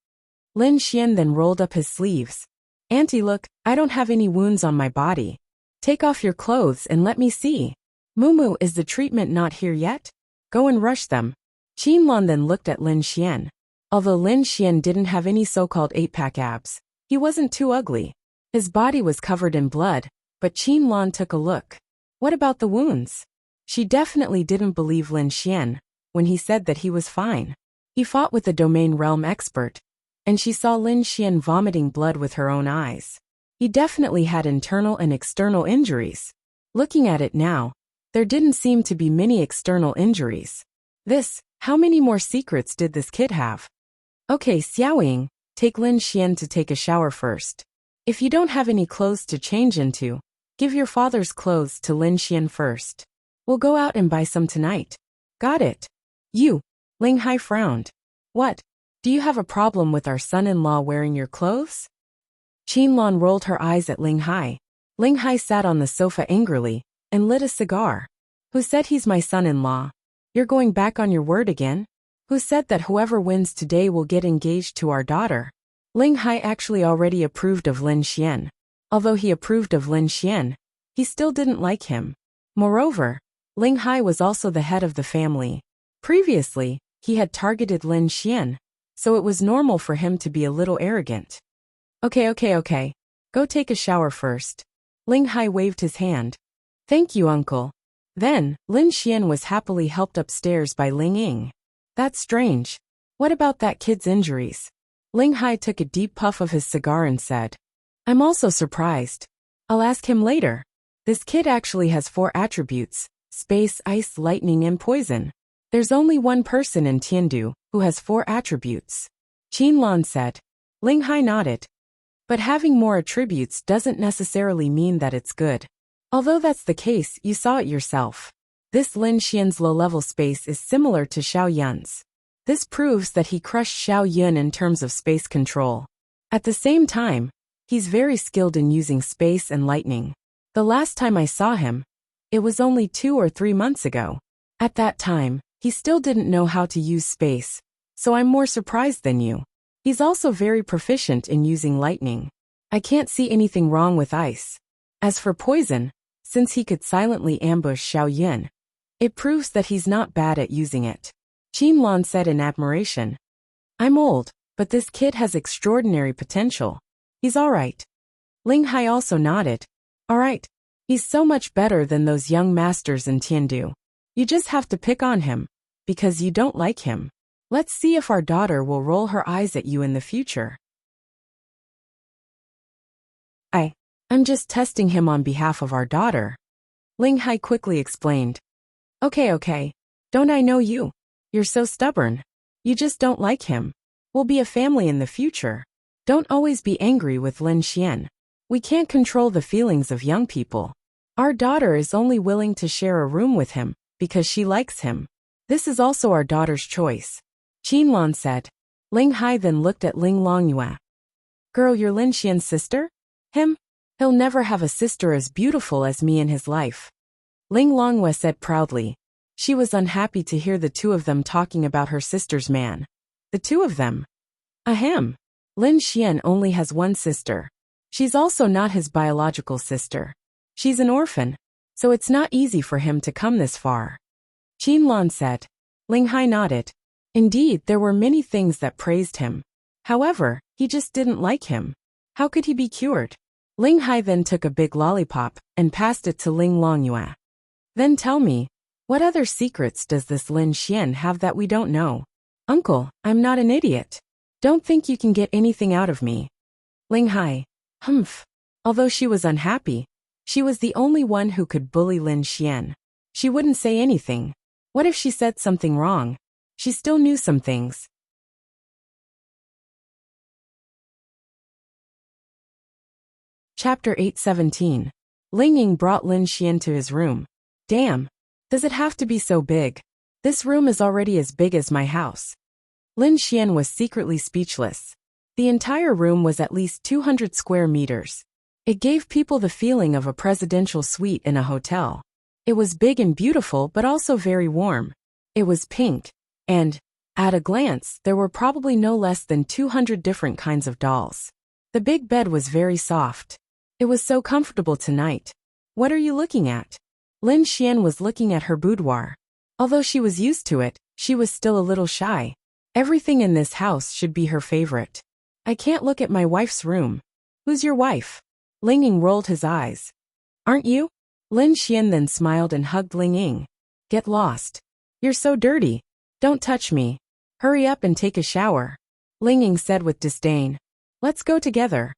S1: Lin Xian then rolled up his sleeves. Auntie, look, I don't have any wounds on my body. Take off your clothes and let me see. Mumu, is the treatment not here yet? Go and rush them. Qin Lan then looked at Lin Xian. Although Lin Xian didn't have any so-called 8-pack abs, he wasn't too ugly. His body was covered in blood, but Qin Lan took a look. What about the wounds? She definitely didn't believe Lin Xian when he said that he was fine. He fought with a domain realm expert, and she saw Lin Xian vomiting blood with her own eyes. He definitely had internal and external injuries. Looking at it now, there didn't seem to be many external injuries. How many more secrets did this kid have? Okay, Xiaoying, take Lin Xian to take a shower first. If you don't have any clothes to change into, give your father's clothes to Lin Xian first. We'll go out and buy some tonight. Got it. You. Ling Hai frowned. What? Do you have a problem with our son-in-law wearing your clothes? Qin Lan rolled her eyes at Ling Hai. Ling Hai sat on the sofa angrily and lit a cigar. Who said he's my son-in-law? You're going back on your word again? Who said that whoever wins today will get engaged to our daughter? Ling Hai actually already approved of Lin Xian. Although he approved of Lin Xian, he still didn't like him. Moreover, Ling Hai was also the head of the family. Previously, he had targeted Lin Xian, so it was normal for him to be a little arrogant. Okay. Go take a shower first. Ling Hai waved his hand. Thank you, uncle. Then, Lin Xian was happily helped upstairs by Ling Ying. That's strange. What about that kid's injuries? Ling Hai took a deep puff of his cigar and said, I'm also surprised. I'll ask him later. This kid actually has 4 attributes: space, ice, lightning, and poison. There's only one person in Tiandu who has 4 attributes. Qinlan said. Ling Hai nodded. But having more attributes doesn't necessarily mean that it's good. Although that's the case, you saw it yourself. This Lin Xian's low-level space is similar to Xiao Yun's. This proves that he crushed Xiao Yun in terms of space control. At the same time, he's very skilled in using space and lightning. The last time I saw him, it was only 2 or 3 months ago. At that time, he still didn't know how to use space, so I'm more surprised than you. He's also very proficient in using lightning. I can't see anything wrong with ice. As for poison, since he could silently ambush Xiao Yun, it proves that he's not bad at using it. Qinlan said in admiration. I'm old, but this kid has extraordinary potential. He's alright. Ling Hai also nodded. Alright. He's so much better than those young masters in Tiandu. You just have to pick on him, because you don't like him. Let's see if our daughter will roll her eyes at you in the future. I'm just testing him on behalf of our daughter. Ling Hai quickly explained. Okay. Don't I know you? You're so stubborn. You just don't like him. We'll be a family in the future. Don't always be angry with Lin Xian. We can't control the feelings of young people. Our daughter is only willing to share a room with him because she likes him. This is also our daughter's choice. Qinlan said. Ling Hai then looked at Ling Longyue. Girl, you're Lin Xian's sister? Him? He'll never have a sister as beautiful as me in his life. Ling Longyue said proudly. She was unhappy to hear the two of them talking about her sister's man. The two of them? Ahem. Lin Xian only has one sister. She's also not his biological sister. She's an orphan, so it's not easy for him to come this far. Qinlan said. Ling Hai nodded. Indeed, there were many things that praised him. However, he just didn't like him. How could he be cured? Ling Hai then took a big lollipop and passed it to Ling Longyue. Then tell me, what other secrets does this Lin Xian have that we don't know? Uncle, I'm not an idiot. Don't think you can get anything out of me. Ling Hai. Humph. Although she was unhappy, she was the only one who could bully Lin Xian. She wouldn't say anything. What if she said something wrong? She still knew some things. Chapter 817. Ling Ying brought Lin Xian to his room. Damn. Does it have to be so big? This room is already as big as my house. Lin Xian was secretly speechless. The entire room was at least 200 square meters. It gave people the feeling of a presidential suite in a hotel. It was big and beautiful but also very warm. It was pink. And, at a glance, there were probably no less than 200 different kinds of dolls. The big bed was very soft. It was so comfortable tonight. What are you looking at? Lin Xian was looking at her boudoir. Although she was used to it, she was still a little shy. Everything in this house should be her favorite. I can't look at my wife's room. Who's your wife? Ling Ying rolled his eyes. Aren't you? Lin Xian then smiled and hugged Ling Ying. Get lost. You're so dirty. Don't touch me. Hurry up and take a shower. Ling Ying said with disdain. Let's go together.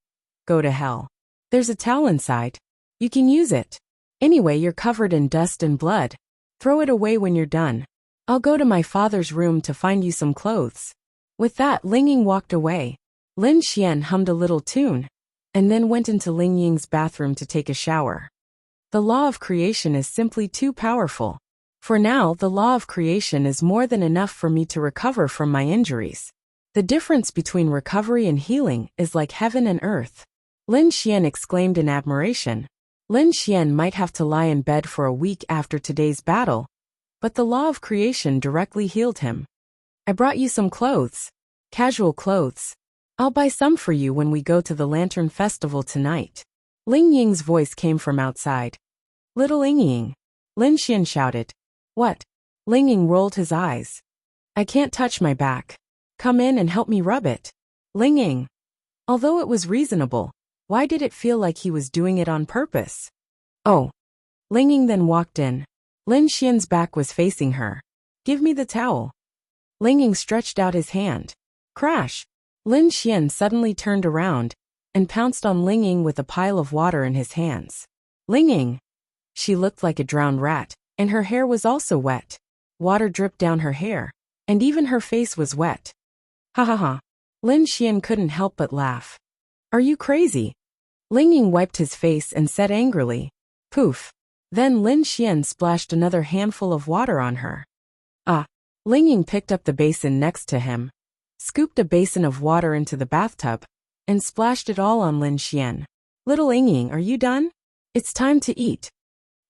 S1: Go to hell. There's a towel inside. You can use it. Anyway, you're covered in dust and blood. Throw it away when you're done. I'll go to my father's room to find you some clothes. With that, Ling Ying walked away. Lin Xian hummed a little tune, and then went into Ling Ying's bathroom to take a shower. The law of creation is simply too powerful. For now, the law of creation is more than enough for me to recover from my injuries. The difference between recovery and healing is like heaven and earth. Lin Xian exclaimed in admiration. Lin Xian might have to lie in bed for a week after today's battle, but the law of creation directly healed him. I brought you some clothes. Casual clothes. I'll buy some for you when we go to the Lantern Festival tonight. Ling Ying's voice came from outside. Little Ling Ying. Lin Xian shouted. What? Ling Ying rolled his eyes. I can't touch my back. Come in and help me rub it. Ling Ying. Although it was reasonable, why did it feel like he was doing it on purpose? Oh. Ling Ying then walked in. Lin Xian's back was facing her. Give me the towel. Ling Ying stretched out his hand. Crash! Lin Xian suddenly turned around and pounced on Ling Ying with a pile of water in his hands. Ling Ying! She looked like a drowned rat, and her hair was also wet. Water dripped down her hair, and even her face was wet. Ha ha ha. Lin Xian couldn't help but laugh. Are you crazy? Ling Ying wiped his face and said angrily. Poof. Then Lin Xian splashed another handful of water on her. Ah. Ling Ying picked up the basin next to him, scooped a basin of water into the bathtub, and splashed it all on Lin Xian. Little Ling Ying, are you done? It's time to eat.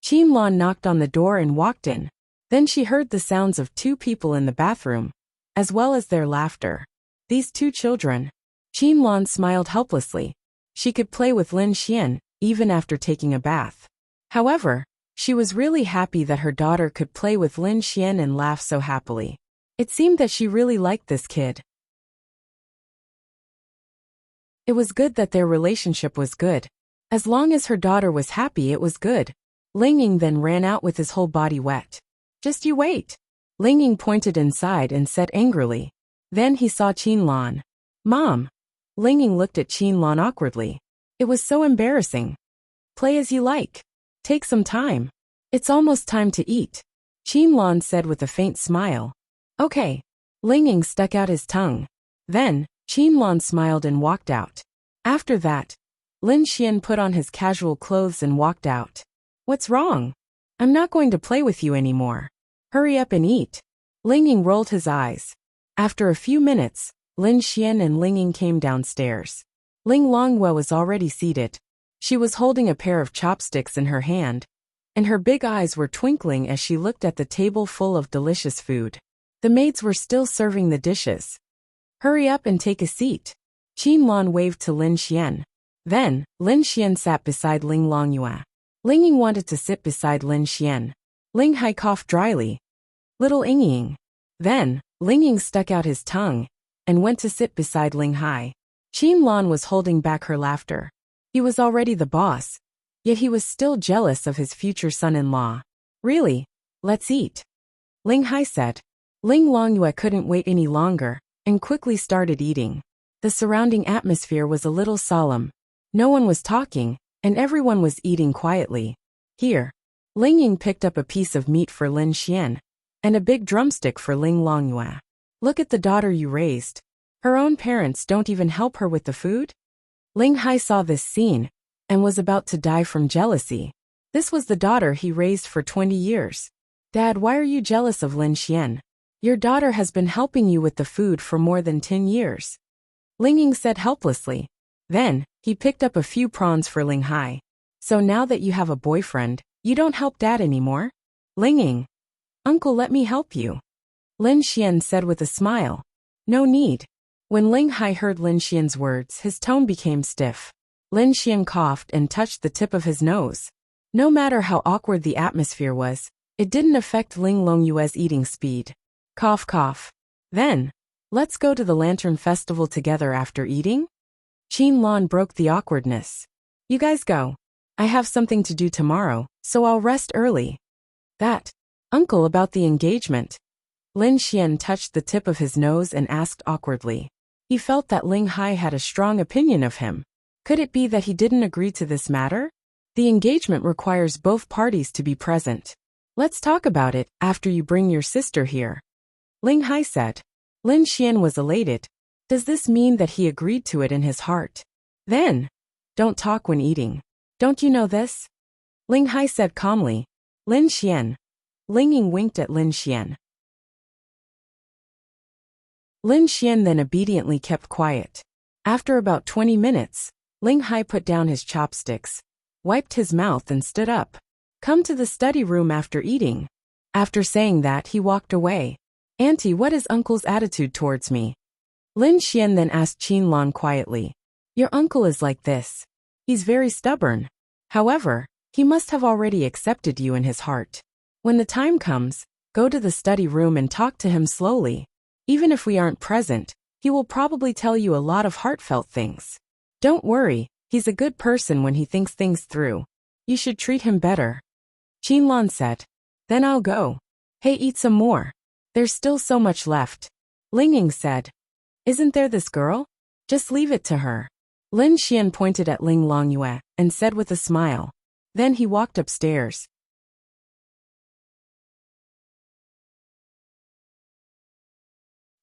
S1: Qin Lan knocked on the door and walked in. Then she heard the sounds of two people in the bathroom, as well as their laughter. These two children. Qin Lan smiled helplessly. She could play with Lin Xian, even after taking a bath. However, she was really happy that her daughter could play with Lin Xian and laugh so happily. It seemed that she really liked this kid. It was good that their relationship was good. As long as her daughter was happy, it was good. Ling Ying then ran out with his whole body wet. Just you wait. Ling Ying pointed inside and said angrily. Then he saw Qin Lan. Mom. Ling Ying looked at Qin Lan awkwardly. It was so embarrassing. Play as you like. Take some time. It's almost time to eat. Qin Lan said with a faint smile. Okay. Ling Ying stuck out his tongue. Then, Qin Lan smiled and walked out. After that, Lin Xian put on his casual clothes and walked out. What's wrong? I'm not going to play with you anymore. Hurry up and eat. Ling Ying rolled his eyes. After a few minutes, Lin Xian and Ling Ying came downstairs. Ling Longhua was already seated. She was holding a pair of chopsticks in her hand, and her big eyes were twinkling as she looked at the table full of delicious food. The maids were still serving the dishes. Hurry up and take a seat. Qin Lan waved to Lin Xian. Then, Lin Xian sat beside Ling Longhua. Ling Ying wanted to sit beside Lin Xian. Ling Hai coughed dryly. Little Ing Ying. Then, Ling Ying stuck out his tongue and went to sit beside Ling Hai. Qin Lan was holding back her laughter. He was already the boss, yet he was still jealous of his future son-in-law. Really? Let's eat. Ling Hai said. Ling Longhua couldn't wait any longer and quickly started eating. The surrounding atmosphere was a little solemn. No one was talking, and everyone was eating quietly. Here. Ling Ying picked up a piece of meat for Lin Xian and a big drumstick for Ling Longhua. Look at the daughter you raised. Her own parents don't even help her with the food? Ling Hai saw this scene and was about to die from jealousy. This was the daughter he raised for 20 years. Dad, why are you jealous of Lin Xian? Your daughter has been helping you with the food for more than 10 years. Ling Ying said helplessly. Then, he picked up a few prawns for Ling Hai. So now that you have a boyfriend, you don't help Dad anymore? Ling Ying. Uncle, let me help you. Lin Xian said with a smile. No need. When Ling Hai heard Lin Xian's words, his tone became stiff. Lin Xian coughed and touched the tip of his nose. No matter how awkward the atmosphere was, it didn't affect Ling Longhua's eating speed. Cough cough. Then, let's go to the Lantern Festival together after eating? Qin Lan broke the awkwardness. You guys go. I have something to do tomorrow, so I'll rest early. That. Uncle, about the engagement. Lin Xian touched the tip of his nose and asked awkwardly. He felt that Ling Hai had a strong opinion of him. Could it be that he didn't agree to this matter? The engagement requires both parties to be present. Let's talk about it after you bring your sister here. Ling Hai said. Lin Xian was elated. Does this mean that he agreed to it in his heart? Then, don't talk when eating. Don't you know this? Ling Hai said calmly. Lin Xian. Ling Ying winked at Lin Xian. Lin Xian then obediently kept quiet. After about 20 minutes, Ling Hai put down his chopsticks, wiped his mouth and stood up. Come to the study room after eating. After saying that, he walked away. Auntie, what is uncle's attitude towards me? Lin Xian then asked Qinlan quietly. Your uncle is like this. He's very stubborn. However, he must have already accepted you in his heart. When the time comes, go to the study room and talk to him slowly. Even if we aren't present, he will probably tell you a lot of heartfelt things. Don't worry, he's a good person when he thinks things through. You should treat him better. Qinlan said. Then I'll go. Hey, eat some more. There's still so much left. Ling Ying said. Isn't there this girl? Just leave it to her. Lin Xian pointed at Ling Longyue and said with a smile. Then he walked upstairs.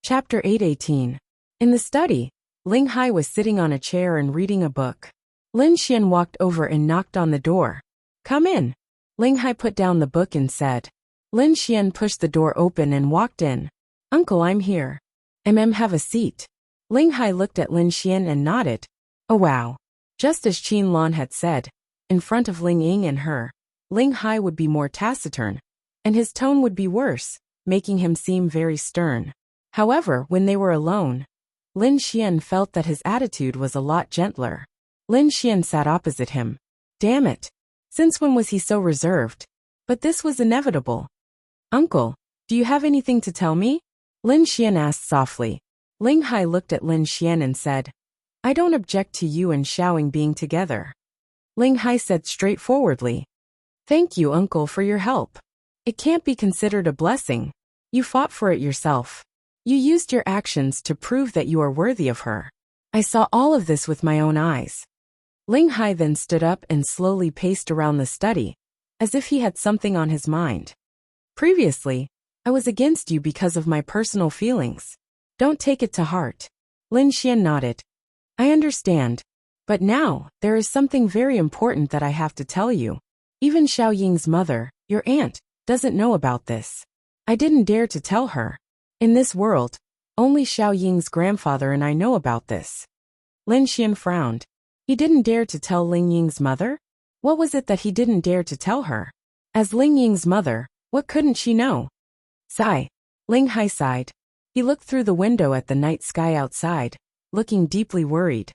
S1: Chapter 8:18. In the study, Ling Hai was sitting on a chair and reading a book. Lin Xian walked over and knocked on the door. Come in. Ling Hai put down the book and said. Lin Xian pushed the door open and walked in. Uncle, I'm here. Have a seat. Ling Hai looked at Lin Xian and nodded. Oh wow. Just as Qinlan had said, in front of Ling Ying and her, Ling Hai would be more taciturn, and his tone would be worse, making him seem very stern. However, when they were alone, Lin Xian felt that his attitude was a lot gentler. Lin Xian sat opposite him. Damn it. Since when was he so reserved? But this was inevitable. Uncle, do you have anything to tell me? Lin Xian asked softly. Ling Hai looked at Lin Xian and said, I don't object to you and Xiaoying being together. Ling Hai said straightforwardly. Thank you, uncle, for your help. It can't be considered a blessing. You fought for it yourself. You used your actions to prove that you are worthy of her. I saw all of this with my own eyes. Ling Hai then stood up and slowly paced around the study, as if he had something on his mind. Previously, I was against you because of my personal feelings. Don't take it to heart. Lin Xian nodded. I understand. But now, there is something very important that I have to tell you. Even Xiaoying's mother, your aunt, doesn't know about this. I didn't dare to tell her. In this world, only Xiaoying's grandfather and I know about this. Lin Xian frowned. He didn't dare to tell Ling Ying's mother? What was it that he didn't dare to tell her? As Ling Ying's mother, what couldn't she know? Sigh. Ling Hai sighed. He looked through the window at the night sky outside, looking deeply worried.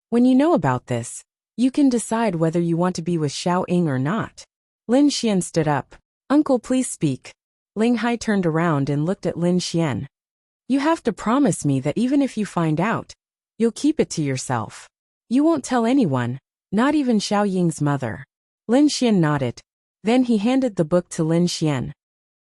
S1: When you know about this, you can decide whether you want to be with Xiaoying or not. Lin Xian stood up. Uncle, please speak. Ling Hai turned around and looked at Lin Xian. You have to promise me that even if you find out, you'll keep it to yourself. You won't tell anyone, not even Xiaoying's mother. Lin Xian nodded. Then he handed the book to Lin Xian.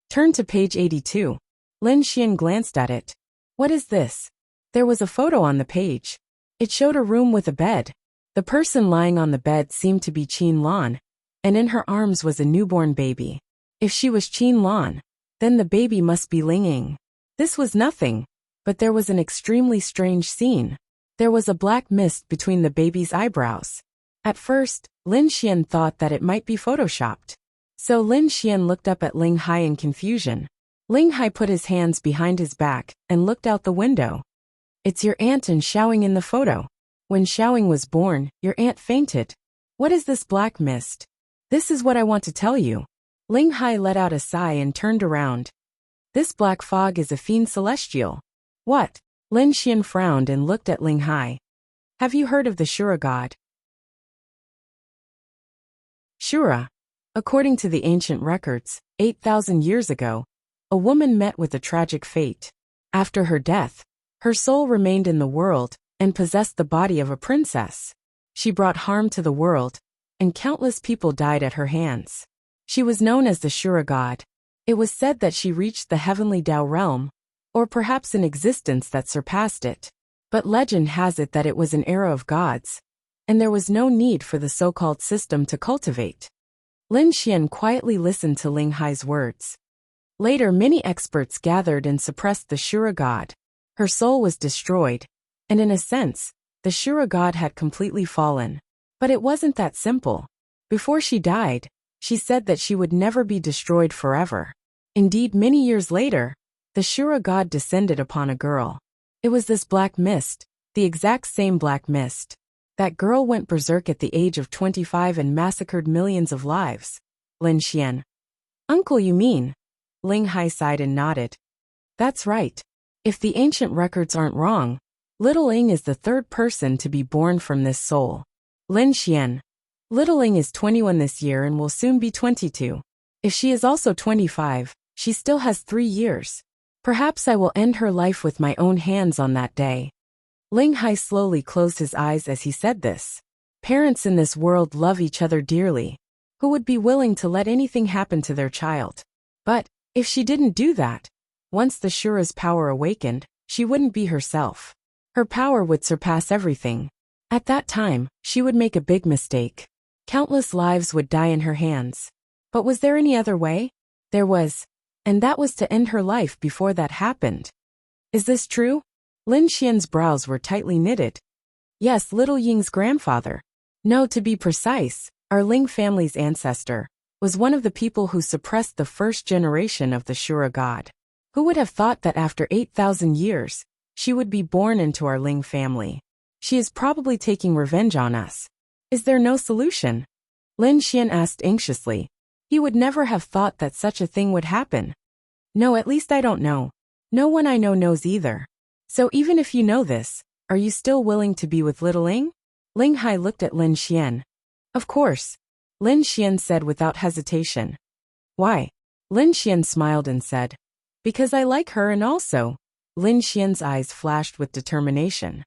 S1: Turn to page 82. Lin Xian glanced at it. What is this? There was a photo on the page. It showed a room with a bed. The person lying on the bed seemed to be Qinlan, and in her arms was a newborn baby. If she was Qinlan, then the baby must be Ling Ying. This was nothing, but there was an extremely strange scene. There was a black mist between the baby's eyebrows. At first, Lin Xian thought that it might be photoshopped. So Lin Xian looked up at Ling Hai in confusion. Ling Hai put his hands behind his back and looked out the window. It's your aunt and Xiaoying in the photo. When Xiaoying was born, your aunt fainted. What is this black mist? This is what I want to tell you. Ling Hai let out a sigh and turned around. This black fog is a fiend celestial. What? Lin Xian frowned and looked at Ling Hai. Have you heard of the Shura god? Shura. According to the ancient records, 8,000 years ago, a woman met with a tragic fate. After her death, her soul remained in the world and possessed the body of a princess. She brought harm to the world, and countless people died at her hands. She was known as the Shura god. It was said that she reached the heavenly Tao realm, or perhaps an existence that surpassed it. But legend has it that it was an era of gods, and there was no need for the so-called system to cultivate. Lin Xian quietly listened to Ling Hai's words. Later, many experts gathered and suppressed the Shura god. Her soul was destroyed, and in a sense, the Shura god had completely fallen. But it wasn't that simple. Before she died, she said that she would never be destroyed forever. Indeed, many years later, the Shura god descended upon a girl. It was this black mist, the exact same black mist. That girl went berserk at the age of 25 and massacred millions of lives. Lin Xian. Uncle, you mean? Ling Hai sighed and nodded. That's right. If the ancient records aren't wrong, Little Ing is the third person to be born from this soul. Lin Xian. Little Ing is 21 this year and will soon be 22. If she is also 25, she still has 3 years. Perhaps I will end her life with my own hands on that day. Ling Hai slowly closed his eyes as he said this. Parents in this world love each other dearly. Who would be willing to let anything happen to their child? But, if she didn't do that, once the Shura's power awakened, she wouldn't be herself. Her power would surpass everything. At that time, she would make a big mistake. Countless lives would die in her hands. But was there any other way? There was. And that was to end her life before that happened. Is this true? Lin Xian's brows were tightly knitted. Yes, Little Ying's grandfather. No, to be precise, our Ling family's ancestor, was one of the people who suppressed the first generation of the Shura god. Who would have thought that after 8,000 years, she would be born into our Ling family? She is probably taking revenge on us. Is there no solution? Lin Xian asked anxiously. He would never have thought that such a thing would happen. No, at least I don't know. No one I know knows either. So even if you know this, are you still willing to be with Little Ing? Ling Hai looked at Lin Xian. Of course. Lin Xian said without hesitation. Why? Lin Xian smiled and said. Because I like her and also. Lin Xian's eyes flashed with determination.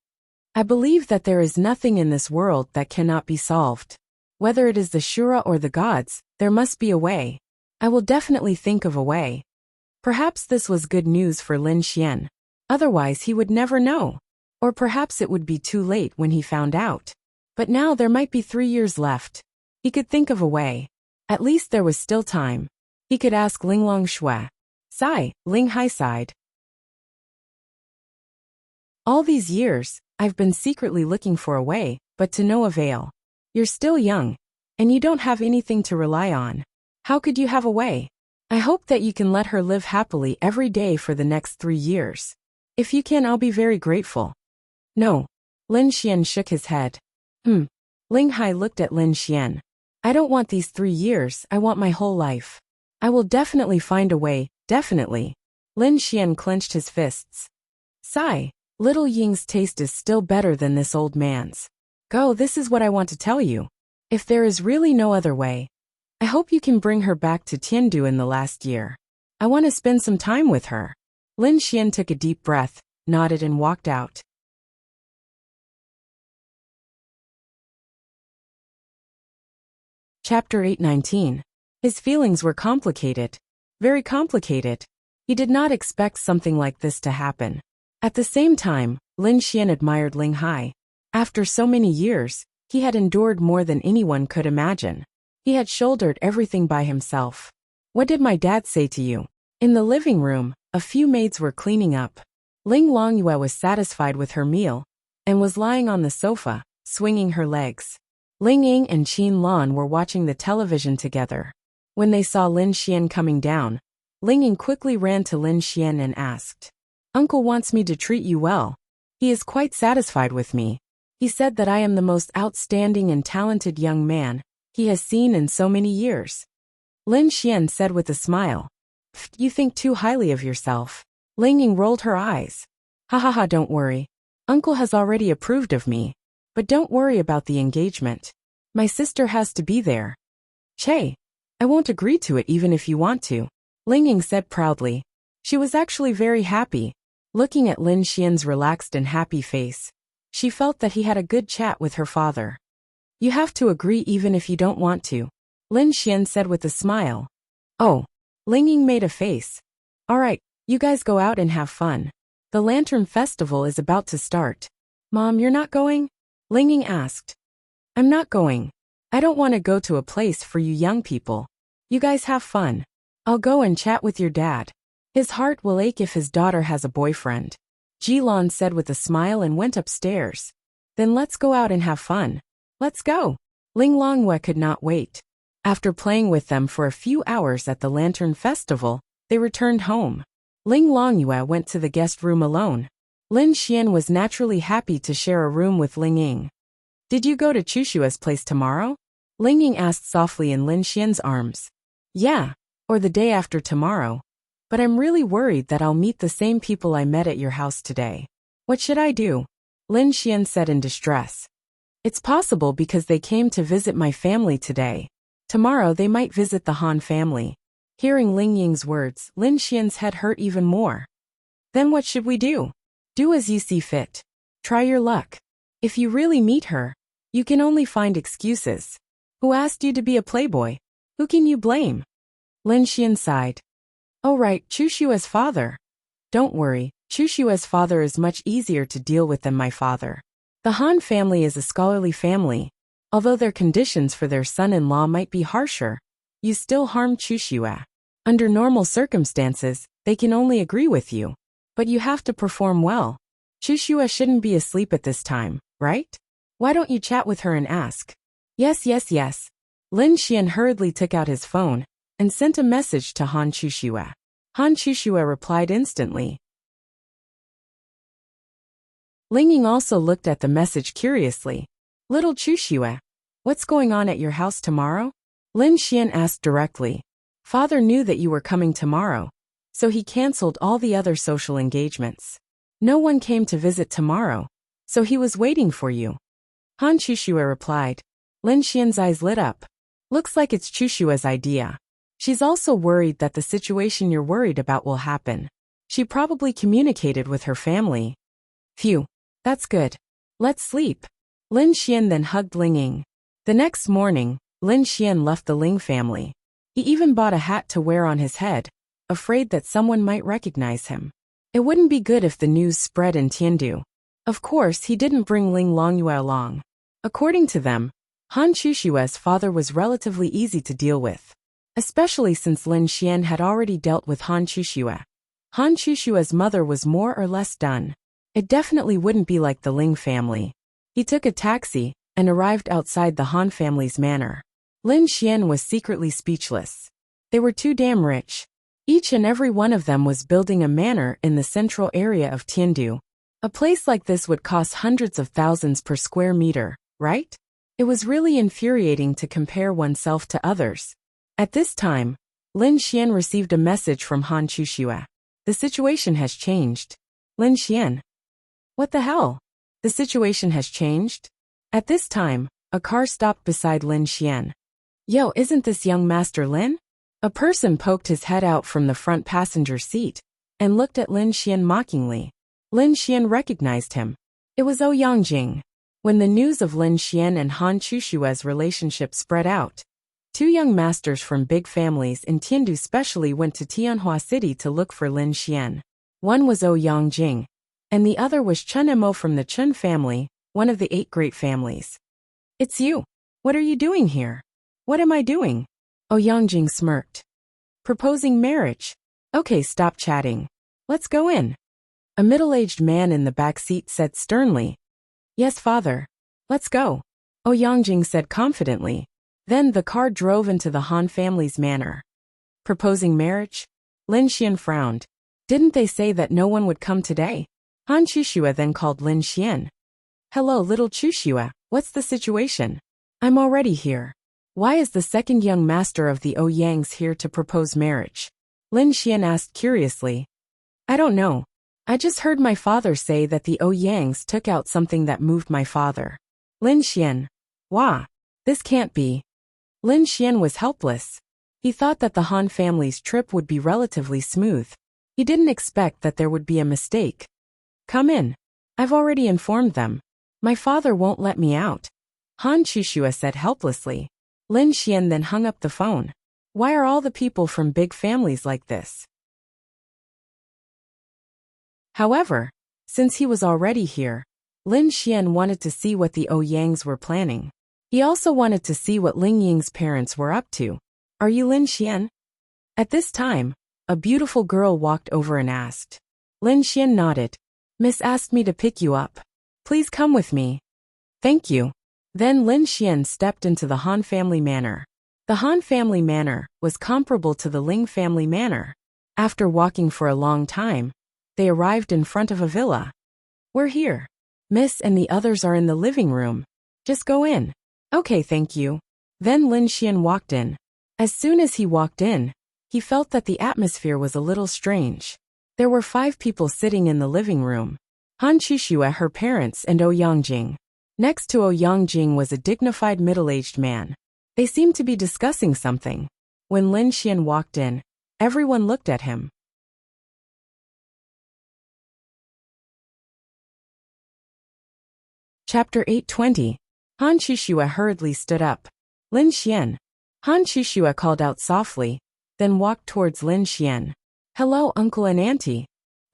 S1: I believe that there is nothing in this world that cannot be solved. Whether it is the Shura or the gods, there must be a way. I will definitely think of a way. Perhaps this was good news for Lin Xian. Otherwise he would never know. Or perhaps it would be too late when he found out. But now there might be 3 years left. He could think of a way. At least there was still time. He could ask Linglong Shui. Sigh, Ling Hai sighed. All these years, I've been secretly looking for a way, but to no avail. You're still young, and you don't have anything to rely on. How could you have a way? I hope that you can let her live happily every day for the next 3 years. If you can, I'll be very grateful. No. Lin Xian shook his head. Ling Hai looked at Lin Xian. I don't want these 3 years, I want my whole life. I will definitely find a way, definitely. Lin Xian clenched his fists. Sigh. Little Ying's taste is still better than this old man's. Go, this is what I want to tell you. If there is really no other way, I hope you can bring her back to Tiandu in the last year. I want to spend some time with her. Lin Xian took a deep breath, nodded and walked out. Chapter 819. His feelings were complicated. Very complicated. He did not expect something like this to happen. At the same time, Lin Xian admired Ling Hai. After so many years, he had endured more than anyone could imagine. He had shouldered everything by himself. What did my dad say to you? In the living room, a few maids were cleaning up. Ling Longyue was satisfied with her meal, and was lying on the sofa, swinging her legs. Ling Ying and Qin Lan were watching the television together. When they saw Lin Xian coming down, Ling Ying quickly ran to Lin Xian and asked, Uncle wants me to treat you well. He is quite satisfied with me. He said that I am the most outstanding and talented young man he has seen in so many years. Lin Xian said with a smile. You think too highly of yourself. Ling Ying rolled her eyes. Ha ha ha, don't worry. Uncle has already approved of me. But don't worry about the engagement. My sister has to be there. Che, I won't agree to it even if you want to. Ling Ying said proudly. She was actually very happy. Looking at Lin Xian's relaxed and happy face, she felt that he had a good chat with her father. You have to agree even if you don't want to, Lin Xian said with a smile. Oh. Ling Ying made a face. All right, you guys go out and have fun. The Lantern Festival is about to start. Mom, you're not going? Ling Ying asked. I'm not going. I don't want to go to a place for you young people. You guys have fun. I'll go and chat with your dad. His heart will ache if his daughter has a boyfriend. Jilan said with a smile and went upstairs. Then let's go out and have fun. Let's go. Ling Longyue could not wait. After playing with them for a few hours at the Lantern Festival, they returned home. Ling Longyue went to the guest room alone. Lin Xian was naturally happy to share a room with Ling Ying. Did you go to Chushua's place tomorrow? Ling Ying asked softly in Lin Xian's arms. Yeah, or the day after tomorrow. But I'm really worried that I'll meet the same people I met at your house today. What should I do? Lin Xian said in distress. It's possible because they came to visit my family today. Tomorrow they might visit the Han family. Hearing Ling Ying's words, Lin Xian's head hurt even more. Then what should we do? Do as you see fit. Try your luck. If you really meet her, you can only find excuses. Who asked you to be a playboy? Who can you blame? Lin Xian sighed. Oh right, Chushua's father. Don't worry, Chushua's father is much easier to deal with than my father. The Han family is a scholarly family. Although their conditions for their son-in-law might be harsher, you still harm Chushua. Under normal circumstances, they can only agree with you. But you have to perform well. Chushua shouldn't be asleep at this time, right? Why don't you chat with her and ask? Yes. Lin Xian hurriedly took out his phone and sent a message to Han Chushua. Han Chushua replied instantly. Ling Ying also looked at the message curiously. Little Chushua, what's going on at your house tomorrow? Lin Xian asked directly. Father knew that you were coming tomorrow, so he cancelled all the other social engagements. No one came to visit tomorrow, so he was waiting for you. Han Chushua replied. Lin Xian's eyes lit up. Looks like it's Chushua's idea. She's also worried that the situation you're worried about will happen. She probably communicated with her family. Phew, that's good. Let's sleep. Lin Xian then hugged Ling Ying. The next morning, Lin Xian left the Ling family. He even bought a hat to wear on his head, afraid that someone might recognize him. It wouldn't be good if the news spread in Tiandu. Of course, he didn't bring Ling Longyue along. According to them, Han Chushua's father was relatively easy to deal with, especially since Lin Xian had already dealt with Han Chushua. Han Chushua's mother was more or less done. It definitely wouldn't be like the Ling family. He took a taxi and arrived outside the Han family's manor. Lin Xian was secretly speechless. They were too damn rich. Each and every one of them was building a manor in the central area of Tiandu. A place like this would cost hundreds of thousands per square meter, right? It was really infuriating to compare oneself to others. At this time, Lin Xian received a message from Han Chushua. The situation has changed. Lin Xian. What the hell? The situation has changed? At this time, a car stopped beside Lin Xian. Yo, isn't this young Master Lin? A person poked his head out from the front passenger seat and looked at Lin Xian mockingly. Lin Xian recognized him. It was Ouyang. When the news of Lin Xian and Han Chushua's relationship spread out, two young masters from big families in Tiandu specially went to Tianhua City to look for Lin Xian. One was Ouyang, and the other was Chun Mo from the Chun family, one of the 8 great families. It's you. What are you doing here? What am I doing? Ouyang smirked. Proposing marriage. Okay, stop chatting. Let's go in. A middle-aged man in the back seat said sternly. Yes, father. Let's go. Ouyang said confidently. Then the car drove into the Han family's manor. Proposing marriage? Lin Xian frowned. Didn't they say that no one would come today? Han Chushua then called Lin Xian. Hello, little Chushua, what's the situation? I'm already here. Why is the second young master of the Ouyangs here to propose marriage? Lin Xian asked curiously. I don't know. I just heard my father say that the Ouyangs took out something that moved my father. Lin Xian. Wah. This can't be. Lin Xian was helpless. He thought that the Han family's trip would be relatively smooth. He didn't expect that there would be a mistake. Come in. I've already informed them. My father won't let me out. Han Chushua said helplessly. Lin Xian then hung up the phone. Why are all the people from big families like this? However, since he was already here, Lin Xian wanted to see what the Ouyangs were planning. He also wanted to see what Ling Ying's parents were up to. Are you Lin Xian? At this time, a beautiful girl walked over and asked. Lin Xian nodded. Miss asked me to pick you up. Please come with me. Thank you. Then Lin Xian stepped into the Han family manor. The Han family manor was comparable to the Ling family manor. After walking for a long time, they arrived in front of a villa. We're here. Miss and the others are in the living room. Just go in. Okay, thank you. Then Lin Xian walked in. As soon as he walked in, he felt that the atmosphere was a little strange. There were 5 people sitting in the living room. Han Chuxue, her parents, and Ouyang Jing. Next to Ouyang Jing was a dignified middle-aged man. They seemed to be discussing something. When Lin Xian walked in, everyone looked at him. Chapter 820. Han Chuxue hurriedly stood up. Lin Xian. Han Chuxue called out softly, then walked towards Lin Xian. Hello, uncle and auntie.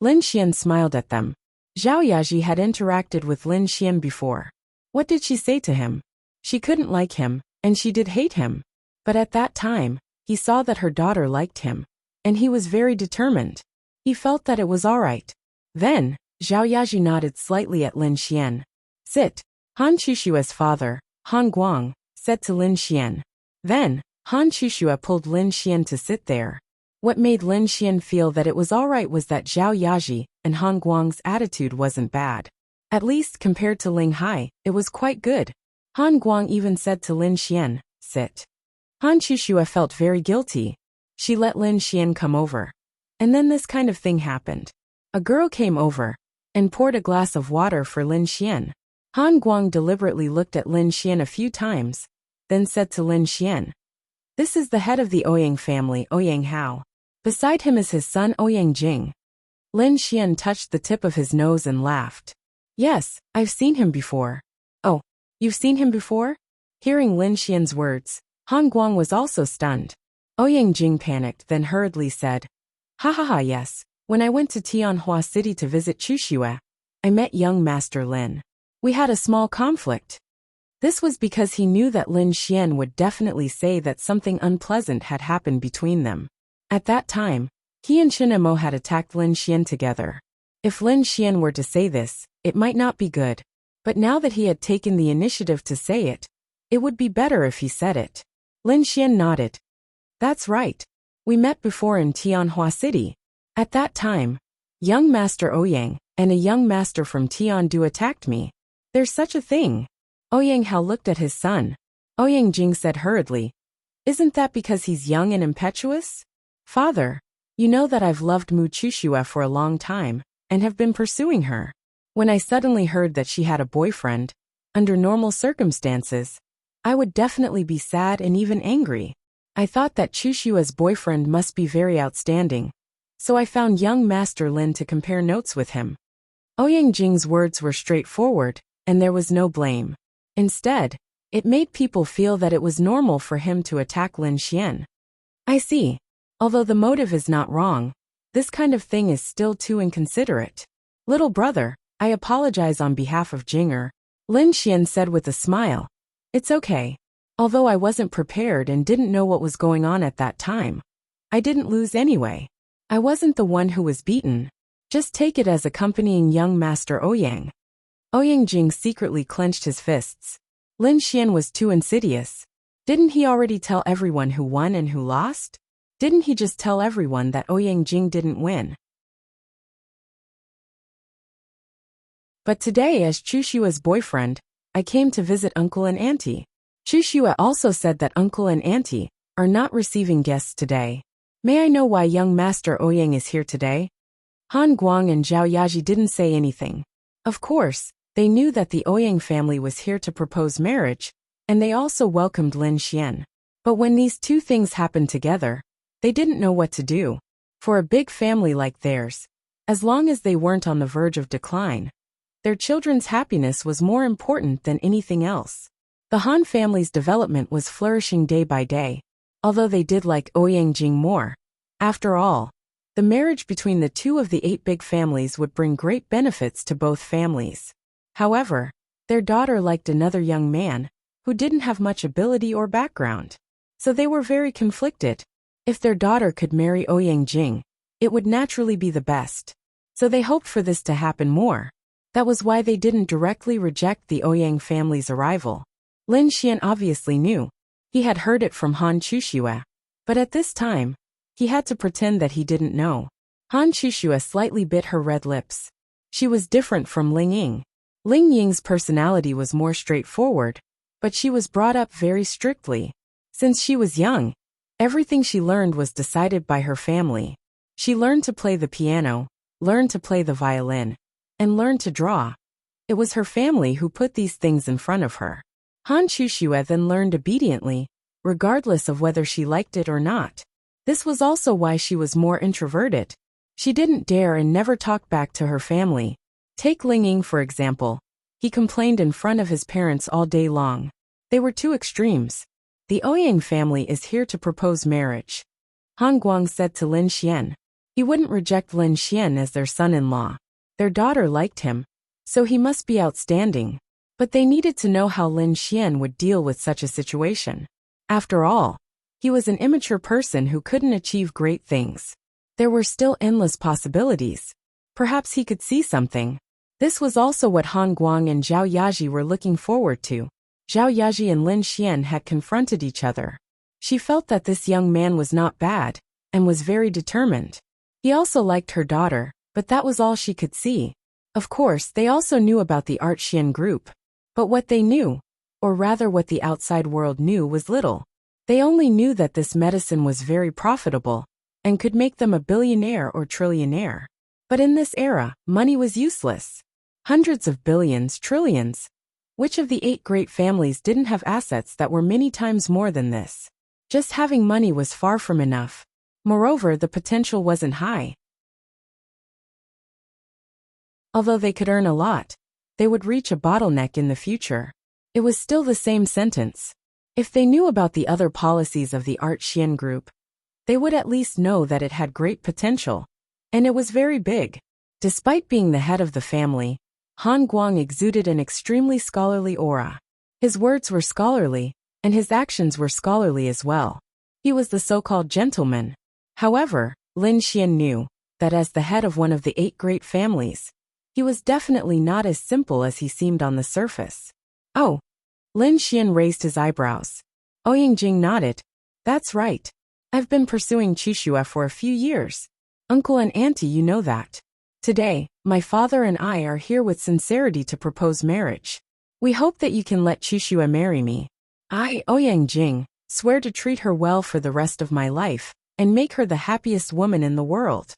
S1: Lin Xian smiled at them. Zhao Yaji had interacted with Lin Xian before. What did she say to him? She couldn't like him, and she did hate him. But at that time, he saw that her daughter liked him, and he was very determined. He felt that it was all right. Then, Zhao Yaji nodded slightly at Lin Xian. Sit. Han Chuxue's father, Han Guang, said to Lin Xian. Then, Han Chuxue pulled Lin Xian to sit there. What made Lin Xian feel that it was all right was that Zhao Yaji and Han Guang's attitude wasn't bad. At least compared to Ling Hai, it was quite good. Han Guang even said to Lin Xian, sit. Han Chuxue felt very guilty. She let Lin Xian come over. And then this kind of thing happened. A girl came over and poured a glass of water for Lin Xian. Han Guang deliberately looked at Lin Xian a few times, then said to Lin Xian, this is the head of the Ouyang family, Ouyang Hao. Beside him is his son Ouyang Jing. Lin Xian touched the tip of his nose and laughed. Yes, I've seen him before. Oh, you've seen him before? Hearing Lin Xian's words, Han Guang was also stunned. Ouyang Jing panicked, then hurriedly said, ha ha ha, yes. When I went to Tianhua City to visit Chuxue, I met young Master Lin. We had a small conflict. This was because he knew that Lin Xian would definitely say that something unpleasant had happened between them. At that time, he and Shinemo had attacked Lin Xian together. If Lin Xian were to say this, it might not be good. But now that he had taken the initiative to say it, it would be better if he said it. Lin Xian nodded. That's right. We met before in Tianhua City. At that time, young Master Ouyang and a young master from Tiandu attacked me. There's such a thing. Ouyang Hao looked at his son. Ouyang Jing said hurriedly, isn't that because he's young and impetuous? Father, you know that I've loved Mu Chuxue for a long time, and have been pursuing her. When I suddenly heard that she had a boyfriend, under normal circumstances, I would definitely be sad and even angry. I thought that Chuxue's boyfriend must be very outstanding, so I found young Master Lin to compare notes with him. Ouyang Jing's words were straightforward, and there was no blame. Instead, it made people feel that it was normal for him to attack Lin Xian. I see. Although the motive is not wrong, this kind of thing is still too inconsiderate. Little brother, I apologize on behalf of Jinger, Lin Xian said with a smile. It's okay. Although I wasn't prepared and didn't know what was going on at that time, I didn't lose anyway. I wasn't the one who was beaten. Just take it as accompanying young Master Ouyang. Ouyang Jing secretly clenched his fists. Lin Xian was too insidious. Didn't he already tell everyone who won and who lost? Didn't he just tell everyone that Ouyang Jing didn't win? But today, as Chuxue's boyfriend, I came to visit uncle and auntie. Chuxue also said that uncle and auntie are not receiving guests today. May I know why young Master Ouyang is here today? Han Guang and Zhao Yaji didn't say anything. Of course, they knew that the Ouyang family was here to propose marriage, and they also welcomed Lin Xian. But when these two things happened together, they didn't know what to do. For a big family like theirs, as long as they weren't on the verge of decline, their children's happiness was more important than anything else. The Han family's development was flourishing day by day, although they did like Ouyang Jing more. After all, the marriage between the two of the 8 big families would bring great benefits to both families. However, their daughter liked another young man who didn't have much ability or background. So they were very conflicted. If their daughter could marry Ouyang Jing, it would naturally be the best. So they hoped for this to happen more. That was why they didn't directly reject the Ouyang family's arrival. Lin Xian obviously knew. He had heard it from Han Chuxue. But at this time, he had to pretend that he didn't know. Han Chuxue slightly bit her red lips. She was different from Ling Ying. Ling Ying's personality was more straightforward, but she was brought up very strictly. Since she was young, everything she learned was decided by her family. She learned to play the piano, learned to play the violin, and learned to draw. It was her family who put these things in front of her. Han Chuxue then learned obediently, regardless of whether she liked it or not. This was also why she was more introverted. She didn't dare and never talked back to her family. Take Ling Ying for example. He complained in front of his parents all day long. They were two extremes. The Ouyang family is here to propose marriage. Han Guang said to Lin Xian. He wouldn't reject Lin Xian as their son-in-law. Their daughter liked him, so he must be outstanding. But they needed to know how Lin Xian would deal with such a situation. After all, he was an immature person who couldn't achieve great things. There were still endless possibilities. Perhaps he could see something. This was also what Han Guang and Zhao Yaji were looking forward to. Zhao Yaji and Lin Xian had confronted each other. She felt that this young man was not bad, and was very determined. He also liked her daughter, but that was all she could see. Of course, they also knew about the Art Xian group. But what they knew, or rather what the outside world knew, was little. They only knew that this medicine was very profitable, and could make them a billionaire or trillionaire. But in this era, money was useless. Hundreds of billions, trillions. Which of the 8 great families didn't have assets that were many times more than this? Just having money was far from enough. Moreover, the potential wasn't high. Although they could earn a lot, they would reach a bottleneck in the future. It was still the same sentence. If they knew about the other policies of the Art Xian group, they would at least know that it had great potential. And it was very big. Despite being the head of the family, Han Guang exuded an extremely scholarly aura. His words were scholarly, and his actions were scholarly as well. He was the so-called gentleman. However, Lin Xian knew that as the head of one of the 8 great families, he was definitely not as simple as he seemed on the surface. Oh. Lin Xian raised his eyebrows. Ouyang Jing nodded. That's right. I've been pursuing Chuxue for a few years. Uncle and auntie, you know that. Today, my father and I are here with sincerity to propose marriage. We hope that you can let Chuxue marry me. I, Ouyang Jing, swear to treat her well for the rest of my life, and make her the happiest woman in the world.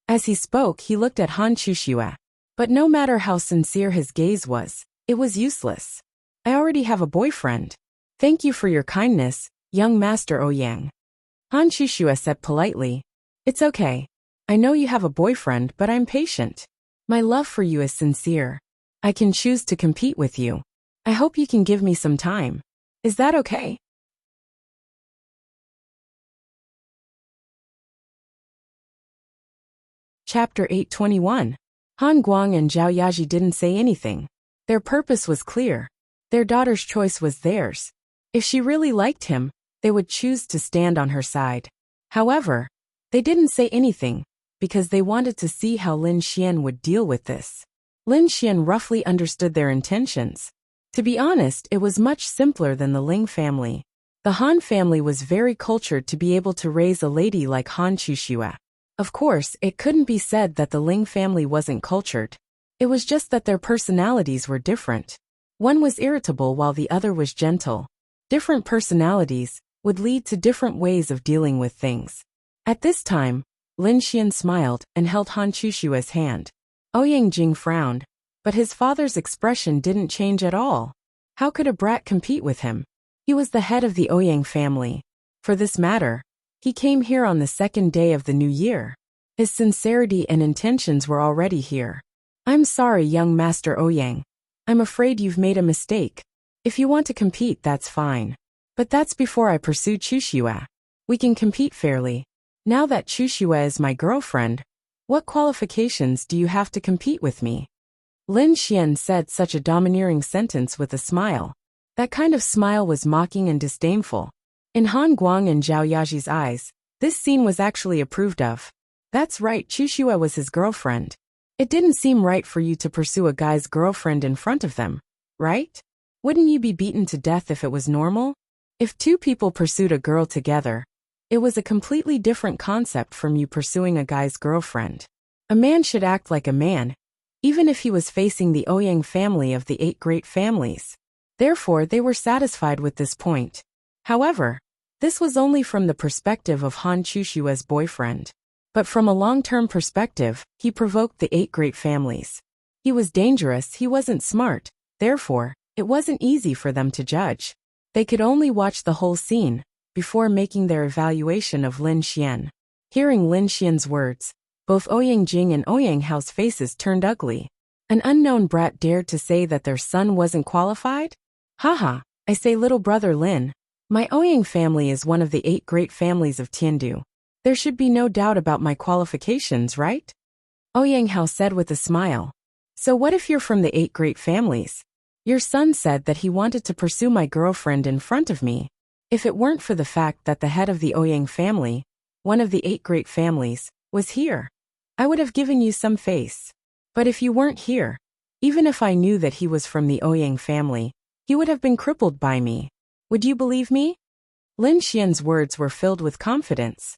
S1: As he spoke, he looked at Han Chuxue. But no matter how sincere his gaze was, it was useless. I already have a boyfriend. Thank you for your kindness, young Master Ouyang. Han Chuxue said politely. It's okay. I know you have a boyfriend, but I'm patient. My love for you is sincere. I can choose to compete with you. I hope you can give me some time. Is that okay? Chapter 821. Han Guang and Zhao Yaji didn't say anything. Their purpose was clear. Their daughter's choice was theirs. If she really liked him, they would choose to stand on her side. However, they didn't say anything, because they wanted to see how Lin Xian would deal with this. Lin Xian roughly understood their intentions. To be honest, it was much simpler than the Ling family. The Han family was very cultured to be able to raise a lady like Han Chuxue. Of course, it couldn't be said that the Ling family wasn't cultured. It was just that their personalities were different. One was irritable while the other was gentle. Different personalities would lead to different ways of dealing with things. At this time, Lin Xian smiled and held Han Chuxue's hand. Ouyang Jing frowned, but his father's expression didn't change at all. How could a brat compete with him? He was the head of the Ouyang family. For this matter, he came here on the 2nd day of the new year. His sincerity and intentions were already here. I'm sorry, young Master Ouyang. I'm afraid you've made a mistake. If you want to compete, that's fine. But that's before I pursue Chuxue. We can compete fairly. Now that Chuxue is my girlfriend, what qualifications do you have to compete with me? Lin Xian said such a domineering sentence with a smile. That kind of smile was mocking and disdainful. In Han Guang and Zhao Yaji's eyes, this scene was actually approved of. That's right, Chuxue was his girlfriend. It didn't seem right for you to pursue a guy's girlfriend in front of them, right? Wouldn't you be beaten to death if it was normal? If 2 people pursued a girl together, it was a completely different concept from you pursuing a guy's girlfriend. A man should act like a man. even if he was facing the Ouyang family of the 8 great families. Therefore, they were satisfied with this point. However, this was only from the perspective of Han Chushua's boyfriend. But from a long-term perspective, he provoked the 8 great families. He was dangerous, he wasn't smart, therefore, it wasn't easy for them to judge. They could only watch the whole scene before making their evaluation of Lin Xian. Hearing Lin Xian's words, both Ouyang Jing and Ouyang Hao's faces turned ugly. An unknown brat dared to say that their son wasn't qualified? Haha, I say, little brother Lin. My Ouyang family is one of the 8 great families of Tiandu. There should be no doubt about my qualifications, right? Ouyang Hao said with a smile. So what if you're from the 8 great families? Your son said that he wanted to pursue my girlfriend in front of me. If it weren't for the fact that the head of the Ouyang family, one of the 8 great families, was here, I would have given you some face. But if you weren't here, even if I knew that he was from the Ouyang family, he would have been crippled by me. Would you believe me? Lin Xian's words were filled with confidence.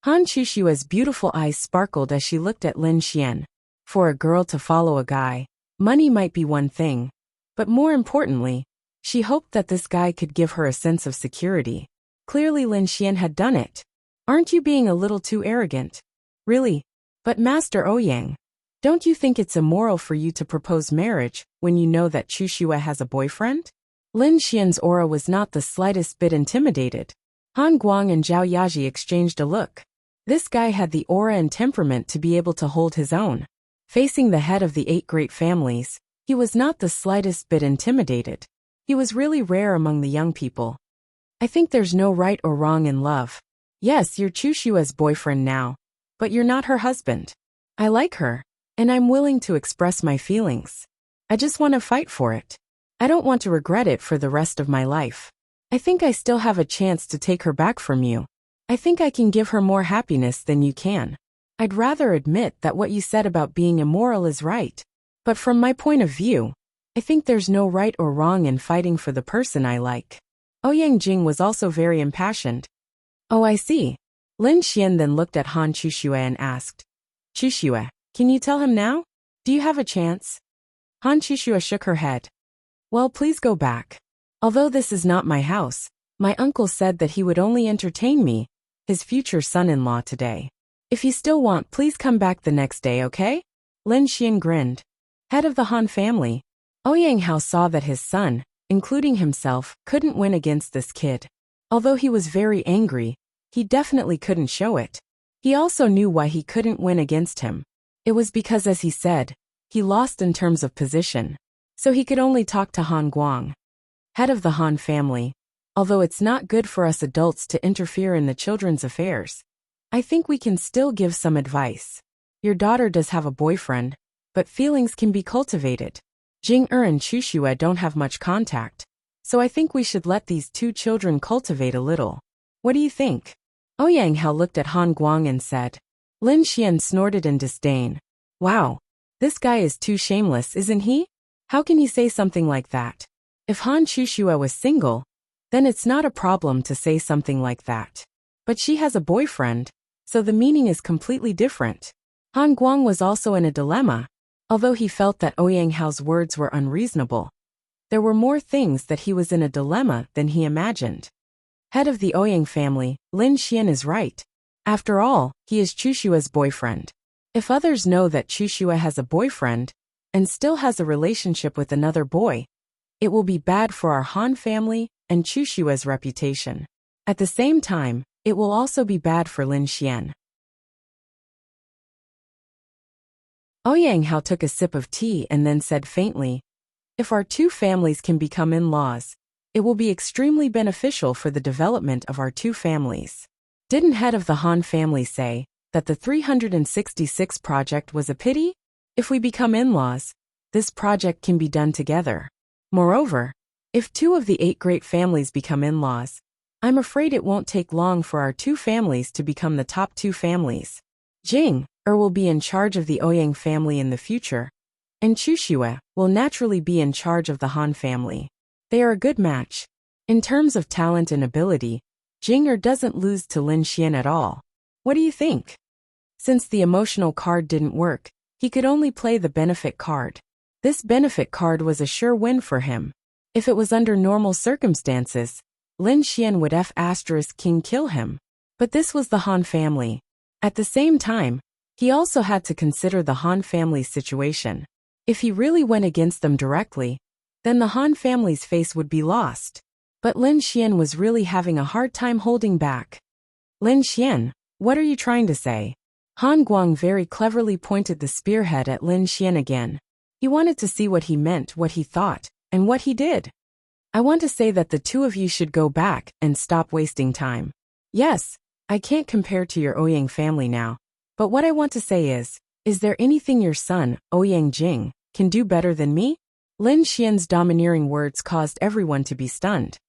S1: Han Chushua's beautiful eyes sparkled as she looked at Lin Xian. For a girl to follow a guy, money might be one thing, but more importantly, she hoped that this guy could give her a sense of security. Clearly Lin Xian had done it. Aren't you being a little too arrogant? Really? But Master Ouyang, don't you think it's immoral for you to propose marriage when you know that Chushua has a boyfriend? Lin Xian's aura was not the slightest bit intimidated. Han Guang and Zhao Yaji exchanged a look. This guy had the aura and temperament to be able to hold his own. Facing the head of the 8 great families, he was not the slightest bit intimidated. He was really rare among the young people. I think there's no right or wrong in love. Yes, you're Chushua's boyfriend now, but you're not her husband. I like her, and I'm willing to express my feelings. I just want to fight for it. I don't want to regret it for the rest of my life. I think I still have a chance to take her back from you. I think I can give her more happiness than you can. I'd rather admit that what you said about being immoral is right. But from my point of view, I think there's no right or wrong in fighting for the person I like. Ouyang Jing was also very impassioned. Oh, I see. Lin Xian then looked at Han Chushua and asked, Chushua, can you tell him now? Do you have a chance? Han Chushua shook her head. Well, please go back. Although this is not my house, my uncle said that he would only entertain me, his future son-in-law, today. If you still want, please come back the next day, okay? Lin Xian grinned. Head of the Han family, Ouyang Hao saw that his son, including himself, couldn't win against this kid. Although he was very angry, he definitely couldn't show it. He also knew why he couldn't win against him. It was because, as he said, he lost in terms of position. So he could only talk to Han Guang, head of the Han family. Although it's not good for us adults to interfere in the children's affairs, I think we can still give some advice. Your daughter does have a boyfriend, but feelings can be cultivated. Jing and Chushua don't have much contact, so I think we should let these 2 children cultivate a little. What do you think? Ouyang Hao looked at Han Guang and said. Lin Xian snorted in disdain. Wow, this guy is too shameless, isn't he? How can he say something like that? If Han Chushua was single, then it's not a problem to say something like that. But she has a boyfriend, so the meaning is completely different. Han Guang was also in a dilemma. Although he felt that Ouyang Hao's words were unreasonable, there were more things that he was in a dilemma than he imagined. Head of the Ouyang family, Lin Xian is right. After all, he is Chushua's boyfriend. If others know that Chushua has a boyfriend and still has a relationship with another boy, it will be bad for our Han family and Chushua's reputation. At the same time, it will also be bad for Lin Xian. Ouyang Hao took a sip of tea and then said faintly, if our 2 families can become in-laws, it will be extremely beneficial for the development of our 2 families. Didn't head of the Han family say that the 366 project was a pity? If we become in-laws, this project can be done together. Moreover, if 2 of the 8 great families become in-laws, I'm afraid it won't take long for our 2 families to become the top 2 families. Jing will be in charge of the Ouyang family in the future, and Chushua will naturally be in charge of the Han family. They are a good match. In terms of talent and ability, Jing doesn't lose to Lin Xian at all. What do you think? Since the emotional card didn't work, he could only play the benefit card. This benefit card was a sure win for him. If it was under normal circumstances, Lin Xian would King kill him. But this was the Han family. At the same time, he also had to consider the Han family's situation. If he really went against them directly, then the Han family's face would be lost. But Lin Xian was really having a hard time holding back. Lin Xian, what are you trying to say? Han Guang very cleverly pointed the spearhead at Lin Xian again. He wanted to see what he meant, what he thought, and what he did. I want to say that the two of you should go back and stop wasting time. Yes, I can't compare to your Ouyang family now. But what I want to say is there anything your son, Ouyang Jing, can do better than me? Lin Xian's domineering words caused everyone to be stunned.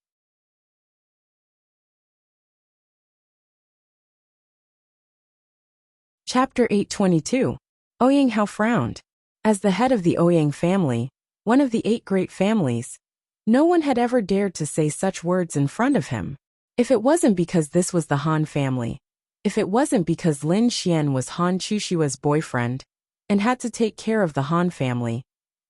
S1: Chapter 822. Ouyang Hao frowned. As the head of the Ouyang family, one of the 8 great families, no one had ever dared to say such words in front of him. If it wasn't because this was the Han family, if it wasn't because Lin Xian was Han Chushua's boyfriend and had to take care of the Han family,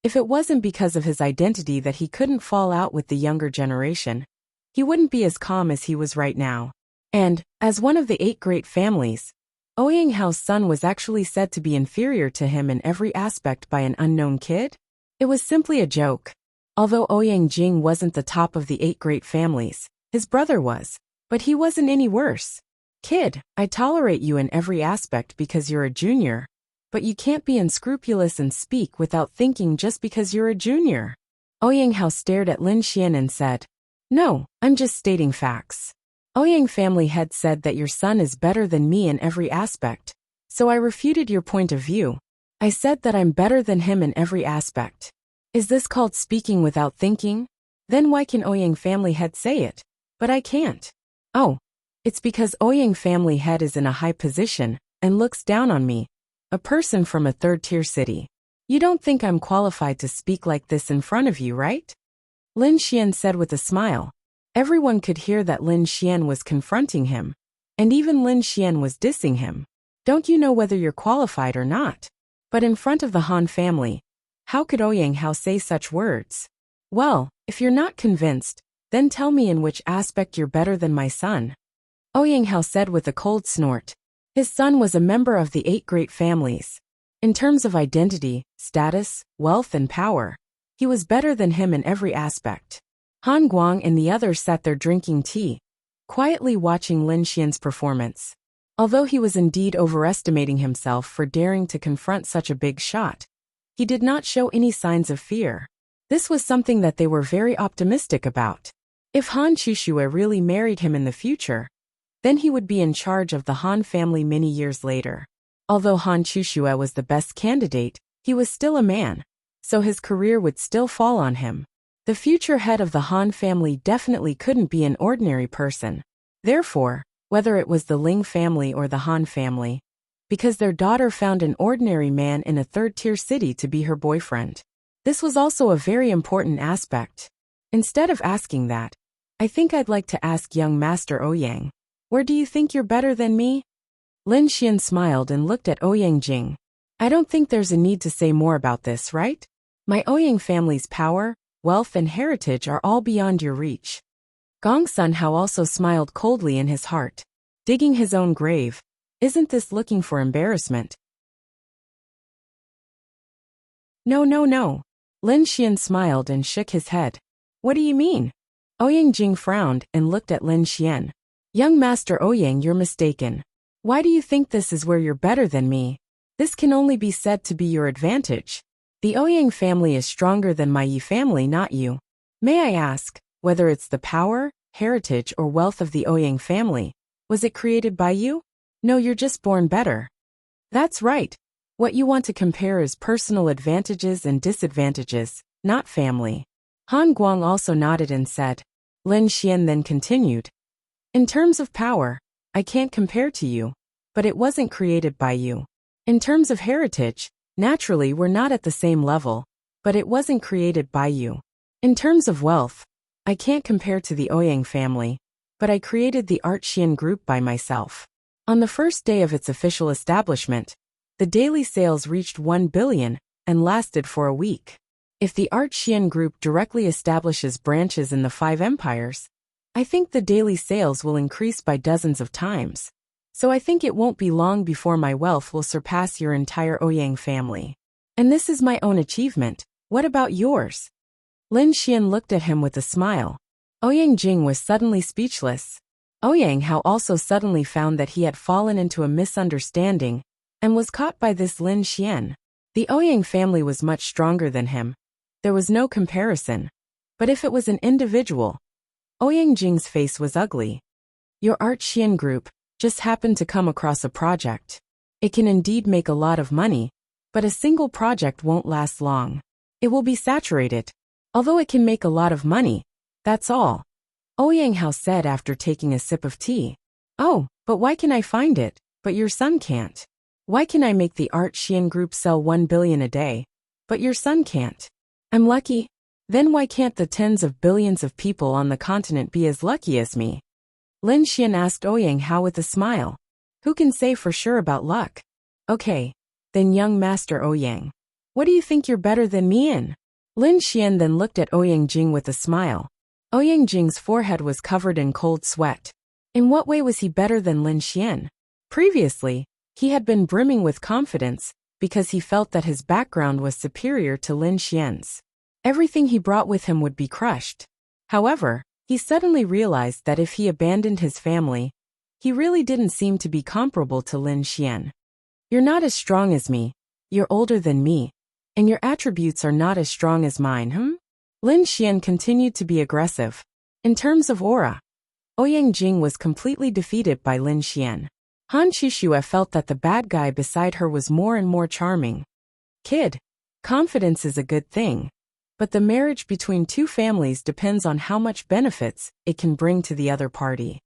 S1: if it wasn't because of his identity that he couldn't fall out with the younger generation, he wouldn't be as calm as he was right now. And, as one of the 8 great families, Ouyang Hao's son was actually said to be inferior to him in every aspect by an unknown kid? It was simply a joke. Although Ouyang Jing wasn't the top of the 8 great families, his brother was, but he wasn't any worse. Kid, I tolerate you in every aspect because you're a junior, but you can't be unscrupulous and speak without thinking just because you're a junior. Ouyang Hao stared at Lin Xian and said, No, I'm just stating facts. Ouyang family head said that your son is better than me in every aspect, so I refuted your point of view. I said that I'm better than him in every aspect. Is this called speaking without thinking? Then why can Ouyang family head say it, but I can't? Oh, it's because Ouyang family head is in a high position and looks down on me, a person from a 3rd-tier city. You don't think I'm qualified to speak like this in front of you, right? Lin Xian said with a smile. Everyone could hear that Lin Xian was confronting him, and even Lin Xian was dissing him. Don't you know whether you're qualified or not? But in front of the Han family, how could Ouyang Hao say such words? Well, if you're not convinced, then tell me in which aspect you're better than my son. Ouyang Hao said with a cold snort. His son was a member of the 8 great families. In terms of identity, status, wealth and power, he was better than him in every aspect. Han Guang and the others sat there drinking tea, quietly watching Lin Xian's performance. Although he was indeed overestimating himself for daring to confront such a big shot, he did not show any signs of fear. This was something that they were very optimistic about. If Han Chushue really married him in the future, then he would be in charge of the Han family many years later. Although Han Chushue was the best candidate, he was still a man, so his career would still fall on him. The future head of the Han family definitely couldn't be an ordinary person. Therefore, whether it was the Ling family or the Han family, because their daughter found an ordinary man in a 3rd-tier city to be her boyfriend. This was also a very important aspect. Instead of asking that, I think I'd like to ask young Master Ouyang, where do you think you're better than me? Lin Xian smiled and looked at Ouyang Jing. I don't think there's a need to say more about this, right? My Ouyang family's power, wealth and heritage are all beyond your reach. Gongsun Hao also smiled coldly in his heart. Digging his own grave. Isn't this looking for embarrassment? No. Lin Xian smiled and shook his head. What do you mean? Ouyang Jing frowned and looked at Lin Xian. Young Master Ouyang, you're mistaken. Why do you think this is where you're better than me? This can only be said to be your advantage. The Ouyang family is stronger than my Yi family, not you. May I ask, whether it's the power, heritage or wealth of the Ouyang family, was it created by you? No, you're just born better. That's right. What you want to compare is personal advantages and disadvantages, not family. Han Guang also nodded and said. Lin Xian then continued. In terms of power, I can't compare to you, but it wasn't created by you. In terms of heritage, naturally we're not at the same level, but it wasn't created by you. In terms of wealth, I can't compare to the Ouyang family, but I created the Art Xian group by myself. On the first day of its official establishment, the daily sales reached 1 billion and lasted for a week. If the Art Xian Group directly establishes branches in the 5 empires, I think the daily sales will increase by dozens of times. So I think it won't be long before my wealth will surpass your entire Ouyang family. And this is my own achievement. What about yours? Lin Xian looked at him with a smile. Ouyang Jing was suddenly speechless. Ouyang Hao also suddenly found that he had fallen into a misunderstanding and was caught by this Lin Xian. The Ouyang family was much stronger than him. There was no comparison. But if it was an individual, Ouyang Jing's face was ugly. Your Art Xian Group just happened to come across a project. It can indeed make a lot of money, but a single project won't last long. It will be saturated. Although it can make a lot of money, that's all. Ouyang Hao said after taking a sip of tea. Oh, but why can I find it, but your son can't? Why can I make the Art Xian Group sell 1 billion a day, but your son can't? I'm lucky. Then why can't the tens of billions of people on the continent be as lucky as me? Lin Xian asked Ouyang Hao with a smile. Who can say for sure about luck? Okay, then young Master Ouyang. What do you think you're better than me in? Lin Xian then looked at Ouyang Jing with a smile. Ouyang Jing's forehead was covered in cold sweat. In what way was he better than Lin Xian? Previously, he had been brimming with confidence because he felt that his background was superior to Lin Xian's. Everything he brought with him would be crushed. However, he suddenly realized that if he abandoned his family, he really didn't seem to be comparable to Lin Xian. You're not as strong as me, you're older than me, and your attributes are not as strong as mine, Lin Xian continued to be aggressive. In terms of aura, Ouyang Jing was completely defeated by Lin Xian. Han Qixue felt that the bad guy beside her was more and more charming. Kid, confidence is a good thing. But the marriage between two families depends on how much benefits it can bring to the other party.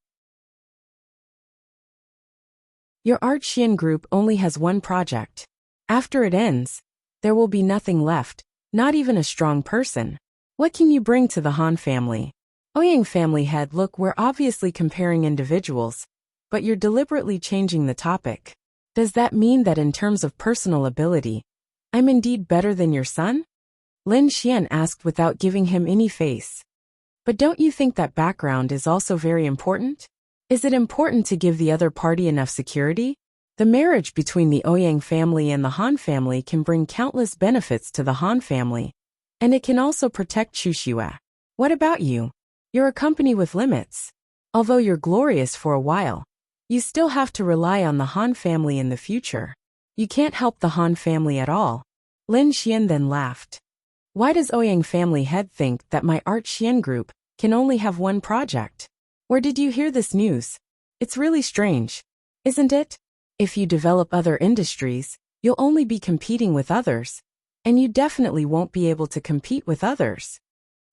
S1: Your Art Xian Group only has one project. After it ends, there will be nothing left, not even a strong person. What can you bring to the Han family? Ouyang family head, look, we're obviously comparing individuals, but you're deliberately changing the topic. Does that mean that in terms of personal ability, I'm indeed better than your son? Lin Xian asked without giving him any face. But don't you think that background is also very important? Is it important to give the other party enough security? The marriage between the Ouyang family and the Han family can bring countless benefits to the Han family, and it can also protect Qixue. What about you? You're a company with limits. Although you're glorious for a while, you still have to rely on the Han family in the future. You can't help the Han family at all. Lin Xian then laughed. Why does Ouyang family head think that my Art Xian Group can only have one project? Where did you hear this news? It's really strange, isn't it? If you develop other industries, you'll only be competing with others, and you definitely won't be able to compete with others.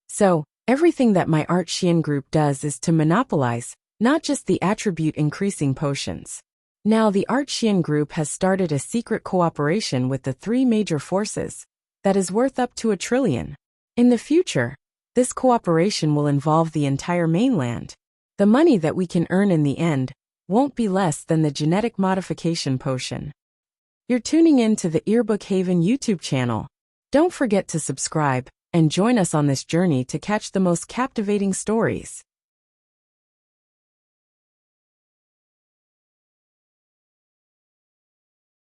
S1: So, everything that my Art Xian Group does is to monopolize, not just the attribute increasing potions. Now the Art Xian Group has started a secret cooperation with the 3 major forces that is worth up to 1 trillion. In the future, this cooperation will involve the entire mainland. The money that we can earn in the end won't be less than the genetic modification potion. You're tuning in to the Earbook Haven YouTube channel. Don't forget to subscribe and join us on this journey to catch the most captivating stories.